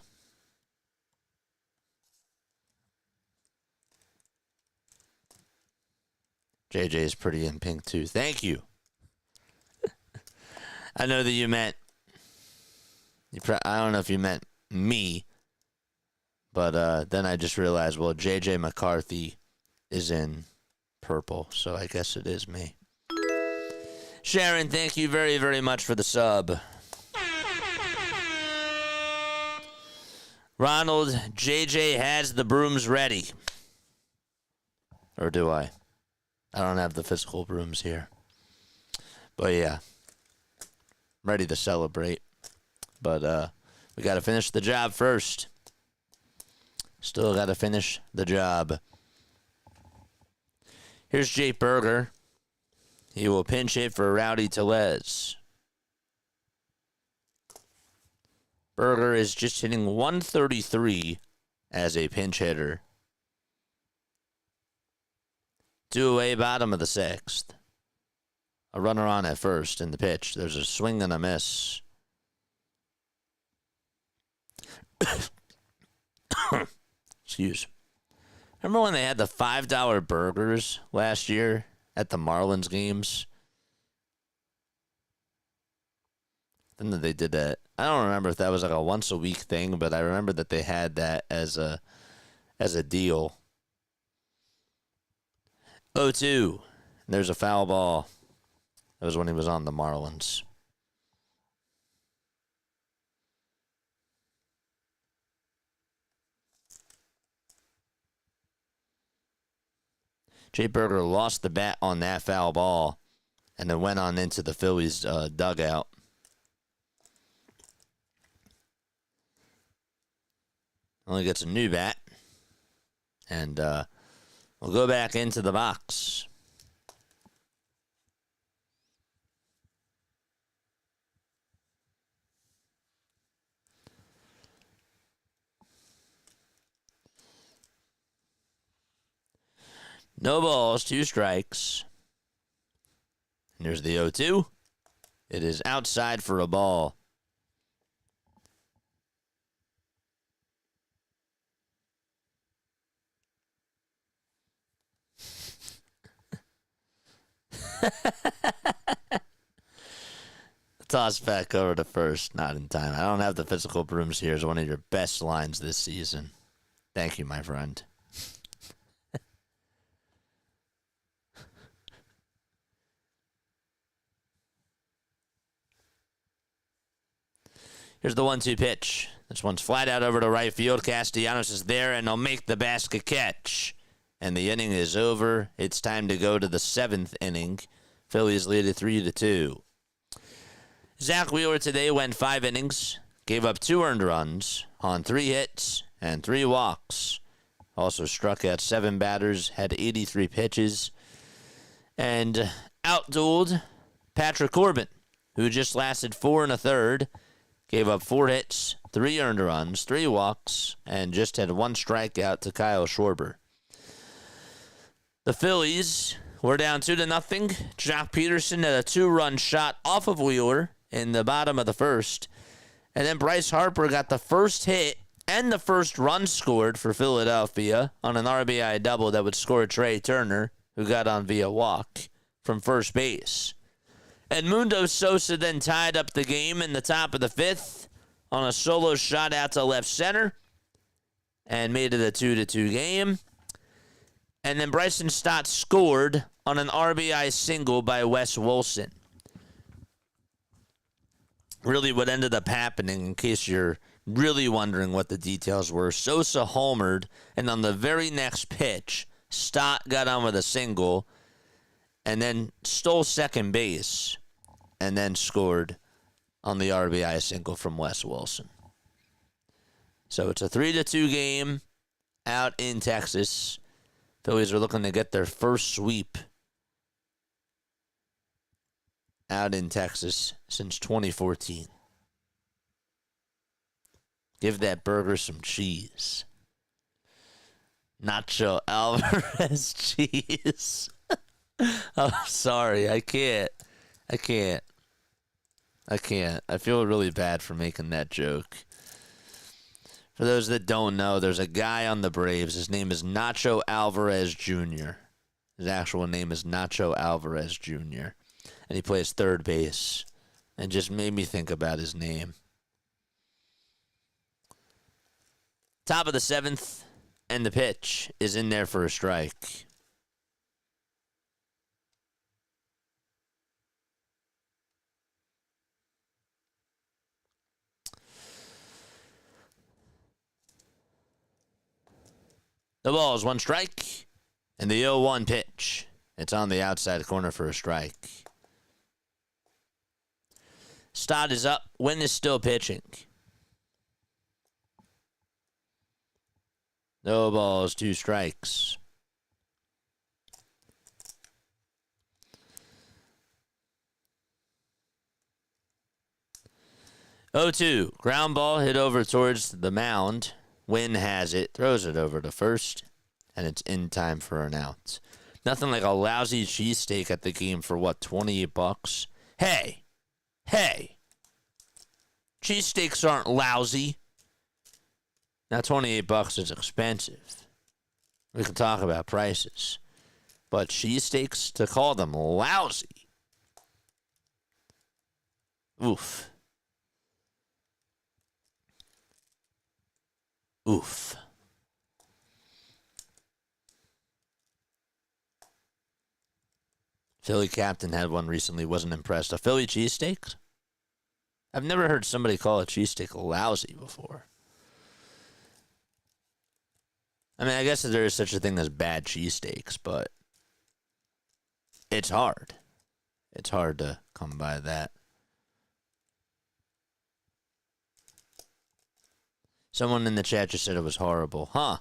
JJ is pretty in pink, too. Thank you. I know that you meant... I don't know if you meant me, but then I just realized, well, JJ McCarthy is in purple, so I guess it is me. Sharon, thank you very, very much for the sub. Ronald, JJ has the brooms ready. Or do I? I don't have the physical brooms here. But yeah, ready to celebrate. But we got to finish the job first. Still got to finish the job. Here's Jake Berger. He will pinch hit for Rowdy Tellez. Berger is just hitting 133 as a pinch hitter. 2 away, bottom of the 6th. A runner on at first in the pitch. There's a swing and a miss. Excuse. Remember when they had the $5 burgers last year at the Marlins games? Then they did that. I don't remember if that was like a once a week thing, but I remember that they had that as a deal. 0-2. There's a foul ball. That was when he was on the Marlins. Jay Berger lost the bat on that foul ball and then went on into the Phillies dugout. Only gets a new bat. And we'll go back into the box. No balls, 2 strikes. And there's the 0-2. It is outside for a ball. Toss back over to first, not in time. I don't have the physical brooms here as one of your best lines this season. Thank you, my friend. Here's the 1-2 pitch. This one's flat out over to right field. Castellanos is there, and they'll make the basket catch. And the inning is over. It's time to go to the 7th inning. Phillies lead it 3-2. Zack Wheeler today went 5 innings, gave up 2 earned runs on 3 hits and 3 walks. Also struck out 7 batters, had 83 pitches, and outdueled Patrick Corbin, who just lasted 4 1/3, gave up 4 hits, 3 earned runs, 3 walks, and just had 1 strikeout to Kyle Schwarber. The Phillies were down 2-0. Jock Peterson had a 2-run shot off of Wheeler in the bottom of the first. And then Bryce Harper got the first hit and the first run scored for Philadelphia on an RBI double that would score Trey Turner, who got on via walk from first base. And Mundo Sosa then tied up the game in the top of the 5th on a solo shot out to left center and made it a 2-2 game. And then Bryson Stott scored on an RBI single by Wes Wilson. Really what ended up happening, in case you're really wondering what the details were, Sosa homered, and on the very next pitch, Stott got on with a single and then stole second base and then scored on the RBI single from Wes Wilson. So it's a 3-2 game out in Texas. Phillies are looking to get their first sweep out in Texas since 2014. Give that burger some cheese. Nacho Alvarez cheese. I'm sorry. I can't. I feel really bad for making that joke. For those that don't know, there's a guy on the Braves. His name is Nacho Alvarez Jr. His actual name is Nacho Alvarez Jr. And he plays third base. And just made me think about his name. Top of the 7th, and the pitch is in there for a strike. The ball is 1 strike, and the 0-1 pitch. It's on the outside corner for a strike. Stott is up. Wynn is still pitching. No balls, 2 strikes. Oh, 2. Ground ball hit over towards the mound. Wynn has it, throws it over to first, and it's in time for an out. Nothing like a lousy cheesesteak at the game for, what, $28? Hey! Cheesesteaks aren't lousy. Now, $28 is expensive. We can talk about prices. But cheesesteaks, to call them lousy. Oof. Philly captain had one recently, wasn't impressed. A Philly cheesesteak? I've never heard somebody call a cheesesteak lousy before. I mean, I guess there is such a thing as bad cheesesteaks, but it's hard. It's hard to come by that. Someone in the chat just said it was horrible. Huh.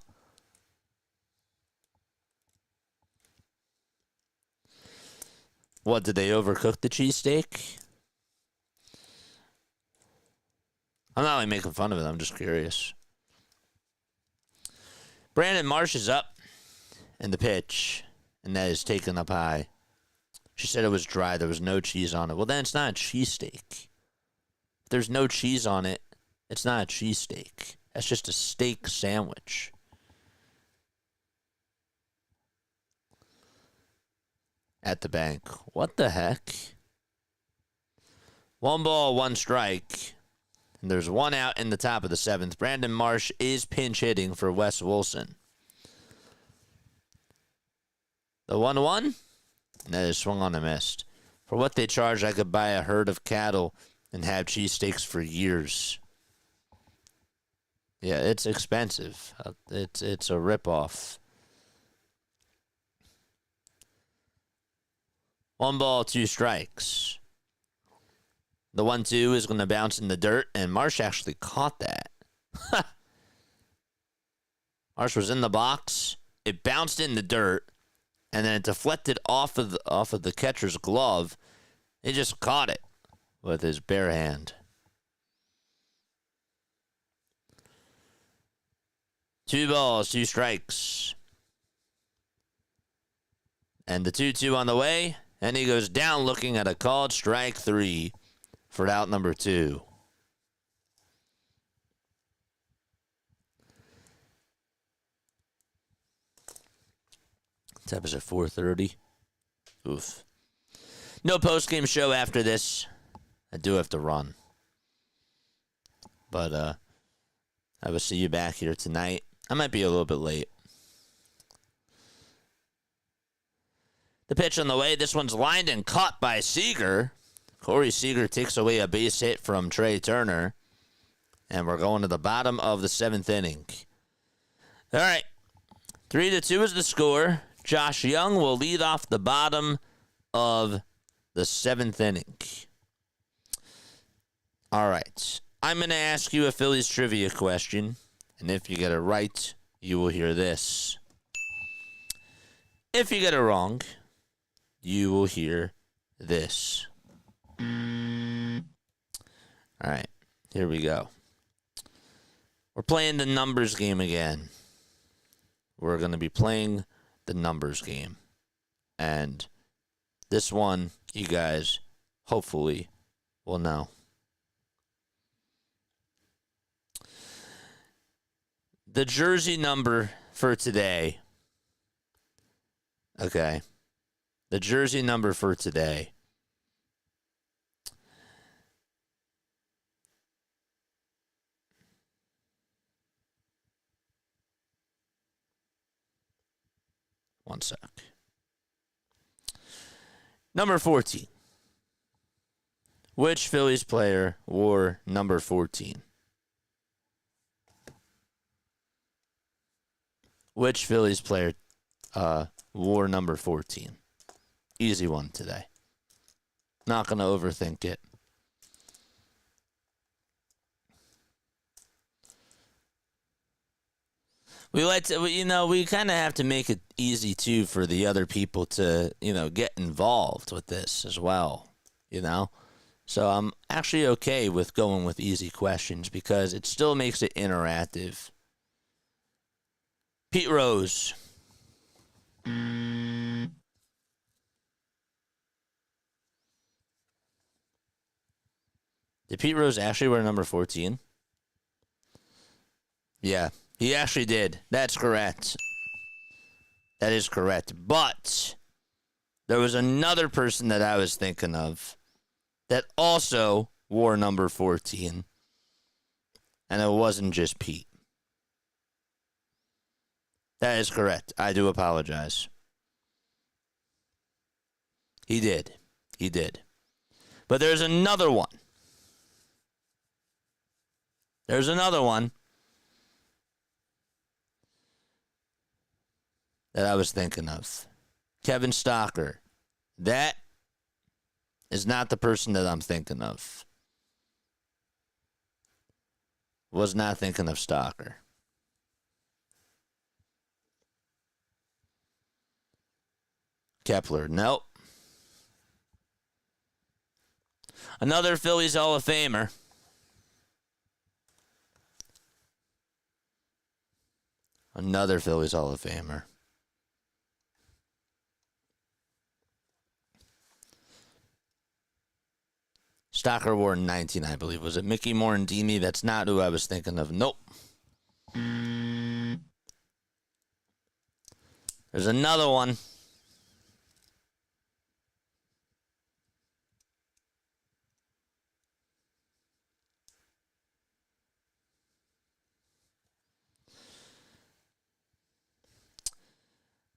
What, did they overcook the cheesesteak? I'm not really making fun of it. I'm just curious. Brandon Marsh is up, and the pitch and that is taken up high. She said it was dry. There was no cheese on it. Well, then it's not a cheesesteak. If there's no cheese on it, it's not a cheesesteak. That's just a steak sandwich. At the bank. What the heck? 1 ball, 1 strike. And there's 1 out in the top of the 7th. Brandon Marsh is pinch hitting for Wes Wilson. The 1-1? That is swung on and missed. For what they charge, I could buy a herd of cattle and have cheesesteaks for years. Yeah, it's expensive. It's a ripoff. 1 ball, 2 strikes. The 1-2 is going to bounce in the dirt, and Marsh actually caught that. Marsh was in the box. It bounced in the dirt, and then it deflected off of the catcher's glove. He just caught it with his bare hand. 2 balls, 2 strikes. And the 2-2 on the way, and he goes down looking at a called strike 3 for out number 2. It's episode 430. Oof. No post-game show after this. I do have to run. But I will see you back here tonight. I might be a little bit late. The pitch on the way. This one's lined and caught by Seager. Corey Seager takes away a base hit from Trey Turner. And we're going to the bottom of the 7th inning. All right. 3-2 is the score. Josh Young will lead off the bottom of the 7th inning. All right. I'm going to ask you a Phillies trivia question. And if you get it right, you will hear this. If you get it wrong, you will hear this. All right, here we go. We're playing the numbers game again. We're going to be playing the numbers game. And this one, you guys hopefully will know. The jersey number for today. Okay. The jersey number for today. One sec. Number 14. Which Phillies player wore number 14? Which Phillies player wore number 14? Easy one today. Not going to overthink it. We like to, we kind of have to make it easy too for the other people to, get involved with this as well, So I'm actually okay with going with easy questions because it still makes it interactive. Pete Rose. Did Pete Rose actually wear number 14? Yeah, he actually did. That's correct. That is correct. But there was another person that I was thinking of that also wore number 14. And it wasn't just Pete. That is correct. I do apologize. He did. He did. But there's another one. There's another one that I was thinking of. Kevin Stocker. That is not the person that I'm thinking of. Was not thinking of Stocker. Kepler. Nope. Another Phillies Hall of Famer. Another Phillies Hall of Famer. Stalker wore 19, I believe. Was it Mickey Morandini? That's not who I was thinking of. Nope. There's another one.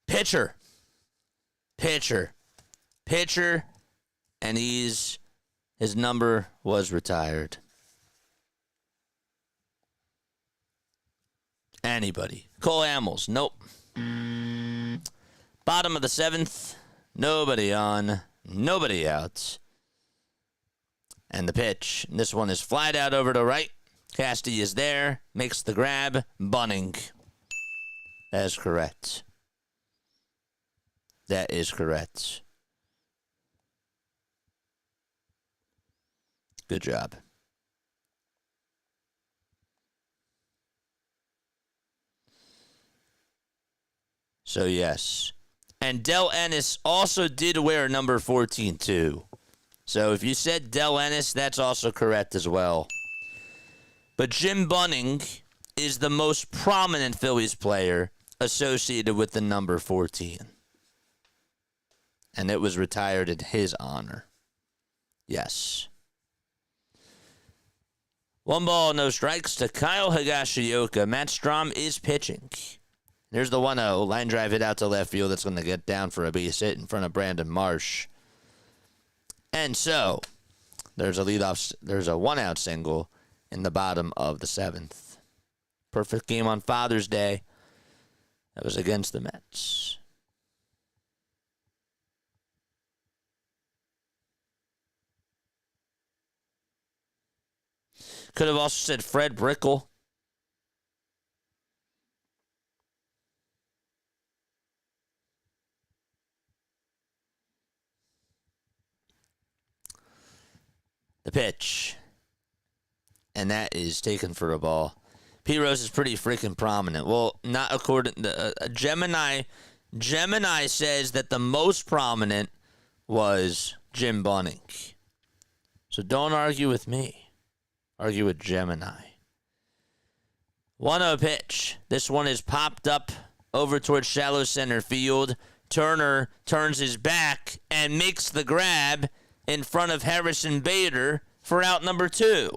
Pitcher, and his number was retired. Anybody? Cole Hamels, nope. Bottom of the 7th, nobody on, nobody out. And the pitch, this one is flied out over to right. Casty is there, makes the grab, Bunning. That is correct. That is correct. Good job. So, yes. And Del Ennis also did wear number 14, too. So, if you said Del Ennis, that's also correct as well. But Jim Bunning is the most prominent Phillies player associated with the number 14. And it was retired in his honor. Yes. 1 ball, no strikes to Kyle Higashioka. Matt Strahm is pitching. There's the 1-0. Line drive hit out to left field. That's going to get down for a base hit in front of Brandon Marsh. And so, there's a 1-out single in the bottom of the 7th. Perfect game on Father's Day. That was against the Mets. Could have also said Fred Brickell. The pitch. And that is taken for a ball. P. Rose is pretty freaking prominent. Well, not according to Gemini. Gemini says that the most prominent was Jim Bunning. So don't argue with me. Argue with Gemini. 1-0 pitch. This one is popped up over towards shallow center field. Turner turns his back and makes the grab in front of Harrison Bader for out number 2.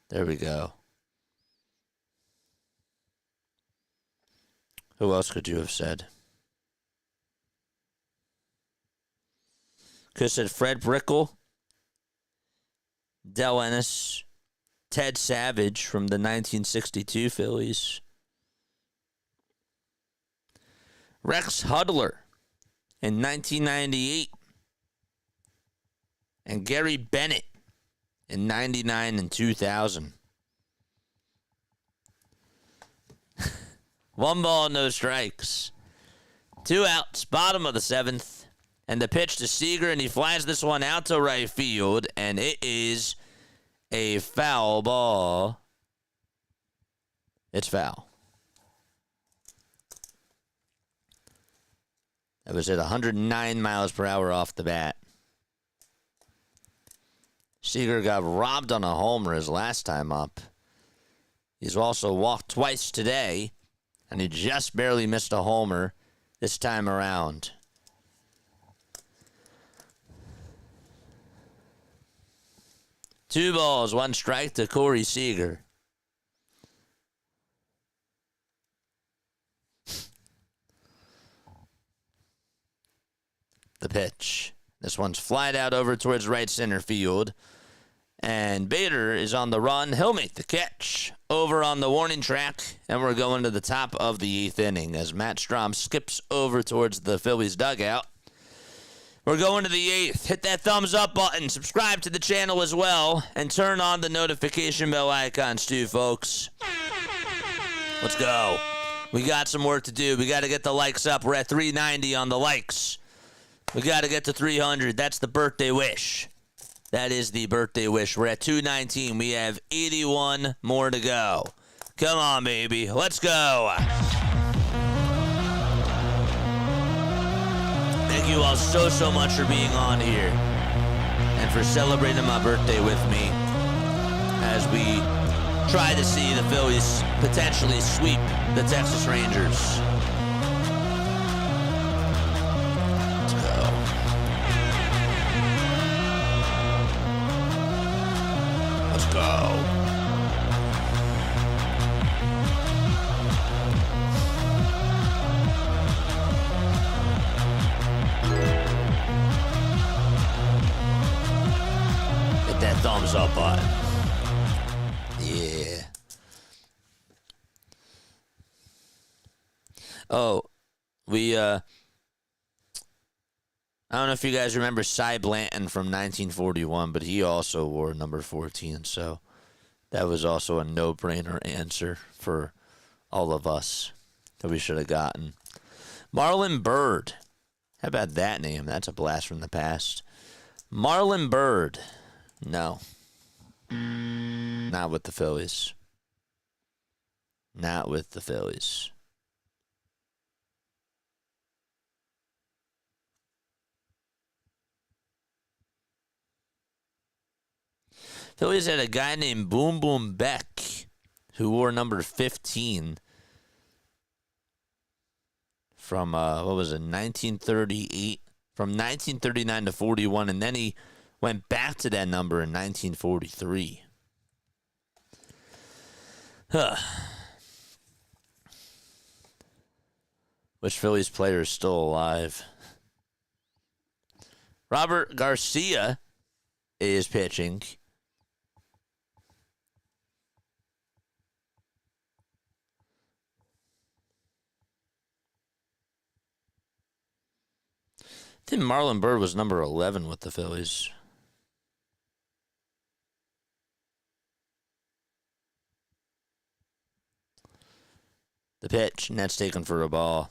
There we go. Who else could you have said? Could have said Fred Brickell, Del Ennis, Ted Savage from the 1962 Phillies, Rex Hudler in 1998, and Gary Bennett in 99 and 2000. 1 ball, no strikes. 2 outs, bottom of the 7th. And the pitch to Seager, and he flies this one out to right field, and it is a foul ball. It's foul. That was at 109 miles per hour off the bat. Seager got robbed on a homer his last time up. He's also walked twice today, and he just barely missed a homer this time around. Two balls, 1 strike to Corey Seager. The pitch. This one's flied out over towards right center field. And Bader is on the run. He'll make the catch over on the warning track. And we're going to the top of the 8th inning as Matt Strahm skips over towards the Phillies dugout. We're going to the 8th. Hit that thumbs up button. Subscribe to the channel as well. And turn on the notification bell icons too, folks. Let's go. We got some work to do. We got to get the likes up. We're at 390 on the likes. We got to get to 300. That's the birthday wish. That is the birthday wish. We're at 219. We have 81 more to go. Come on, baby. Let's go. Thank thank you all so much for being on here and for celebrating my birthday with me as we try to see the Phillies potentially sweep the Texas Rangers. Let's go. Let's go. Hit that thumbs up button. Yeah. Oh, I don't know if you guys remember Cy Blanton from 1941, but he also wore number 14, so that was also a no-brainer answer for all of us that we should have gotten. Marlon Byrd. How about that name? That's a blast from the past. Marlon Byrd. No. Not with the Phillies. Not with the Phillies. Phillies had a guy named Boom Boom Beck who wore number 15 from, 1938, from 1939 to 41, and then he went back to that number in 1943. Which Phillies player is still alive? Robert Garcia is pitching. I think Marlon Byrd was number 11 with the Phillies. The pitch, and that's taken for a ball.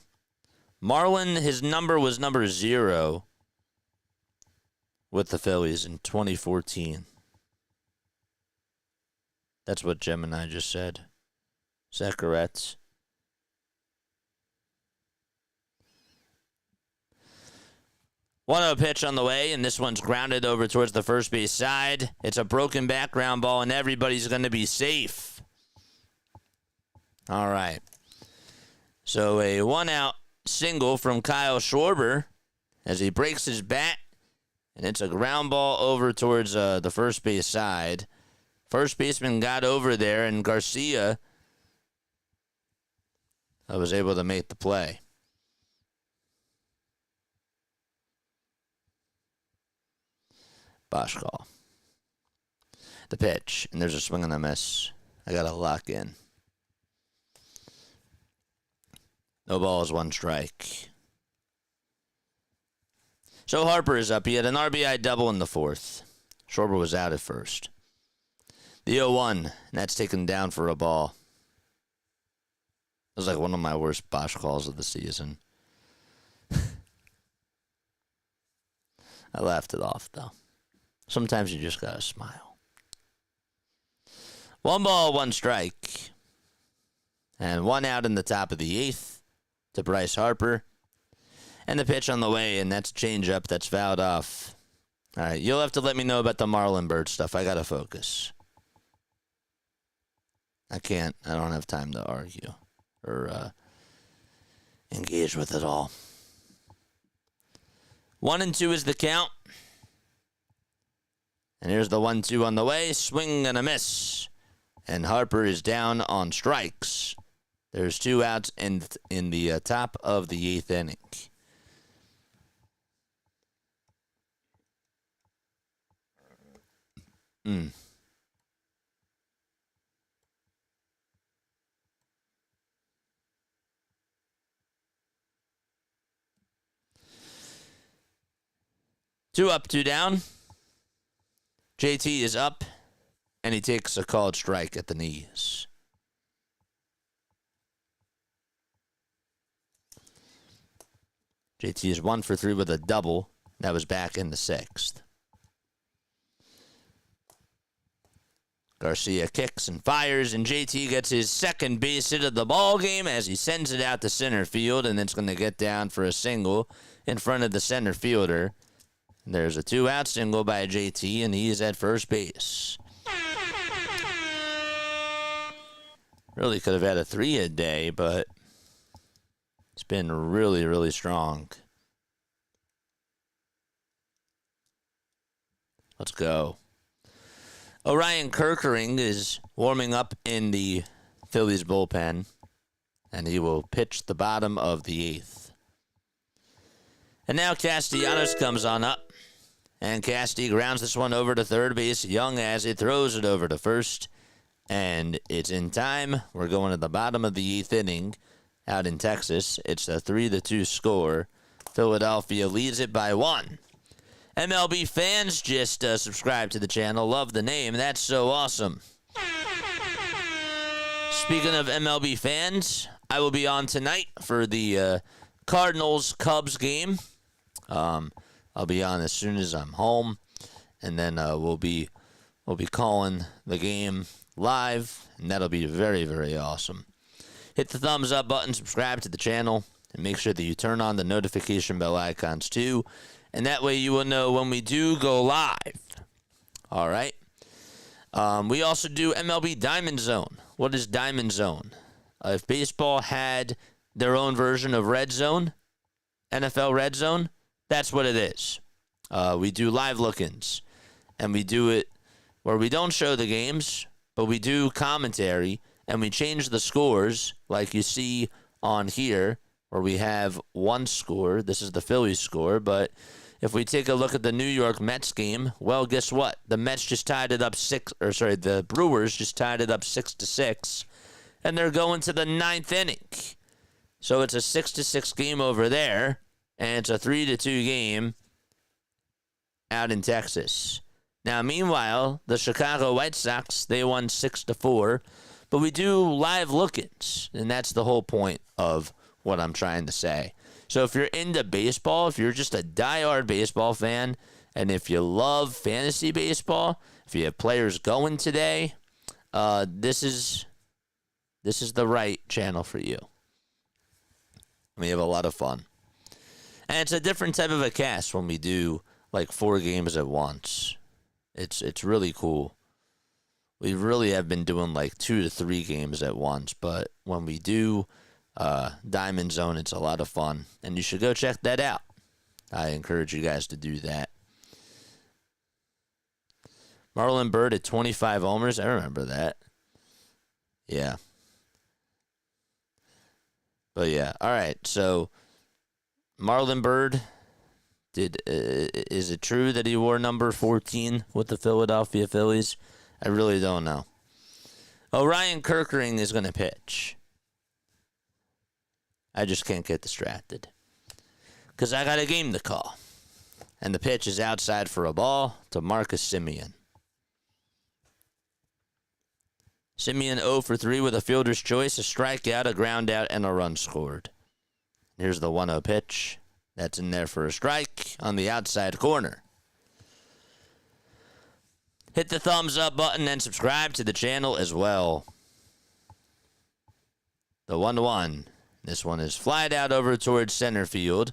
Marlon, his number was number 0 with the Phillies in 2014. That's what Gemini just said. Is that correct? One-0 pitch on the way, and this one's grounded over towards the first base side. It's a broken background ball, and everybody's going to be safe. All right. So a one-out single from Kyle Schwarber as he breaks his bat, and it's a ground ball over towards the first base side. First baseman got over there, and Garcia was able to make the play. Bosch call. The pitch, and there's a swing and a miss. I got to lock in. No balls, one strike. So Harper is up. He had an RBI double in the fourth. Schwarber was out at first. The 0-1, and that's taken down for a ball. It was like one of my worst Bosch calls of the season. I laughed it off, though. Sometimes you just gotta smile. 1 ball, 1 strike. And 1 out in the top of the 8th to Bryce Harper. And the pitch on the way, and that's a changeup that's fouled off. All right, you'll have to let me know about the Marlon Byrd stuff. I gotta focus. I don't have time to argue or engage with it all. 1-2 is the count. And here's the 1-2 on the way. Swing and a miss. And Harper is down on strikes. There's 2 outs in the top of the 8th inning. Two up, 2 down. JT is up, and he takes a called strike at the knees. JT is 1 for 3 with a double. That was back in the 6th. Garcia kicks and fires, and JT gets his second base hit of the ball game as he sends it out to center field, and it's going to get down for a single in front of the center fielder. There's a 2-out single by JT, and he's at first base. Really could have had a 3-hit day, but it's been really, really strong. Let's go. Orion Kerkering is warming up in the Phillies bullpen, and he will pitch the bottom of the 8th. And now Castellanos comes on up, and Casty grounds this one over to third base. Young as he throws it over to first, and it's in time. We're going to the bottom of the 8th inning out in Texas. It's a 3-2 score. Philadelphia leads it by 1. MLB fans, just subscribe to the channel. Love the name. That's so awesome. Speaking of MLB fans, I will be on tonight for the Cardinals-Cubs game. I'll be on as soon as I'm home, and then we'll be calling the game live, and that'll be very, very awesome. Hit the thumbs up button, subscribe to the channel, and make sure that you turn on the notification bell icons too. And that way you will know when we do go live. All right. We also do MLB Diamond Zone. What is Diamond Zone? If baseball had their own version of Red Zone, NFL Red Zone, that's what it is. We do live look-ins. And we do it where we don't show the games, but we do commentary. And we change the scores like you see on here, where we have one score. This is the Phillies score, but if we take a look at the New York Mets game, well, guess what? The Mets just tied it up the Brewers just tied it up 6-6, and they're going to the 9th inning. So it's a 6-6 game over there, and it's a 3-2 game out in Texas. Now, meanwhile, the Chicago White Sox, they won 6-4, but we do live look-ins, and that's the whole point of what I'm trying to say. So if you're into baseball, if you're just a diehard baseball fan, and if you love fantasy baseball, if you have players going today, this is the right channel for you. We have a lot of fun. And it's a different type of a cast when we do like 4 games at once. It's really cool. We really have been doing like 2 to 3 games at once, but when we do Diamond Zone, it's a lot of fun, and you should go check that out. I encourage you guys to do that. Marlon Byrd at 25 homers. I remember that. Yeah. But yeah, all right. So Marlon Byrd, is it true that he wore number 14 with the Philadelphia Phillies? I really don't know. Orion Kerkering is going to pitch. I just can't get distracted because I got a game to call. And the pitch is outside for a ball to Marcus Semien. Semien 0 for 3 with a fielder's choice, a strikeout, a ground out, and a run scored. Here's the 1-0 pitch. That's in there for a strike on the outside corner. Hit the thumbs up button and subscribe to the channel as well. The 1-1. This one is flied out over towards center field.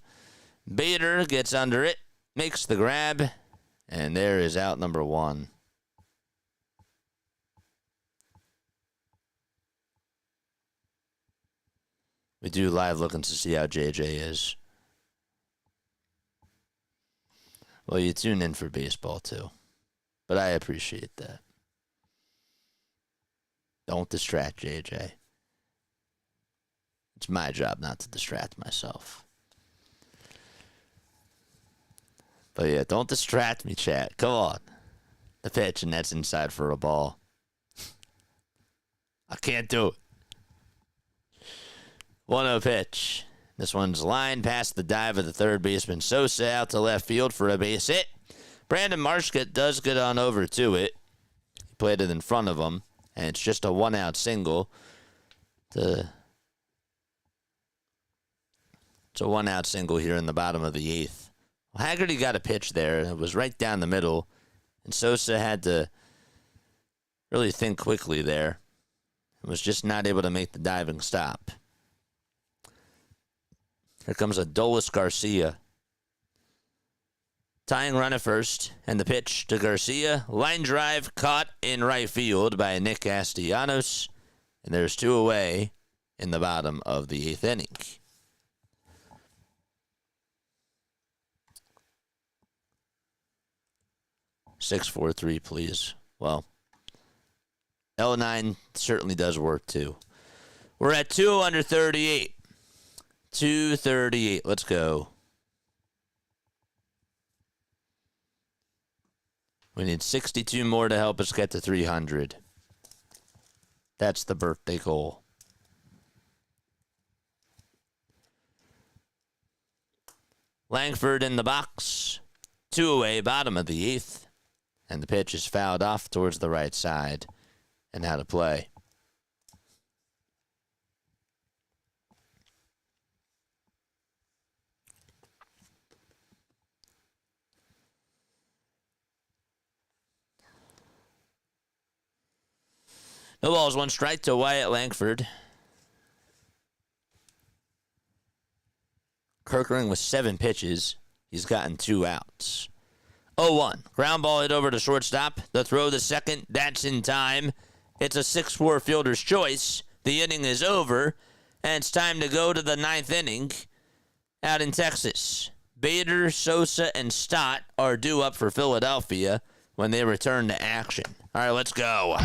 Bader gets under it, makes the grab, and there is out number 1. We do live look-ins to see how JJ is. Well, you tune in for baseball too, but I appreciate that. Don't distract JJ. It's my job not to distract myself. But yeah, don't distract me, chat. Come on. The pitch, and that's inside for a ball. I can't do it. 1-0 pitch. This one's lined past the dive of the third baseman Sosa out to left field for a base hit. Brandon Marshall does get on over to it. He played it in front of him, and it's just a 1-out single. It's a 1-out single here in the bottom of the 8th. Well, Haggerty got a pitch there. It was right down the middle, and Sosa had to really think quickly there. Was just not able to make the diving stop. Here comes Adolis Garcia. Tying run at first, and the pitch to Garcia. Line drive caught in right field by Nick Castellanos. And there's 2 away in the bottom of the 8th inning. (6-4-3), please. Well, L9 certainly does work too. We're at 2 under 38. 238. Let's go. We need 62 more to help us get to 300. That's the birthday goal. Langford in the box. 2 away, bottom of the 8th. And the pitch is fouled off towards the right side. And out of play. No balls, 1 strike to Wyatt Langford. Kirkering with 7 pitches. He's gotten 2 outs. 0-1. Ground ball hit over to shortstop. The throw to second. That's in time. It's a 6-4 fielder's choice. The inning is over. And it's time to go to the 9th inning out in Texas. Bader, Sosa, and Stott are due up for Philadelphia when they return to action. All right, let's go.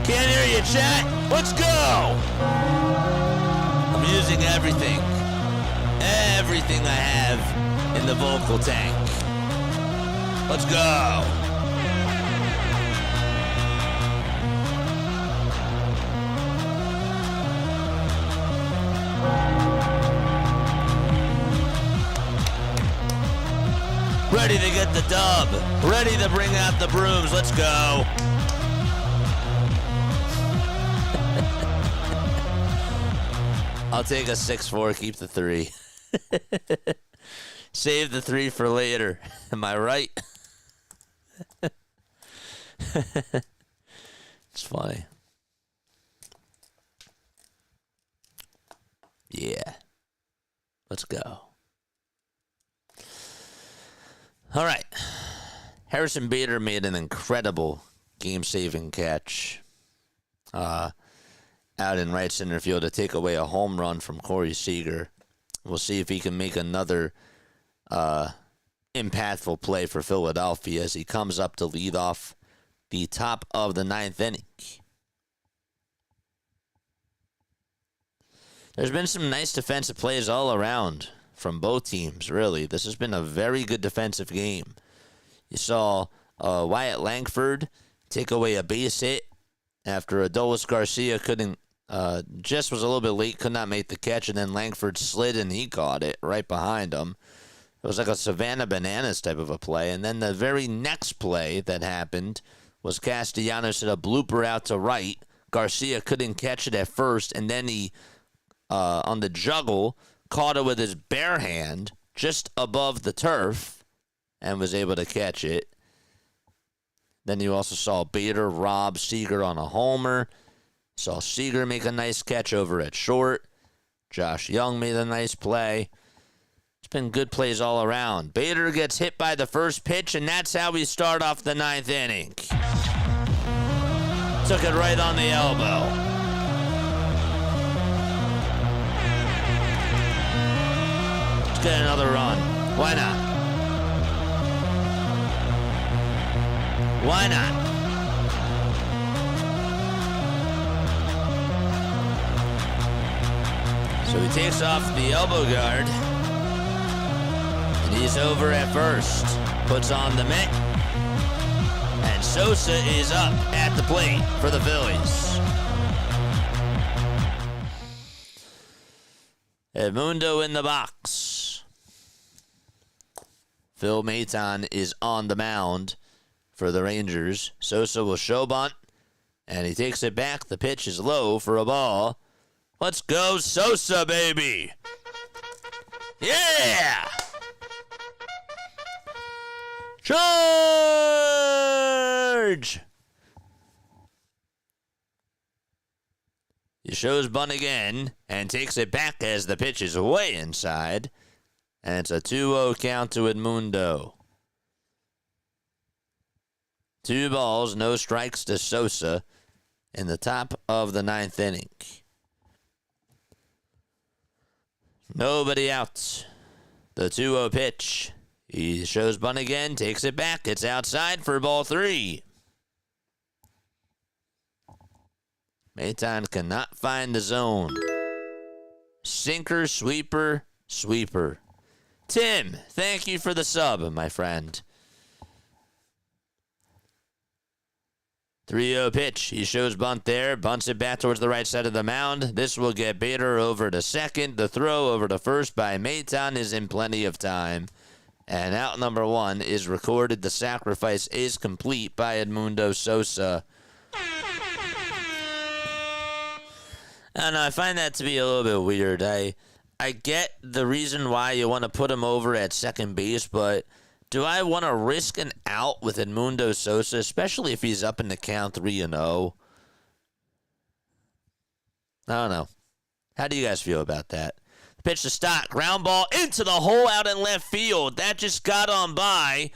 Can't hear you, chat. Let's go. I'm using everything I have in the vocal tank. Let's go. Ready to get the dub. Ready to bring out the brooms. Let's go. I'll take a 6-4, keep the 3. Save the 3 for later. Am I right? It's funny. Yeah. Let's go. All right. Harrison Bader made an incredible game-saving catch. Out in right center field to take away a home run from Corey Seager. We'll see if he can make another impactful play for Philadelphia as he comes up to lead off the top of the 9th inning. There's been some nice defensive plays all around from both teams, really. This has been a very good defensive game. You saw Wyatt Langford take away a base hit after Adolis Garcia just was a little bit late, could not make the catch, and then Langford slid and he caught it right behind him. It was like a Savannah Bananas type of a play. And then the very next play that happened was Castellanos hit a blooper out to right. Garcia couldn't catch it at first, and then he, on the juggle, caught it with his bare hand just above the turf and was able to catch it. Then you also saw Bader rob Seager on a homer. Saw Seager make a nice catch over at short. Josh Young made a nice play. It's been good plays all around. Bader gets hit by the first pitch, and that's how we start off the 9th inning. Took it right on the elbow. Let's get another run. Why not? Why not? So he takes off the elbow guard, and he's over at first. Puts on the mitt, and Sosa is up at the plate for the Phillies. Edmundo in the box. Phil Maton is on the mound for the Rangers. Sosa will show bunt, and he takes it back. The pitch is low for a ball. Let's go, Sosa, baby. Yeah! Charge! He shows bunt again and takes it back as the pitch is way inside. And it's a 2-0 count to Edmundo. 2 balls, no strikes to Sosa in the top of the 9th inning. Nobody out. The 2-0 pitch. He shows bunt again, takes it back. It's outside for ball 3. Maton cannot find the zone. Sinker, sweeper, sweeper. Tim, thank you for the sub, my friend. 3-0 pitch. He shows bunt there. Bunts it back towards the right side of the mound. This will get Bader over to second. The throw over to first by Maton is in plenty of time. And out number 1 is recorded. The sacrifice is complete by Edmundo Sosa. And I find that to be a little bit weird. I get the reason why you want to put him over at second base, but do I want to risk an out with Edmundo Sosa, especially if he's up in the count 3-0? I don't know. How do you guys feel about that? Pitch to Stott. Ground ball into the hole out in left field. That just got on by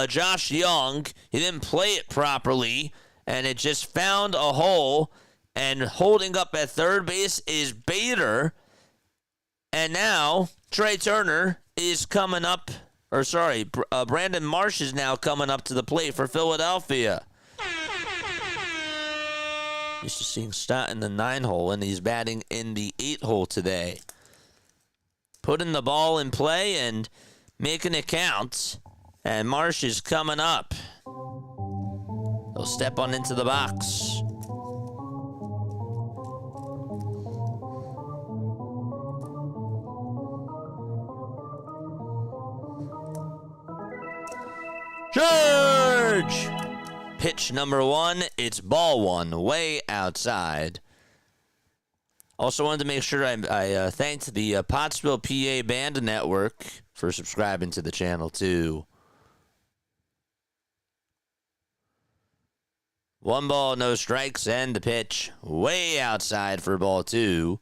Josh Young. He didn't play it properly, and it just found a hole. And holding up at third base is Bader. And now Trey Turner is coming up. Brandon Marsh is now coming up to the plate for Philadelphia. Used to seeing Stott in the 9-hole, and he's batting in the 8-hole today. Putting the ball in play and making it count. And Marsh is coming up. He'll step on into the box. Charge! Pitch number 1. It's ball 1, way outside. Also wanted to make sure I thanked the Pottsville, PA Band Network for subscribing to the channel, too. 1 ball, no strikes, and the pitch way outside for ball 2.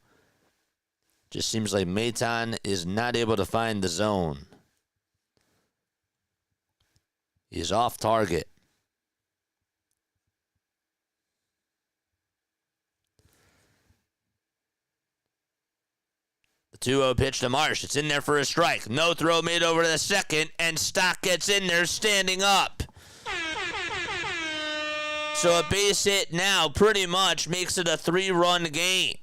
Just seems like Maton is not able to find the zone. He's off target. The 2-0 pitch to Marsh. It's in there for a strike. No throw made over to the second, and Stock gets in there standing up. So a base hit now pretty much makes it a 3-run game.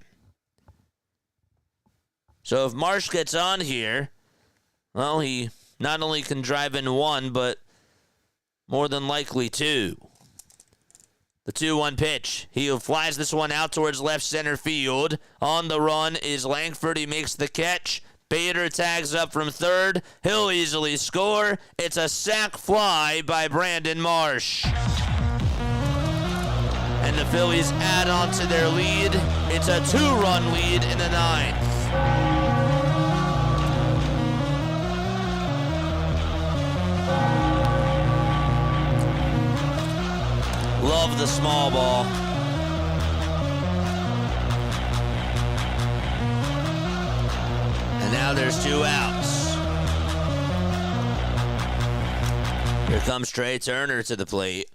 So if Marsh gets on here, well, he not only can drive in 1, but more than likely 2. The 2-1 pitch. He flies this one out towards left center field. On the run is Langford. He makes the catch. Bader tags up from third. He'll easily score. It's a sac fly by Brandon Marsh. And the Phillies add on to their lead. It's a 2-run lead in the 9th. Love the small ball. And now there's 2 outs. Here comes Trey Turner to the plate.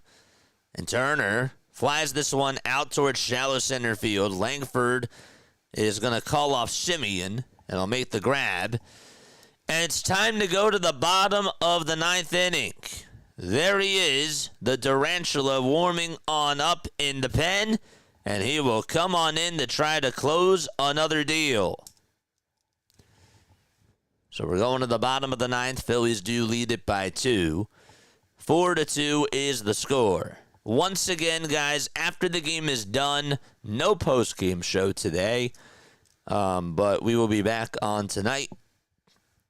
And Turner flies this one out towards shallow center field. Langford is going to call off Simeon, and he'll make the grab. And it's time to go to the bottom of the 9th inning. There he is, the Tarantula warming on up in the pen, and he will come on in to try to close another deal. So we're going to the bottom of the 9th. Phillies do lead it by 2. 4-2 is the score. Once again, guys, after the game is done, no post-game show today, but we will be back on tonight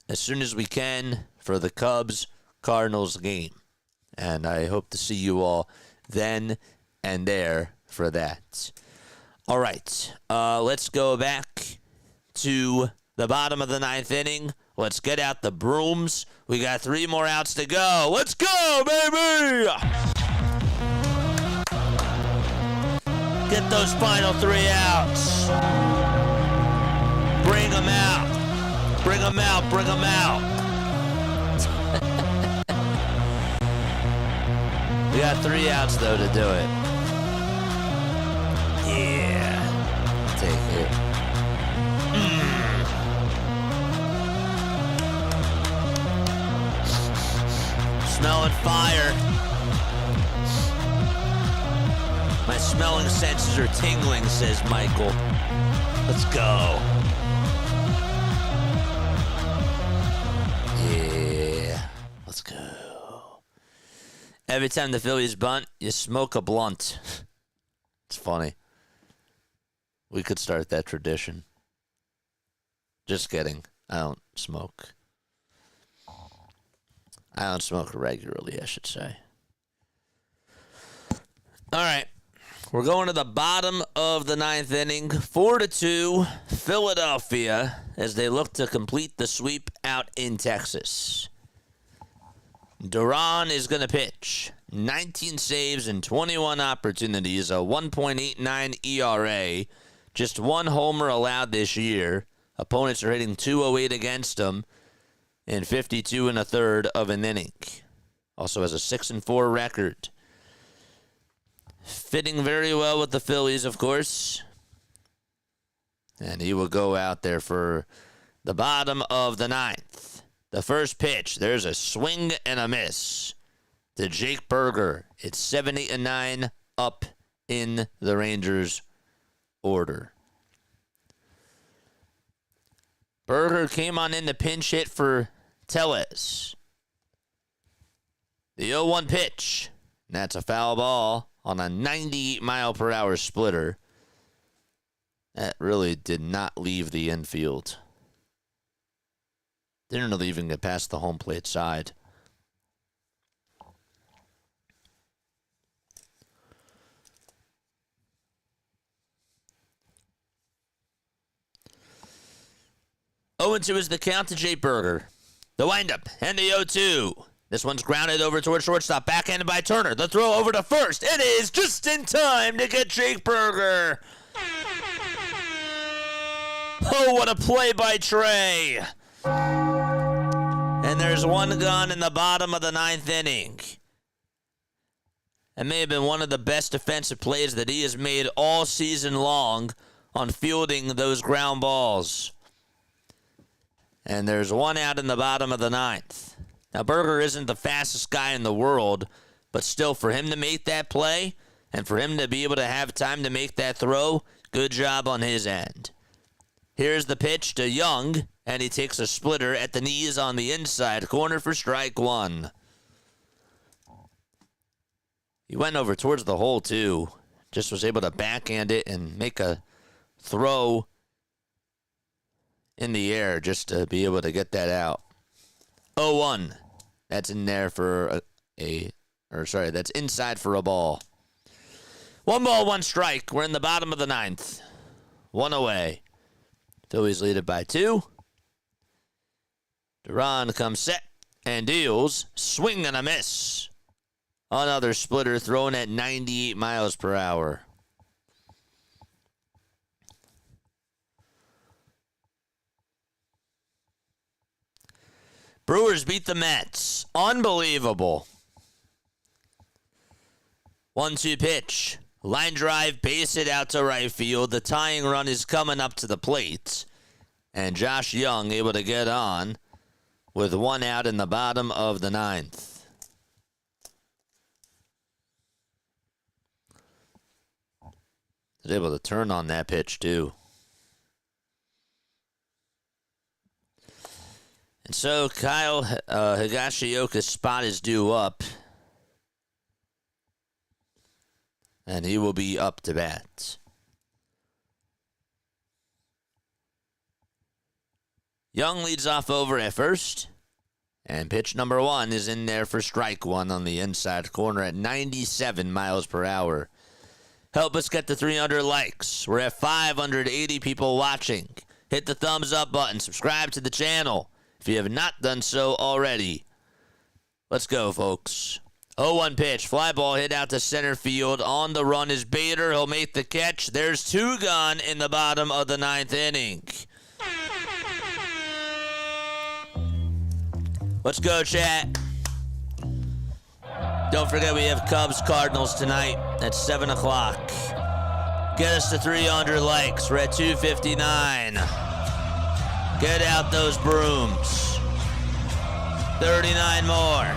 as soon as we can for the Cubs-Cardinals game. And I hope to see you all then and there for that. All right, let's go back to the bottom of the 9th inning. Let's get out the brooms. We got 3 more outs to go. Let's go, baby! Get those final 3 outs. Bring them out. Bring them out. Bring them out. We got 3 outs, though, to do it. Yeah. Take it. Smelling fire. My smelling senses are tingling, says Michael. Let's go. Yeah. Let's go. Every time the Phillies bunt, you smoke a blunt. It's funny. We could start that tradition. Just kidding. I don't smoke. I don't smoke regularly, I should say. All right. We're going to the bottom of the 9th inning. 4-2, Philadelphia, as they look to complete the sweep out in Texas. Duran is going to pitch. 19 saves and 21 opportunities, a 1.89 ERA. Just 1 homer allowed this year. Opponents are hitting .208 against him in 52 1/3 of an inning. Also has a 6-4 record. Fitting very well with the Phillies, of course. And he will go out there for the bottom of the 9th. The first pitch, there's a swing and a miss to Jake Burger. It's 7-8-9 up in the Rangers' order. Burger came on in to pinch hit for Tellez. The 0-1 pitch. That's a foul ball on a 98-mile-per-hour splitter. That really did not leave the infield. Didn't really even get past the home plate side. Oh, 2 is the count to Jake Burger. The windup and the 0-2. This one's grounded over towards shortstop, backhanded by Turner. The throw over to first. It is just in time to get Jake Burger. Oh, what a play by Trey. And there's 1 gone in the bottom of the 9th inning. It may have been one of the best defensive plays that he has made all season long on fielding those ground balls. And there's 1 out in the bottom of the 9th. Now, Burger isn't the fastest guy in the world, but still, for him to make that play and for him to be able to have time to make that throw, good job on his end. Here's the pitch to Young, and he takes a splitter at the knees on the inside corner for strike 1. He went over towards the hole, too. Just was able to backhand it and make a throw in the air just to be able to get that out. 0-1. That's in there for that's inside for a ball. 1 ball, 1 strike. We're in the bottom of the 9th. 1 away. Phillies lead it by 2. Duran comes set and deals. Swing and a miss. Another splitter thrown at 98 miles per hour. Brewers beat the Mets. Unbelievable. 1-2 pitch. Line drive, base hit out to right field. The tying run is coming up to the plate. And Josh Young able to get on with 1 out in the bottom of the 9th. Was able to turn on that pitch, too. And so Kyle Higashioka's spot is due up. And he will be up to bat. Young leads off over at first. And pitch number 1 is in there for strike 1 on the inside corner at 97 miles per hour. Help us get to 300 likes. We're at 580 people watching. Hit the thumbs up button. Subscribe to the channel. If if you have not done so already. Let's go, folks. 0-1 pitch. Fly ball hit out to center field. On the run is Bader. He'll make the catch. There's 2 gone in the bottom of the 9th inning. Let's go, chat. Don't forget we have Cubs-Cardinals tonight at 7 o'clock. Get us to 300 likes. We're at 259. Get out those brooms. 39 more.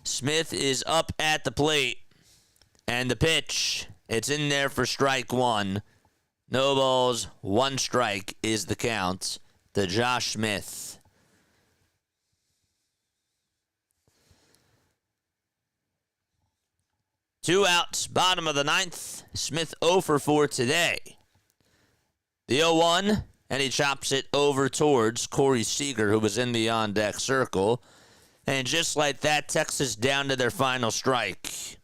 Smith is up at the plate. And the pitch, it's in there for strike 1. No balls, 1 strike is the count to Josh Smith. Two outs, bottom of the 9th. Smith 0 for 4 today. The 0-1, and he chops it over towards Corey Seager, who was in the on-deck circle. And just like that, Texas down to their final strike.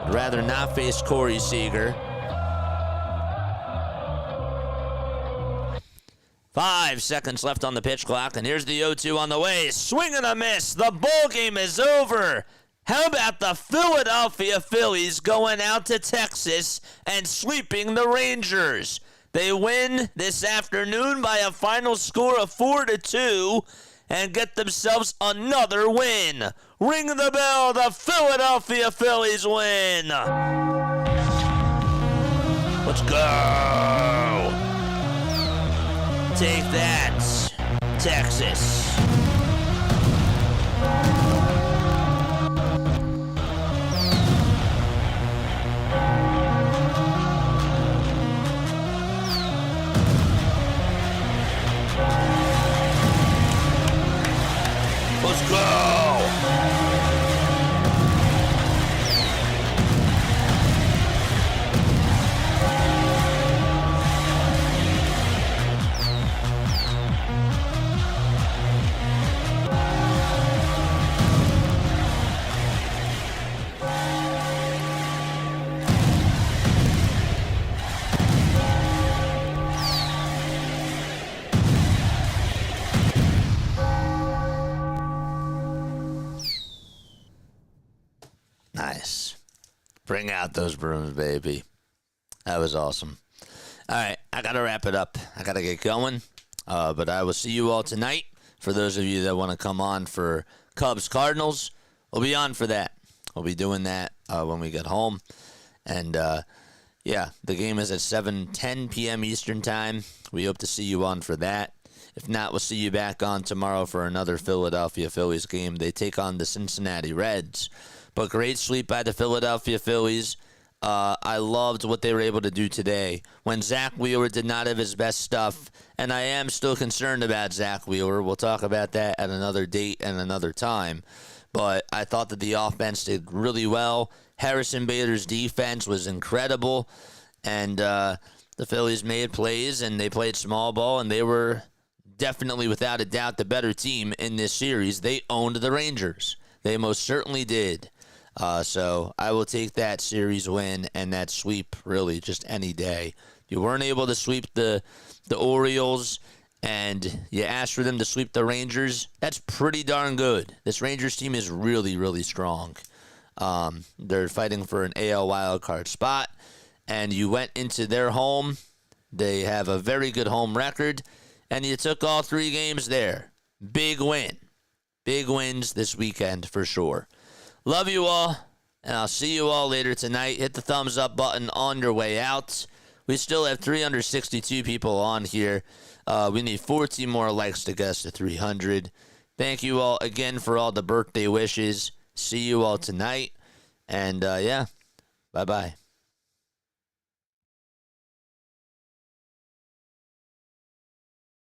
Would rather not face Corey Seager. 5 seconds left on the pitch clock, and here's the 0-2 on the way. Swing and a miss. The ball game is over. How about the Philadelphia Phillies going out to Texas and sweeping the Rangers? They win this afternoon by a final score of 4-2 and get themselves another win. Ring the bell. The Philadelphia Phillies win. Let's go. Take that, Texas. Let's go. Nice. Bring out those brooms, baby. That was awesome. All right, I got to wrap it up. I got to get going. But I will see you all tonight. For those of you that want to come on for Cubs-Cardinals, we'll be on for that. We'll be doing that when we get home. And, yeah, the game is at 7:10 p.m. Eastern Time. We hope to see you on for that. If not, we'll see you back on tomorrow for another Philadelphia Phillies game. They take on the Cincinnati Reds. But great sweep by the Philadelphia Phillies. I loved what they were able to do today. When Zack Wheeler did not have his best stuff, and I am still concerned about Zack Wheeler. We'll talk about that at another date and another time. But I thought that the offense did really well. Harrison Bader's defense was incredible. And the Phillies made plays, and they played small ball, and they were definitely, without a doubt, the better team in this series. They owned the Rangers. They most certainly did. So I will take that series win and that sweep, really, just any day. You weren't able to sweep the Orioles, and you asked for them to sweep the Rangers. That's pretty darn good. This Rangers team is really, really strong. They're fighting for an AL wildcard spot, and you went into their home. They have a very good home record, and you took all 3 games there. Big win. Big wins this weekend for sure. Love you all, and I'll see you all later tonight. Hit the thumbs up button on your way out. We still have 362 people on here. We need 14 more likes to get us to 300. Thank you all again for all the birthday wishes. See you all tonight, and yeah, bye-bye.